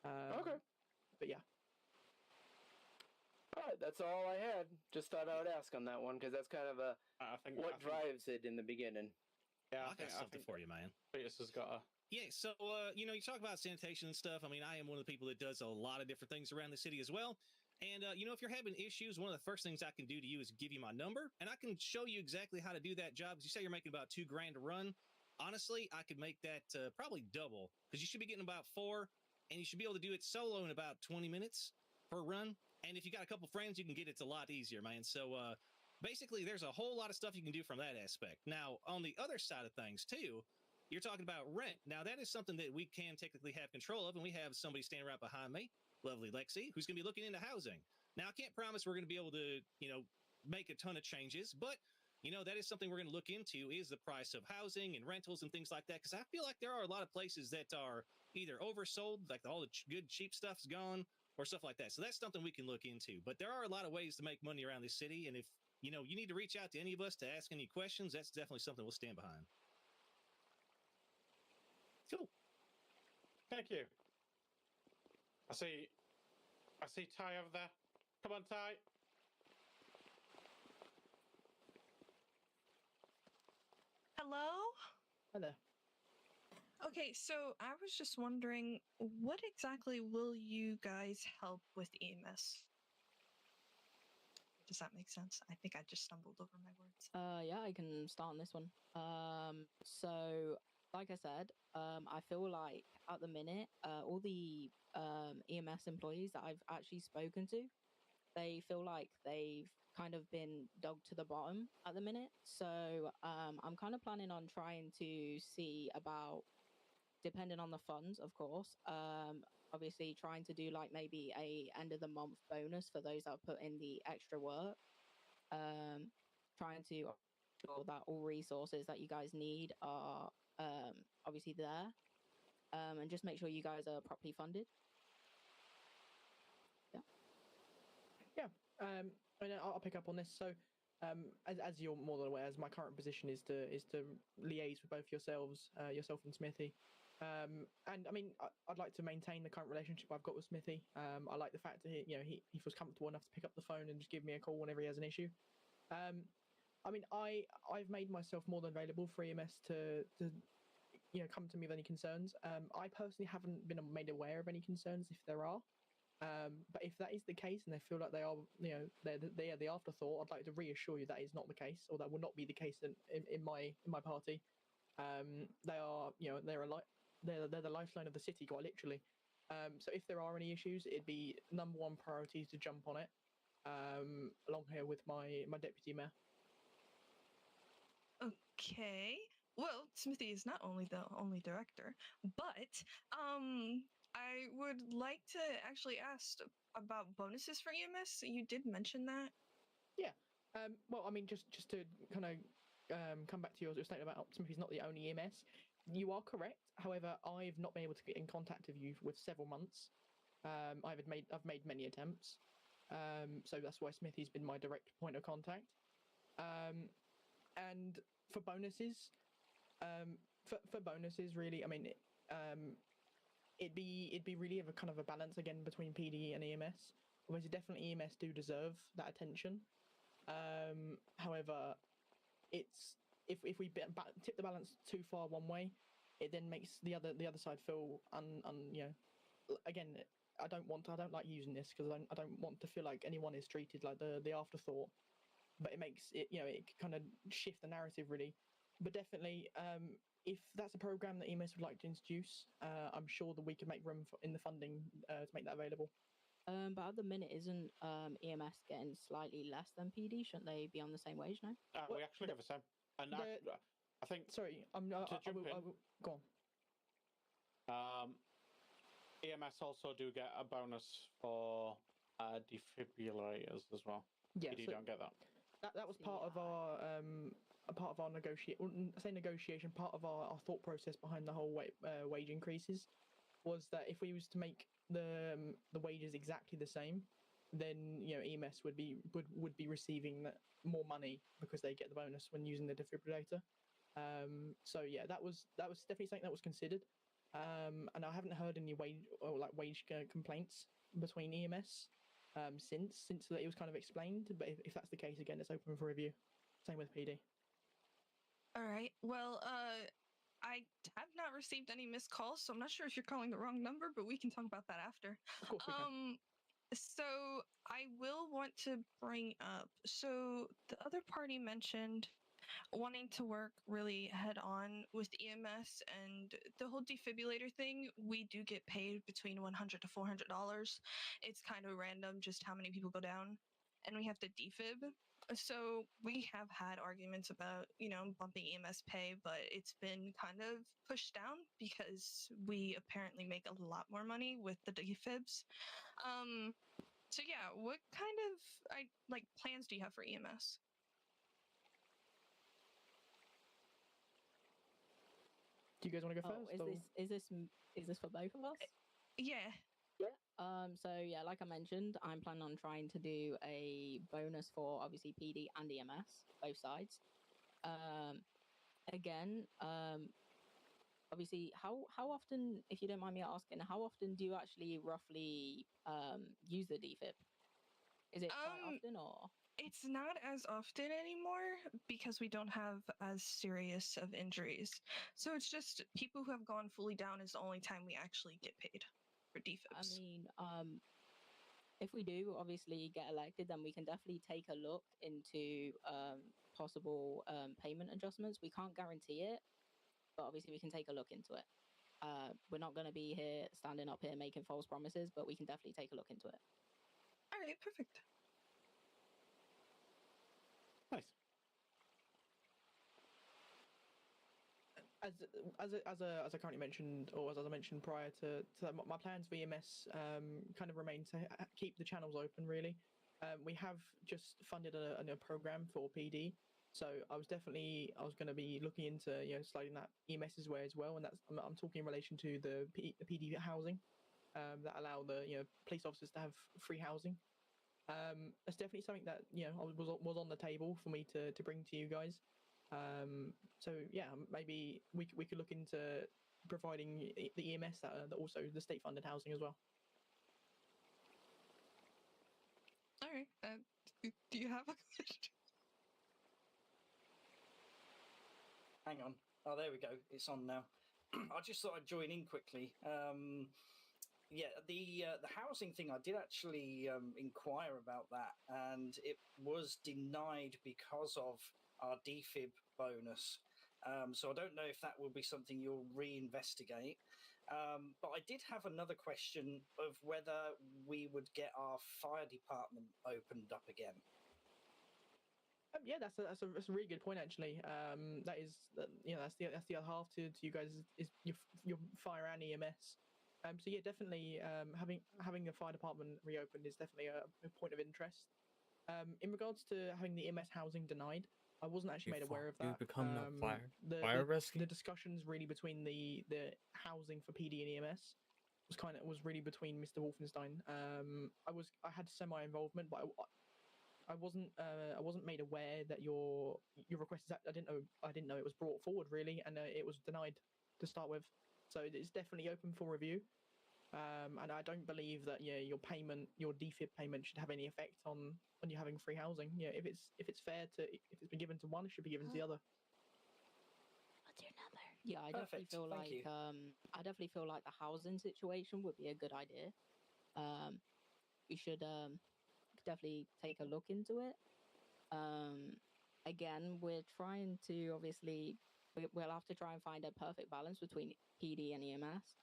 Okay. But yeah. All right, that's all I had. Just thought I would ask on that one because that's kind of what drives it in the beginning. Yeah, I got something for you, man. Beatus has got a. Yeah, so you talk about sanitation and stuff. I mean, I am one of the people that does a lot of different things around the city as well. And if you're having issues, one of the first things I can do to you is give you my number, and I can show you exactly how to do that job. As you say, you're making about $2,000 to run. Honestly, I could make that probably double because you should be getting about 4, and you should be able to do it solo in about 20 minutes per run. And if you got a couple friends, you can get it a lot easier, man. So basically, there's a whole lot of stuff you can do from that aspect. Now, on the other side of things, too, you're talking about rent. Now, that is something that we can technically have control of, and we have somebody standing right behind me, lovely Lexi, who's going to be looking into housing. Now, I can't promise we're going to be able to, make a ton of changes, but, that is something we're going to look into is the price of housing and rentals and things like that, because I feel like there are a lot of places that are either oversold, like all the good, cheap stuff's gone, or stuff like that. So that's something we can look into. But there are a lot of ways to make money around this city, and if, you need to reach out to any of us to ask any questions, that's definitely something we'll stand behind. Cool. Thank you. I see Ty over there. Come on, Ty. Hello? Hi there. Okay, so I was just wondering, what exactly will you guys help with EMS? Does that make sense? I think I just stumbled over my words. Yeah, I can start on this one. So like I said, I feel like at the minute, all the EMS employees that I've actually spoken to, they feel like they've kind of been dug to the bottom at the minute. So I'm kind of planning on trying to see about, depending on the funds, of course, obviously trying to do like maybe a end of the month bonus for those that put in the extra work. Trying to ensure that all resources that you guys need are obviously there, and just make sure you guys are properly funded. Yeah. I'll pick up on this. So, as you're more than aware, as my current position is to liaise with both yourself and Smithy. And I mean, I'd like to maintain the current relationship I've got with Smithy. I like the fact that he feels comfortable enough to pick up the phone and just give me a call whenever he has an issue. I mean, I've made myself more than available for EMS to come to me with any concerns. I personally haven't been made aware of any concerns if there are. But if that is the case and they feel like they are, they're the afterthought, I'd like to reassure you that is not the case, or that will not be the case in my party. They are, they're the lifeline of the city, quite literally. So if there are any issues, it'd be number one priority to jump on it, along here with my deputy mayor. Okay. Well, Smithy is not only the only director, but I would like to actually ask about bonuses for EMS. You did mention that. Yeah. Well, I mean, just to kind of come back to your statement about Smithy's not the only EMS. You are correct. However, I've not been able to get in contact with you with several months. I've made many attempts. So that's why Smithy's been my direct point of contact. And for bonuses, For bonuses, really, I mean, it'd be really of a kind of a balance again between PD and EMS. Obviously, definitely EMS do deserve that attention. However, it's if we tip the balance too far one way, it then makes the other side feel again. I don't like using this because I don't want to feel like anyone is treated like the afterthought. But it makes it, it kind of shift the narrative really. But definitely, if that's a program that EMS would like to introduce, I'm sure that we can make room in the funding to make that available. But at the minute, isn't EMS getting slightly less than PD? Shouldn't they be on the same wage now? We actually have the same. And I think. Sorry, to jump in. Go on. EMS also do get a bonus for defibrillators as well. Yeah, PD so don't get that. That was part of our negotiation. Part of our thought process behind the whole wage increases was that if we was to make the wages exactly the same, then EMS would be receiving more money because they get the bonus when using the defibrillator. So yeah, that was definitely something that was considered. And I haven't heard any wage complaints between EMS since it was kind of explained. But if that's the case, again, it's open for review. Same with PD. All right. Well, I have not received any missed calls, so I'm not sure if you're calling the wrong number, but we can talk about that after. Of course we can. So I will want to bring up. So the other party mentioned wanting to work really head on with EMS and the whole defibrillator thing. We do get paid between $100 to $400. It's kind of random just how many people go down, and we have to defib. So we have had arguments about, bumping EMS pay, but it's been kind of pushed down because we apparently make a lot more money with the defibs. So yeah, what kind of plans do you have for EMS? Do you guys want to go first? Is this for both of us? Yeah. So yeah, like I mentioned, I'm planning on trying to do a bonus for obviously PD and EMS, both sides. Again, obviously, how often, if you don't mind me asking, how often do you actually roughly use the defib? Is it quite often or? It's not as often anymore because we don't have as serious of injuries. So it's just people who have gone fully down is the only time we actually get paid for defibs. I mean, if we do obviously get elected, then we can definitely take a look into possible payment adjustments. We can't guarantee it, but obviously we can take a look into it. We're not going to be here standing up here making false promises, but we can definitely take a look into it. All right, perfect. Nice. As I currently mentioned, or as I mentioned prior to that, my plans for EMS kind of remain to keep the channels open. Really, we have just funded a program for PD, so I was going to be looking into sliding that EMS's way as well, and I'm talking in relation to the PD housing that allow the police officers to have free housing. That's definitely something that was on the table for me to bring to you guys. So yeah, maybe we could look into providing the EMS that also the state funded housing as well. All right. Do you have a question? Hang on. Oh, there we go. It's on now. I just thought I'd join in quickly. Yeah, the housing thing, I did actually inquire about that, and it was denied because of our defib bonus. So I don't know if that will be something you'll reinvestigate. But I did have another question of whether we would get our fire department opened up again. Yeah, that's a really good point actually. That's the other half to you guys is your fire and EMS. So yeah, definitely having the fire department reopened is definitely a point of interest. In regards to having the EMS housing denied, I wasn't actually made aware of that. Become fire rescue. The discussions really between the housing for PD and EMS was really between Mr. Wolfenstein. I had semi involvement, but I wasn't made aware that your request is. I didn't know it was brought forward really, and it was denied to start with. So it's definitely open for review. And I don't believe that your payment, your defib payment, should have any effect on you having free housing. Yeah, if it's fair to, if it's been given to one, it should be given to the other. What's your number? Yeah, I definitely feel like I definitely feel like the housing situation would be a good idea. We should definitely take a look into it. Again, we're trying to obviously we'll have to try and find a perfect balance between PD and EMS.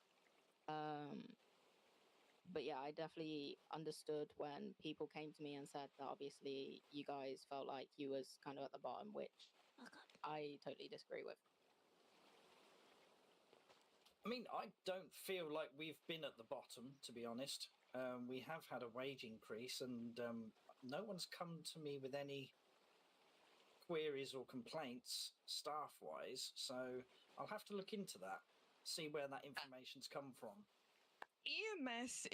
But yeah, I definitely understood when people came to me and said that obviously you guys felt like you was kind of at the bottom, which I totally disagree with. I mean, I don't feel like we've been at the bottom, to be honest. We have had a wage increase, and no one's come to me with any queries or complaints staff-wise. So I'll have to look into that, see where that information's come from. EMS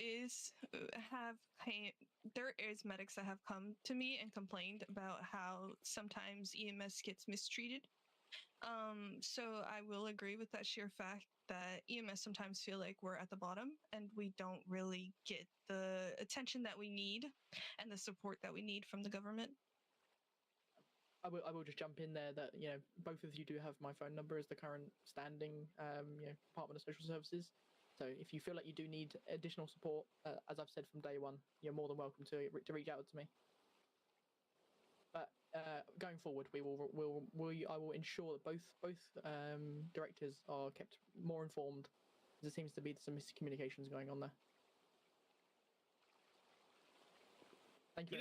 there is medics that have come to me and complained about how sometimes EMS gets mistreated. So I will agree with that sheer fact that EMS sometimes feel like we're at the bottom and we don't really get the attention that we need and the support that we need from the government. I will just jump in there that both of you do have my phone number as the current standing Department of Social Services. So if you feel like you do need additional support, as I've said from day one, you're more than welcome to reach out to me. But going forward, I will ensure that both directors are kept more informed. There seems to be some miscommunications going on there. Thank you.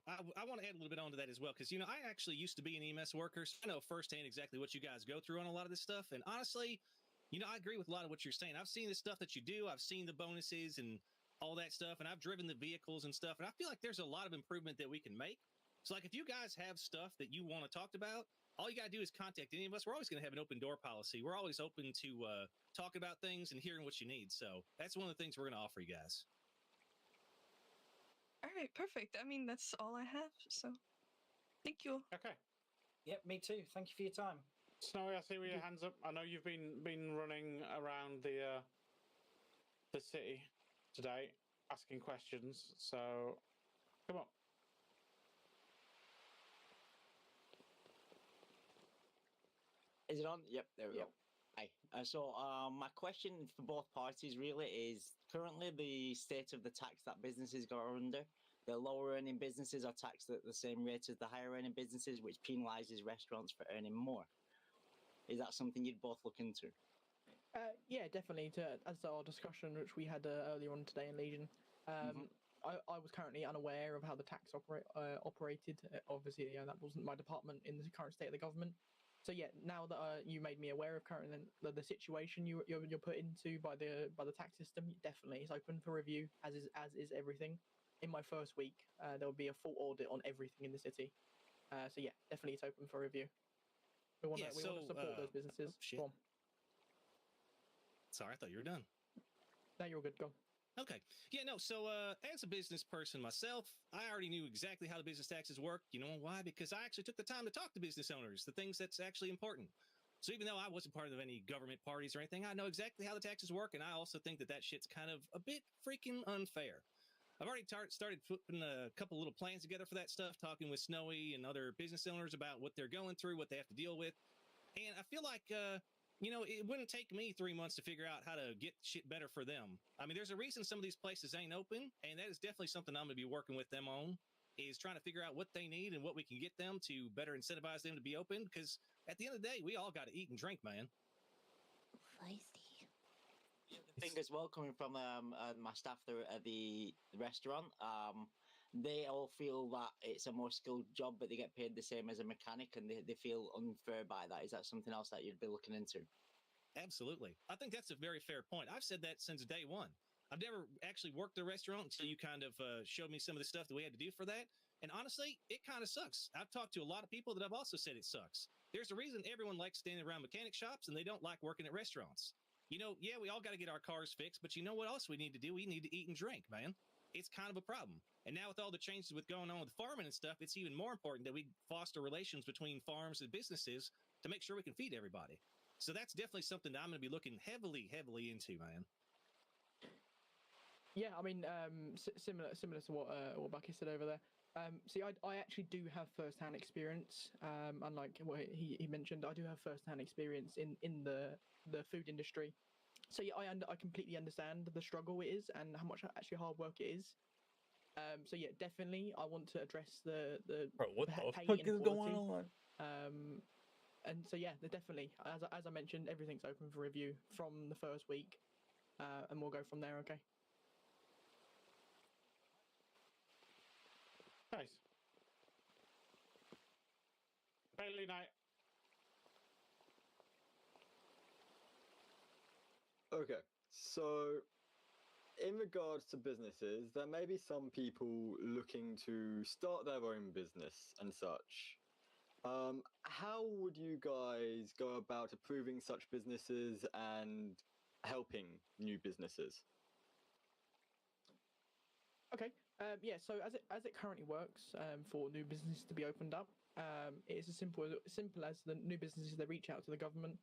I want to add a little bit onto that as well, because I actually used to be an EMS worker, so I know firsthand exactly what you guys go through on a lot of this stuff. And honestly, I agree with a lot of what you're saying. I've seen the stuff that you do. I've seen the bonuses and all that stuff, and I've driven the vehicles and stuff. And I feel like there's a lot of improvement that we can make. So, like, if you guys have stuff that you want to talk about, all you got to do is contact any of us. We're always going to have an open door policy. We're always open to talk about things and hearing what you need. So that's one of the things we're going to offer you guys. All right, perfect. I mean, that's all I have. So, thank you. Okay. Yep, me too. Thank you for your time. Snowy, I see with your hands up. I know you've been running around the city today, asking questions. So, come on. Is it on? Yep, there we go. Hi. So my question for both parties really is currently the state of the tax that businesses go under. The lower earning businesses are taxed at the same rate as the higher earning businesses, which penalises restaurants for earning more. Is that something you'd both look into? Yeah, definitely. As our discussion, which we had earlier on today in Legion, I was currently unaware of how the tax operated. Obviously, that wasn't my department in the current state of the government. So yeah, now that you made me aware of currently the situation you're put into by the tax system, definitely it's open for review, as is everything. In my first week, there will be a full audit on everything in the city. So yeah, definitely it's open for review. We want to support those businesses. Shit. Go on. Sorry, I thought you were done. No, you're good. Go. Okay. Yeah, no, so as a business person myself, I already knew exactly how the business taxes work. You know why? Because I actually took the time to talk to business owners, the things that's actually important. So even though I wasn't part of any government parties or anything, I know exactly how the taxes work, and I also think that shit's kind of a bit freaking unfair. I've already started putting a couple little plans together for that stuff, talking with Snowy and other business owners about what they're going through, what they have to deal with. And I feel like, it wouldn't take me 3 months to figure out how to get shit better for them. I mean, there's a reason some of these places ain't open, and that is definitely something I'm going to be working with them on, is trying to figure out what they need and what we can get them to better incentivize them to be open, because at the end of the day, we all got to eat and drink, man. Feisty. The thing as well, coming from my staff there at the restaurant, they all feel that it's a more skilled job, but they get paid the same as a mechanic, and they feel unfair by that. Is that something else that you'd be looking into? Absolutely. I think that's a very fair point. I've said that since day one. I've never actually worked the restaurant until you kind of showed me some of the stuff that we had to do for that. And honestly, it kind of sucks. I've talked to a lot of people that have also said it sucks. There's a reason everyone likes standing around mechanic shops, and they don't like working at restaurants. Yeah, we all got to get our cars fixed, but you know what else we need to do? We need to eat and drink, man. it's kind of a problem. And now with all the changes with going on with farming and stuff, it's even more important that we foster relations between farms and businesses to make sure we can feed everybody. So that's definitely something that I'm going to be looking heavily into, man. Yeah, I mean, similar to what Bucky said over there. See, I actually do have first-hand experience. Unlike what he mentioned, I do have first-hand experience in the food industry. So yeah, I completely understand the struggle it is and how much actually hard work it is. So yeah, definitely, I want to address the Bro, what the pay fuck is inequality. going on? And so yeah, definitely, as I mentioned, everything's open for review from the first week, and we'll go from there. Okay. Nice. Bailey Knight. Okay, so in regards to businesses, there may be some people looking to start their own business and such. How would you guys go about approving such businesses and helping new businesses? Okay. Yeah. So as it currently works, for new businesses to be opened up, it's as simple as the new businesses, they reach out to the government,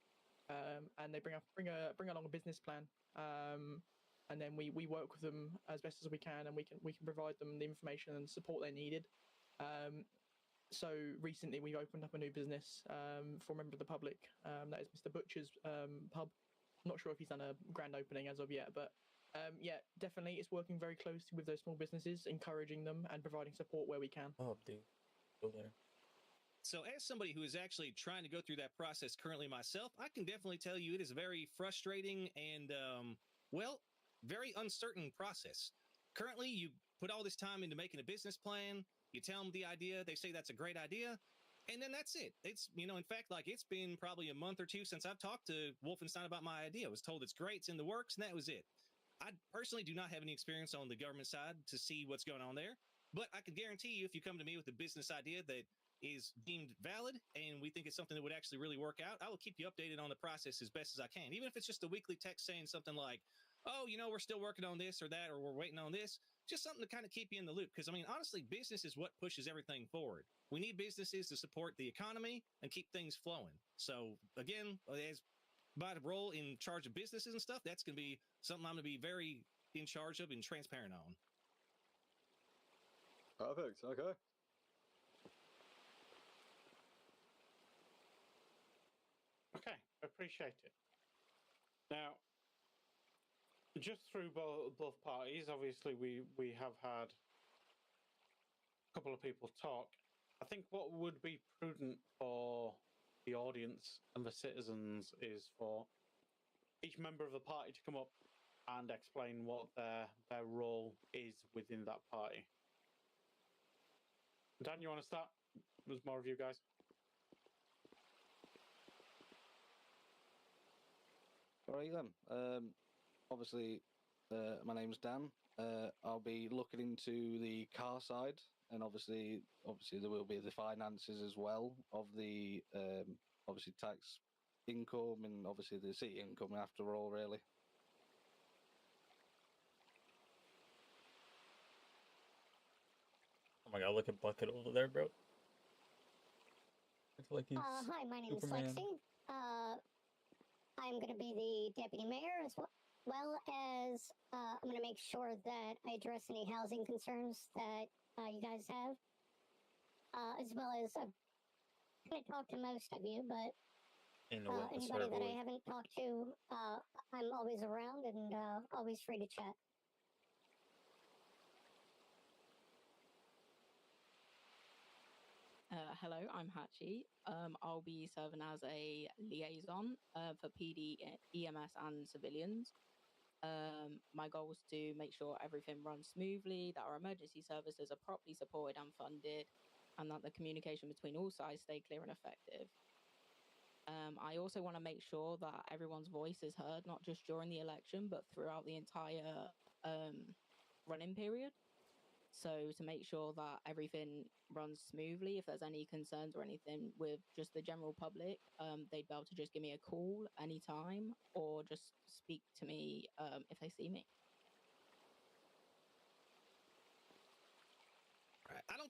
and they bring along a business plan, and then we work with them as best as we can, and we can provide them the information and support they needed. So recently we've opened up a new business for a member of the public. That is Mr. Butcher's pub. I'm not sure if he's done a grand opening as of yet, but yeah, definitely it's working very closely with those small businesses, encouraging them and providing support where we can. Oh, dude. Go there. So as somebody who is actually trying to go through that process currently myself, I can definitely tell you it is a very frustrating and, well, very uncertain process. Currently, you put all this time into making a business plan, you tell them the idea, they say that's a great idea, and then that's it. It's, you know, in fact, like it's been probably a month or two since I've talked to Wolfenstein about my idea. I was told it's great, it's in the works, and that was it. I personally do not have any experience on the government side to see what's going on there, but I can guarantee you if you come to me with a business idea that is deemed valid and we think it's something that would actually really work out, I will keep you updated on the process as best as I can. Even if it's just a weekly text saying something like, oh, you know, we're still working on this or that, or we're waiting on this, just something to kind of keep you in the loop. Because, I mean, honestly, business is what pushes everything forward. We need businesses to support the economy and keep things flowing. So, again, as my role in charge of businesses and stuff, that's going to be something I'm going to be very in charge of and transparent on. Perfect, okay. Okay, appreciate it. Now, just through both parties, obviously we have had a couple of people talk. I think what would be prudent for the audience and the citizens is for each member of the party to come up and explain what their role is within that party. Dan, you want to start? There's more of you guys. All right then. Obviously, my name's Dan. I'll be looking into the car side, and obviously there will be the finances as well of the obviously tax income and obviously the city income after all, really. Oh my god, look at Bucket over there, bro. Looks like he's Hi, my name is Superman. Lexi. I'm going to be the deputy mayor as well as I'm going to make sure that I address any housing concerns that you guys have, as well as I'm going to talk to most of you, but anybody that I haven't talked to, I'm always around and always free to chat. Hello, I'm Hachi. I'll be serving as a liaison for PD, EMS, and civilians. My goal is to make sure everything runs smoothly, that our emergency services are properly supported and funded, and that the communication between all sides stay clear and effective. I also want to make sure that everyone's voice is heard, not just during the election, but throughout the entire run-in period. So to make sure that everything runs smoothly, if there's any concerns or anything with just the general public, they'd be able to just give me a call anytime or just speak to me if they see me.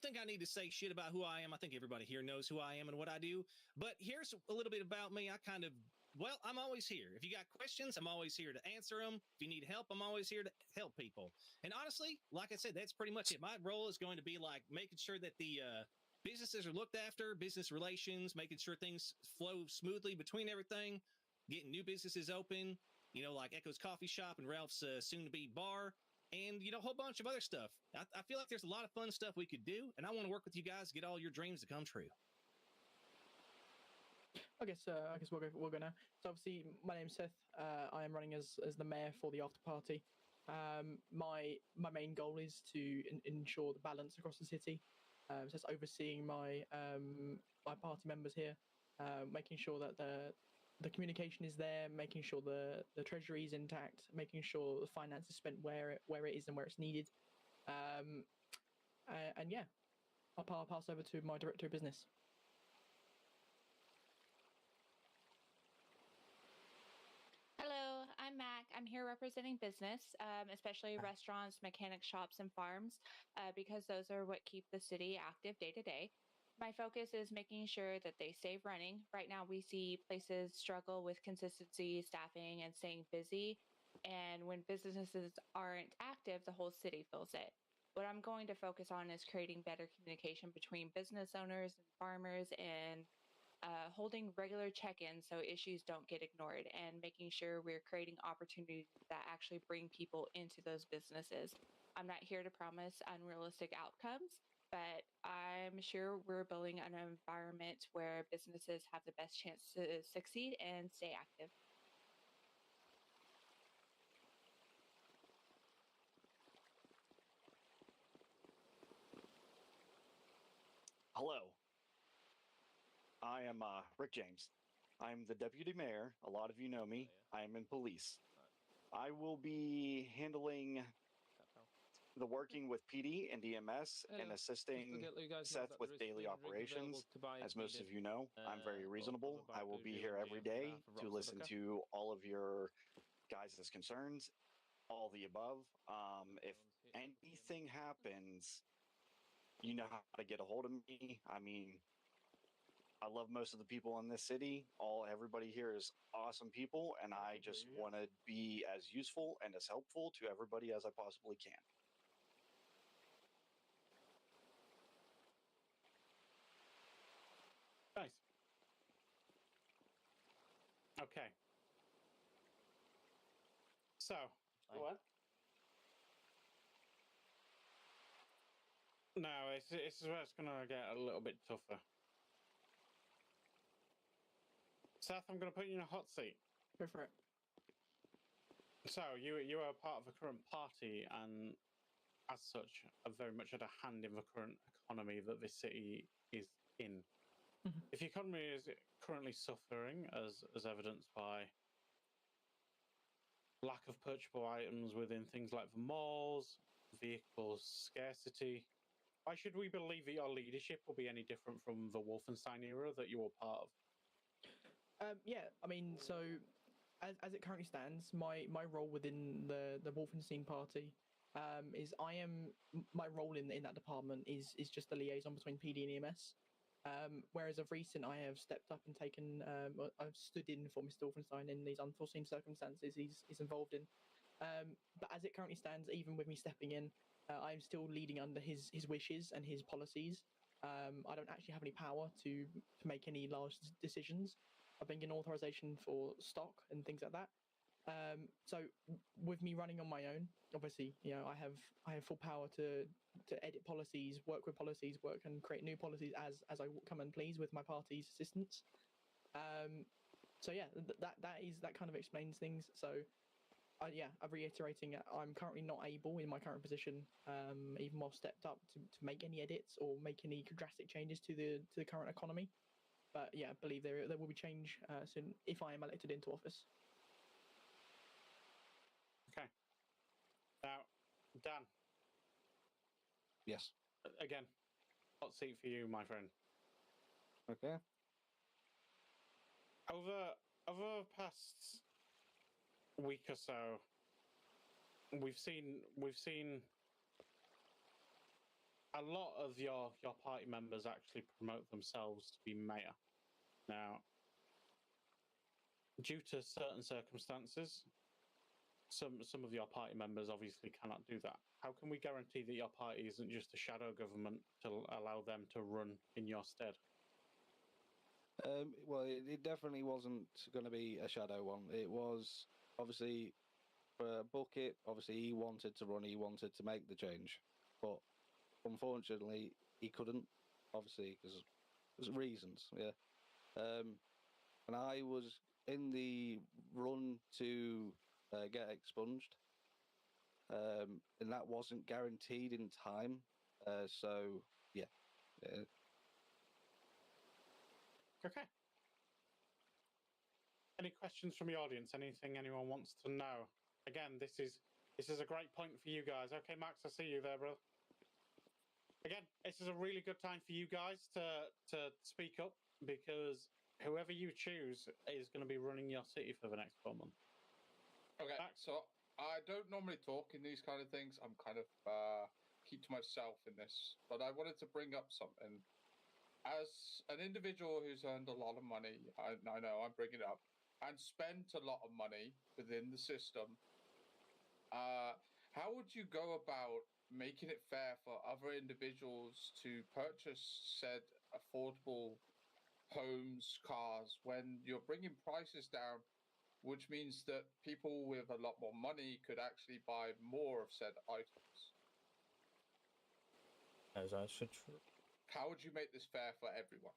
think I need to say shit about who I am. I think everybody here knows who I am and what I do. But here's a little bit about me. I'm always here. If you got questions, I'm always here to answer them. If you need help, I'm always here to help people. And honestly, like I said, that's pretty much it. My role is going to be like making sure that the businesses are looked after, business relations, making sure things flow smoothly between everything, getting new businesses open, like Echo's Coffee Shop and Ralph's soon-to-be bar, and, a whole bunch of other stuff. I feel like there's a lot of fun stuff we could do, and I want to work with you guys to get all your dreams to come true. I guess we'll go now. So obviously, my name's Seth. I am running as the mayor for the after party. My main goal is to ensure the balance across the city. So it's overseeing my my party members here, making sure that the communication is there, making sure the treasury is intact, making sure the finance is spent where it is and where it's needed. And yeah, I'll pass over to my director of business. Hello, I'm Mac. I'm here representing business, especially restaurants, mechanic shops, and farms, because those are what keep the city active day to day. My focus is making sure that they stay running. Right now, we see places struggle with consistency, staffing, and staying busy. And when businesses aren't active, the whole city feels it. What I'm going to focus on is creating better communication between business owners and farmers and holding regular check-ins so issues don't get ignored, and making sure we're creating opportunities that actually bring people into those businesses. I'm not here to promise unrealistic outcomes, but I'm sure we're building an environment where businesses have the best chance to succeed and stay active. Hello. I am Rick James. I'm the deputy mayor. A lot of you know me. I am in police. I will be handling the working with PD and EMS and assisting Seth with daily operations. As most of you know, I'm very reasonable. I will be here every day to listen to all of your guys' concerns, all the above. If anything happens, you know how to get a hold of me. I mean, I love most of the people in this city. Everybody here is awesome people, and I just want to be as useful and as helpful to everybody as I possibly can. Nice. Okay. So. What? No, it's where it's going to get a little bit tougher. Seth, I'm going to put you in a hot seat. Go for it. So, you are part of the current party, and as such, are very much at a hand in the current economy that this city is in. If the economy is currently suffering, as evidenced by lack of purchasable items within things like the malls, vehicles scarcity, why should we believe that your leadership will be any different from the Wolfenstein era that you were part of? Yeah, I mean, so as it currently stands, my role within the Wolfenstein party is my role in that department is just the liaison between PD and EMS. Whereas of recent, I have stepped up and taken, I've stood in for Mr. Wolfenstein in these unforeseen circumstances he's involved in. But as it currently stands, even with me stepping in, I'm still leading under his wishes and his policies. I don't actually have any power to make any large decisions. I've been given authorization for stock and things like that. So with me running on my own, obviously, I have full power to edit policies, work with policies, work and create new policies as I come and please with my party's assistance. So yeah, that kind of explains things. So yeah, I'm reiterating, I'm currently not able in my current position, even while stepped up, to make any edits or make any drastic changes to the current economy. But yeah, I believe there will be change soon if I am elected into office. Okay. Now, Dan. Yes. Again, hot seat for you, my friend. Okay. Over the past week or so, we've seen a lot of your party members actually promote themselves to be mayor. Now, due to certain circumstances, some of your party members obviously cannot do that. How can we guarantee that your party isn't just a shadow government to allow them to run in your stead? Well, it definitely wasn't going to be a shadow one. It was obviously for Bucket. Obviously, he wanted to run. He wanted to make the change, but unfortunately, he couldn't. Obviously, because there's reasons. Yeah, and I was in the run to get expunged, and that wasn't guaranteed in time. So yeah. Okay. Any questions from the audience? Anything anyone wants to know? Again, this is a great point for you guys. Okay, Max, I see you there, bro. Again, this is a really good time for you guys to speak up, because whoever you choose is going to be running your city for the next 4 months. Okay, so I don't normally talk in these kind of things. I'm kind of keep to myself in this, but I wanted to bring up something. As an individual who's earned a lot of money, I know I'm bringing it up, and spent a lot of money within the system, how would you go about making it fair for other individuals to purchase said affordable homes, cars, when you're bringing prices down, which means that people with a lot more money could actually buy more of said items? As I should. How would you make this fair for everyone?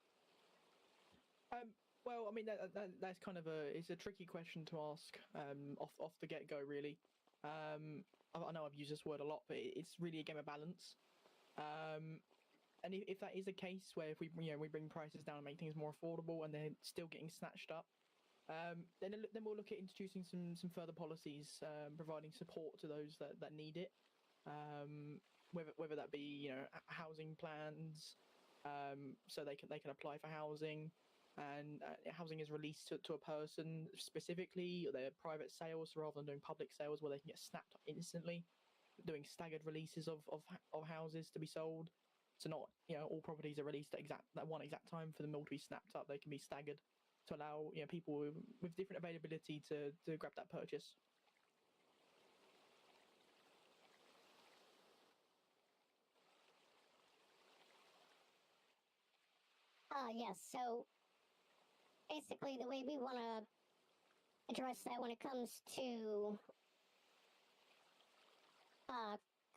Well, I mean that's kind of it's a tricky question to ask off the get go, really. I know I've used this word a lot, but it's really a game of balance. And if that is the case, where if we bring prices down and make things more affordable, and they're still getting snatched up, then we'll look at introducing some further policies, providing support to those that need it. Whether that be housing plans, so they can apply for housing, and housing is released to a person specifically. They're private sales rather than doing public sales where they can get snapped up instantly. Doing staggered releases of houses to be sold, so not all properties are released at one exact time for them all to be snapped up. They can be staggered to allow people with different availability to grab that purchase. Yes, so basically the way we want to address that when it comes to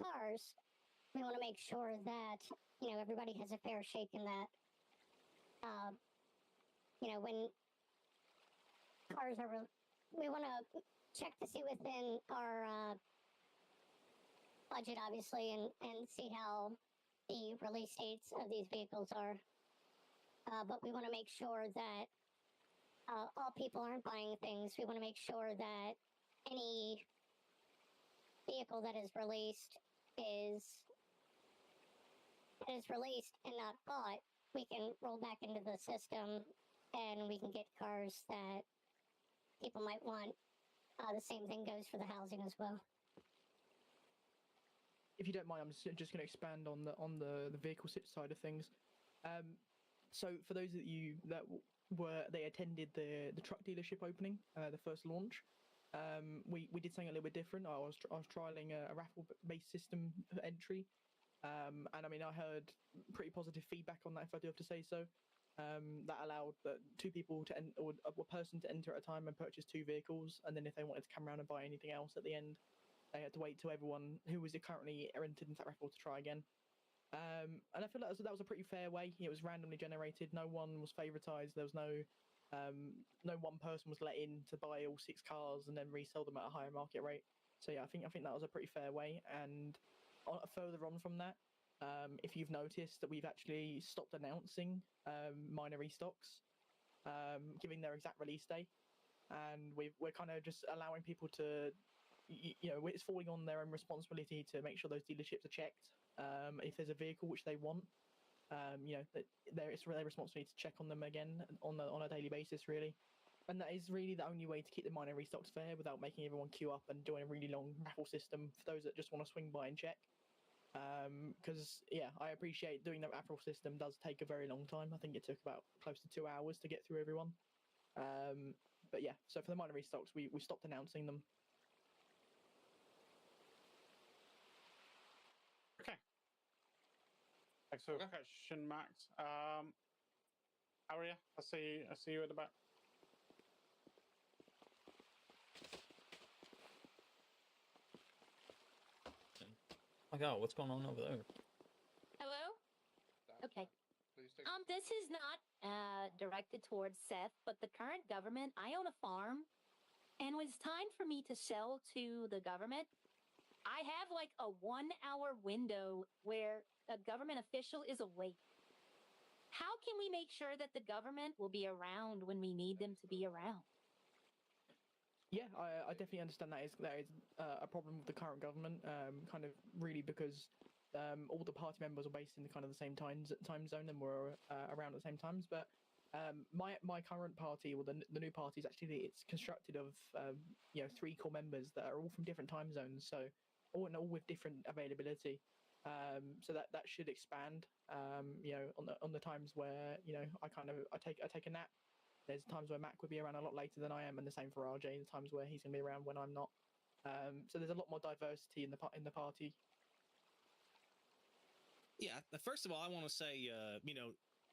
cars, we want to make sure that, everybody has a fair shake in that. When cars are, we want to check to see within our budget, obviously, and see how the release dates of these vehicles are. But we want to make sure that all people aren't buying things. We want to make sure that any vehicle that is released is released and not bought. We can roll back into the system, and we can get cars that people might want. The same thing goes for the housing as well. If you don't mind, I'm just going to expand on the vehicle side of things. So for those of you that they attended the truck dealership opening, the first launch, we did something a little bit different. I was trialing a raffle-based system for entry, and I mean I heard pretty positive feedback on that, if I do have to say so. That allowed two people to or a person to enter at a time and purchase two vehicles, and then if they wanted to come around and buy anything else at the end, they had to wait till everyone who was currently entered into that raffle to try again. And I feel like that was a pretty fair way. It was randomly generated. No one was favoritized. There was no one person was let in to buy all 6 cars and then resell them at a higher market rate. So yeah, I think that was a pretty fair way. And further on from that, if you've noticed that we've actually stopped announcing minor restocks, giving their exact release day, and we're kind of just allowing people to, it's falling on their own responsibility to make sure those dealerships are checked. If there's a vehicle which they want, it's their responsibility to check on them again on a daily basis, really. And that is really the only way to keep the minor restocks fair without making everyone queue up and doing a really long raffle system for those that just want to swing by and check. Because I appreciate doing the referral system does take a very long time. I think it took about close to 2 hours to get through everyone. But yeah, so for the minor restocks, we stopped announcing them. Okay. Thanks for the question, Max. Aria, I see you at the back. Oh my God, what's going on over there? Hello? Okay. This is not directed towards Seth, but the current government, I own a farm, and when it's time for me to sell to the government, I have like a 1 hour window where a government official is awake. How can we make sure that the government will be around when we need them to be around? Yeah, I definitely understand that is a problem with the current government. Kind of really because all the party members are based in the kind of the same time zone and were around at the same times. But my current party, or the new party, is actually it's constructed of 3 core members that are all from different time zones, so all with different availability. So that should expand. On the times where I take a nap. There's times where Mac would be around a lot later than I am, and the same for RJ. The times where he's going to be around when I'm not. So there's a lot more diversity in the party. Yeah, first of all, I want to say,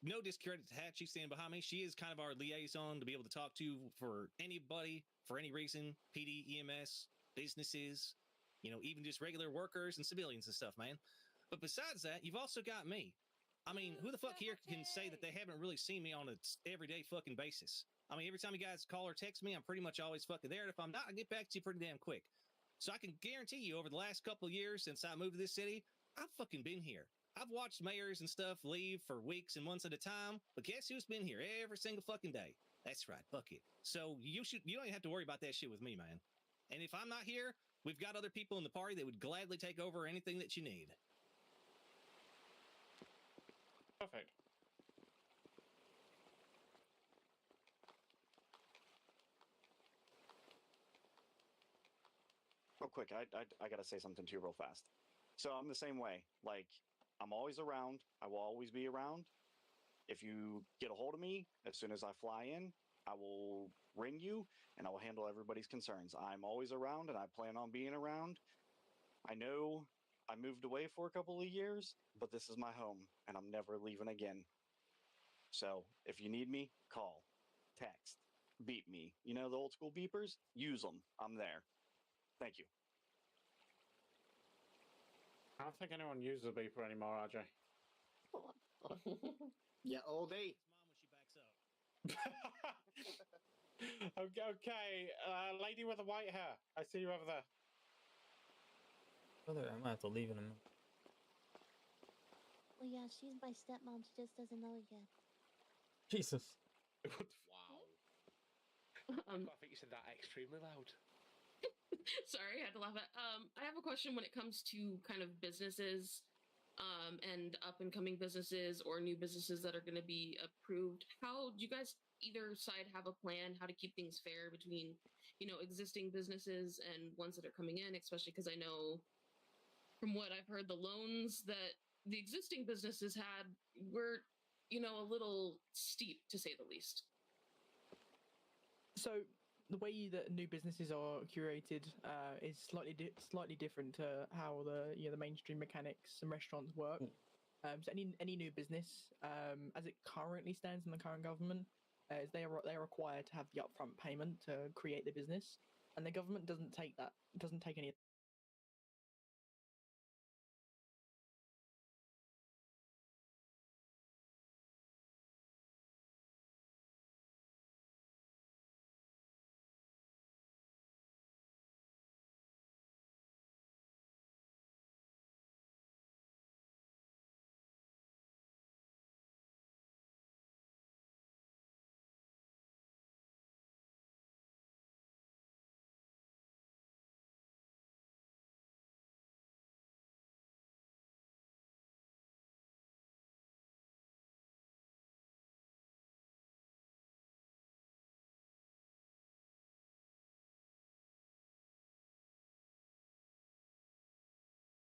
no discredit to Hatchie standing behind me. She is kind of our liaison to be able to talk to for anybody, for any reason, PD, EMS, businesses, even just regular workers and civilians and stuff, man. But besides that, you've also got me. I mean, who the fuck here can say that they haven't really seen me on an everyday fucking basis? I mean, every time you guys call or text me, I'm pretty much always fucking there. And if I'm not, I get back to you pretty damn quick. So I can guarantee you over the last couple of years since I moved to this city, I've fucking been here. I've watched mayors and stuff leave for weeks and months at a time, but guess who's been here every single fucking day? That's right, Bucket. So you don't even have to worry about that shit with me, man. And if I'm not here, we've got other people in the party that would gladly take over anything that you need. Perfect. Real quick, I gotta say something to you real fast. So I'm the same way. Like, I'm always around. I will always be around. If you get a hold of me, as soon as I fly in, I will ring you and I will handle everybody's concerns. I'm always around and I plan on being around. I know I moved away for a couple of years, but this is my home and I'm never leaving again. So if you need me, call, text, beep me. You know the old school beepers? Use them. I'm there. Thank you. I don't think anyone uses a beeper anymore, RJ. Yeah, all day. Okay, lady with the white hair. I see you over there. Brother, I might have to leave in a minute. Well, yeah, she's my stepmom. She just doesn't know it yet. Jesus. Wow. I think you said that extremely loud. Sorry, I had to laugh at. I have a question when it comes to kind of businesses, and up and coming businesses or new businesses that are going to be approved. How do you guys either side have a plan how to keep things fair between, existing businesses and ones that are coming in? Especially because I know, from what I've heard, the loans that the existing businesses had were, a little steep to say the least. So the way that new businesses are curated is slightly different to how the mainstream mechanics and restaurants work. So any new business, as it currently stands in the current government, is they are required to have the upfront payment to create the business, and the government doesn't take any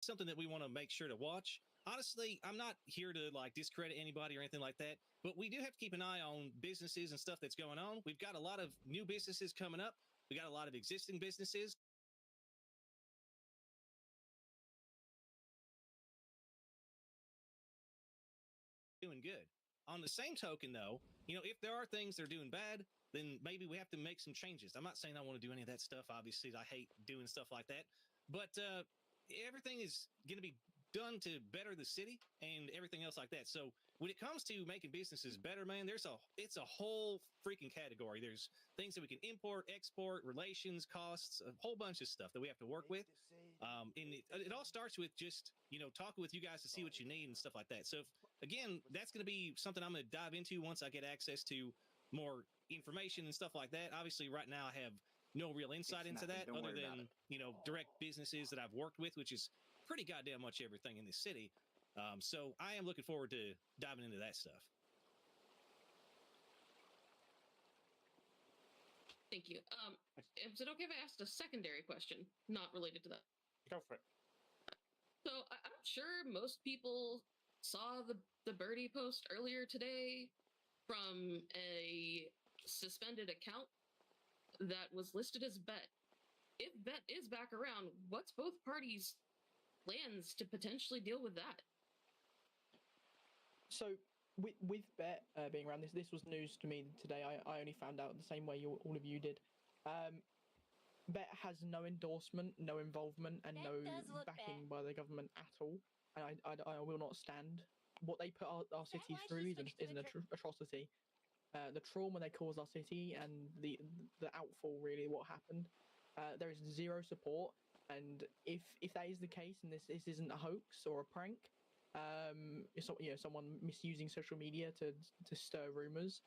something that we want to make sure to watch. Honestly, I'm not here to like discredit anybody or anything like that, but we do have to keep an eye on businesses and stuff that's going on. We've got a lot of new businesses coming up. We got a lot of existing businesses. Doing good. On the same token, though, if there are things that are doing bad, then maybe we have to make some changes. I'm not saying I want to do any of that stuff. Obviously, I hate doing stuff like that. But everything is going to be done to better the city and everything else like that. So when it comes to making businesses better, man, it's a whole freaking category. There's things that we can import, export, relations, costs, a whole bunch of stuff that we have to work with. And it all starts with just, talking with you guys to see what you need and stuff like that. So again, that's going to be something I'm going to dive into once I get access to more information and stuff like that. Obviously, right now I have no real insight into that other than, direct businesses that I've worked with, which is pretty goddamn much everything in this city. So I am looking forward to diving into that stuff. Thank you. Is it okay if I asked a secondary question, not related to that? Go for it. So I'm sure most people saw the Birdie post earlier today from a suspended account that was listed as Bet. If Bet is back around, what's both parties' plans to potentially deal with that? So with Bet being around, this was news to me today. I only found out the same way all of you did. Bet has no endorsement, no involvement, and no backing by the government at all. And I will not stand. What they put our city through is an atrocity. The trauma they caused our city and the outfall, really, what happened. There is zero support, and if that is the case, and this isn't a hoax or a prank, someone misusing social media to stir rumors,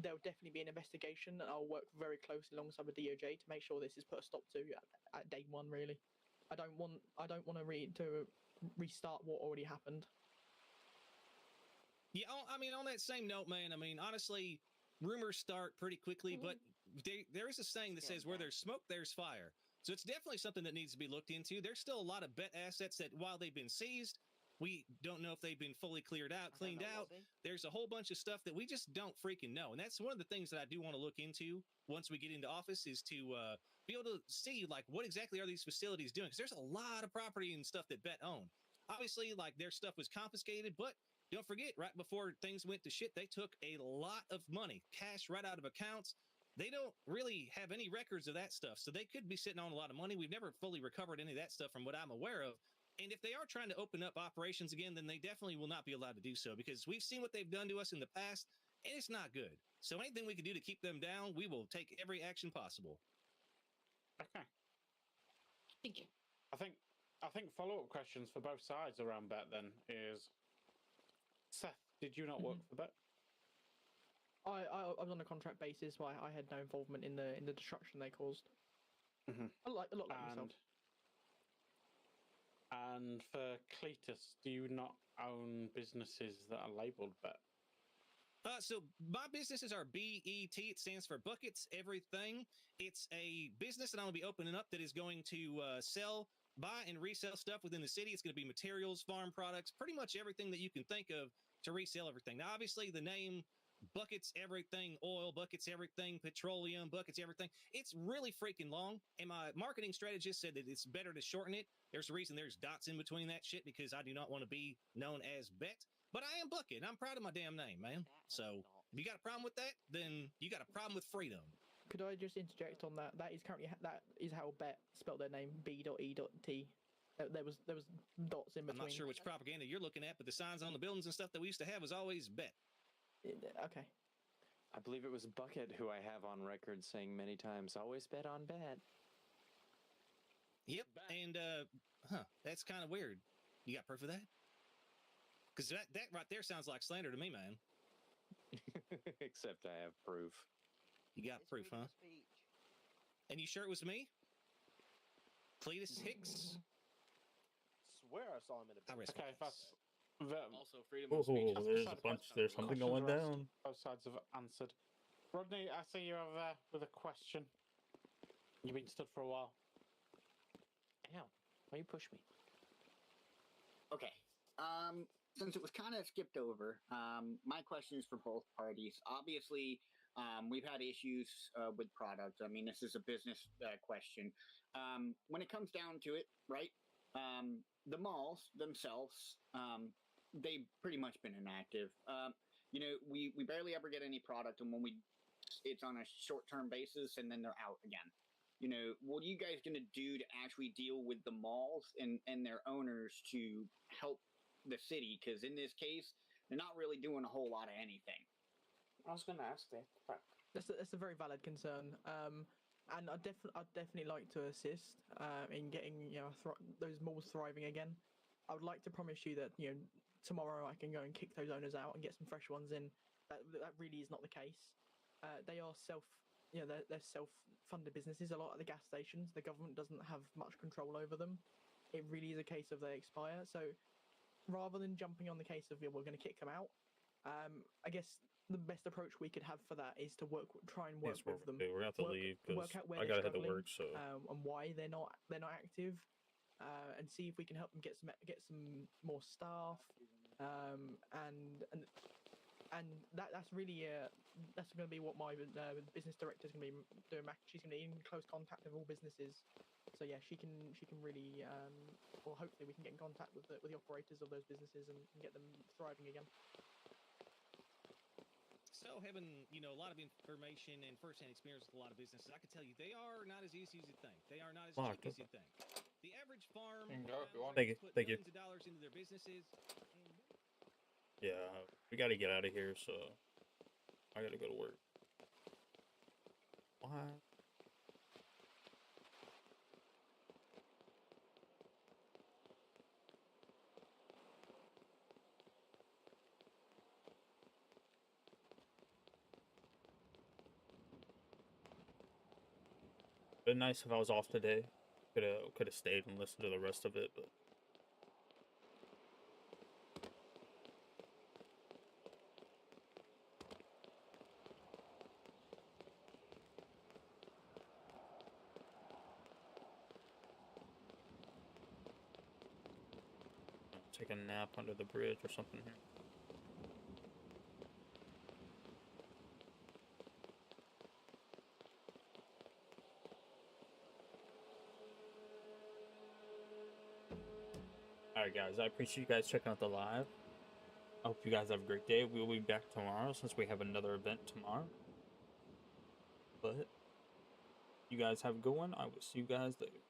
there'll definitely be an investigation, and I'll work very closely alongside the DOJ to make sure this is put a stop to at day one. Really, I don't want to restart what already happened. Yeah, I mean, on that same note, man, I mean, honestly, rumors start pretty quickly, but there is a saying that says where there's smoke, there's fire. So it's definitely something that needs to be looked into. There's still a lot of Bet assets that, while they've been seized, we don't know if they've been fully cleaned out. There's a whole bunch of stuff that we just don't freaking know. And that's one of the things that I do want to look into once we get into office, is to be able to see, like, what exactly are these facilities doing? Because there's a lot of property and stuff that Bet own. Obviously, like, their stuff was confiscated, but don't forget, right before things went to shit, they took a lot of money, cash right out of accounts. They don't really have any records of that stuff, so they could be sitting on a lot of money. We've never fully recovered any of that stuff from what I'm aware of. And if they are trying to open up operations again, then they definitely will not be allowed to do so, because we've seen what they've done to us in the past, and it's not good. So anything we can do to keep them down, we will take every action possible. Okay. Thank you. I think follow-up questions for both sides around Bet then is, Seth, did you not work for Bet? I was on a contract basis, so I had no involvement in the destruction they caused. A lot like myself. And for Cletus, do you not own businesses that are labelled Bet? So my businesses are BET. It stands for Buckets Everything. It's a business that I'm going to be opening up that is going to buy and resell stuff within the city. It's going to be materials, farm products, pretty much everything that you can think of to resell everything. Now, obviously, the name Buckets Everything, oil, Buckets Everything, petroleum, Buckets Everything, it's really freaking long. And my marketing strategist said that it's better to shorten it. There's a reason there's dots in between that shit, because I do not want to be known as Bet. But I am Bucket, and I'm proud of my damn name, man. So if you got a problem with that, then you got a problem with freedom. Could I just interject on that? That is how Bet spelled their name, B.E.T. There was dots in between. I'm not sure which propaganda you're looking at, but the signs on the buildings and stuff that we used to have was always Bet. Okay. I believe it was Bucket who I have on record saying many times, always bet on Bet. Yep, and that's kind of weird. You got proof of that? Because that right there sounds like slander to me, man. Except I have proof. You got proof, huh? And you sure it was me? Cletus Hicks? Swear I saw him in a Okay, if that's also freedom of speech. There's something going down. Both sides have answered. Rodney, I see you're over there with a question. You've been stood for a while. Ow. Why you push me? Okay. Since it was kind of skipped over, my question is for both parties. Obviously, we've had issues with products. I mean, this is a business question. When it comes down to it, right? The malls themselves, they've pretty much been inactive. We barely ever get any product, and when it's on a short-term basis, and then they're out again. What are you guys going to do to actually deal with the malls and their owners to help the city? Because in this case, they're not really doing a whole lot of anything. I was going to ask that. That's a very valid concern. And I'd definitely like to assist in getting those malls thriving again. I would like to promise you that tomorrow I can go and kick those owners out and get some fresh ones in. That really is not the case. They are they're self-funded businesses. A lot of the gas stations, the government doesn't have much control over them. It really is a case of they expire. So rather than jumping on the case of we're going to kick them out, I guess the best approach we could have for that is to try and work with them. We're gonna have to leave because I gotta head to work. So and why they're not active, and see if we can help them get some more staff, and that's really that's going to be what my business director is going to be doing. She's going to be in close contact with all businesses, so yeah, she can really well, hopefully we can get in contact with the operators of those businesses and get them thriving again. So having a lot of information and first-hand experience with a lot of businesses, I can tell you they are not as easy as you think. They are not as cheap as you think. The average farm put millions of dollars into their businesses. Yeah, we got to get out of here, so I got to go to work. Why? Been nice if I was off today. Could have stayed and listened to the rest of it, but. Take a nap under the bridge or something here. Alright guys, I appreciate you guys checking out the live. I hope you guys have a great day. We'll be back tomorrow since we have another event tomorrow. But you guys have a good one. I will see you guys later.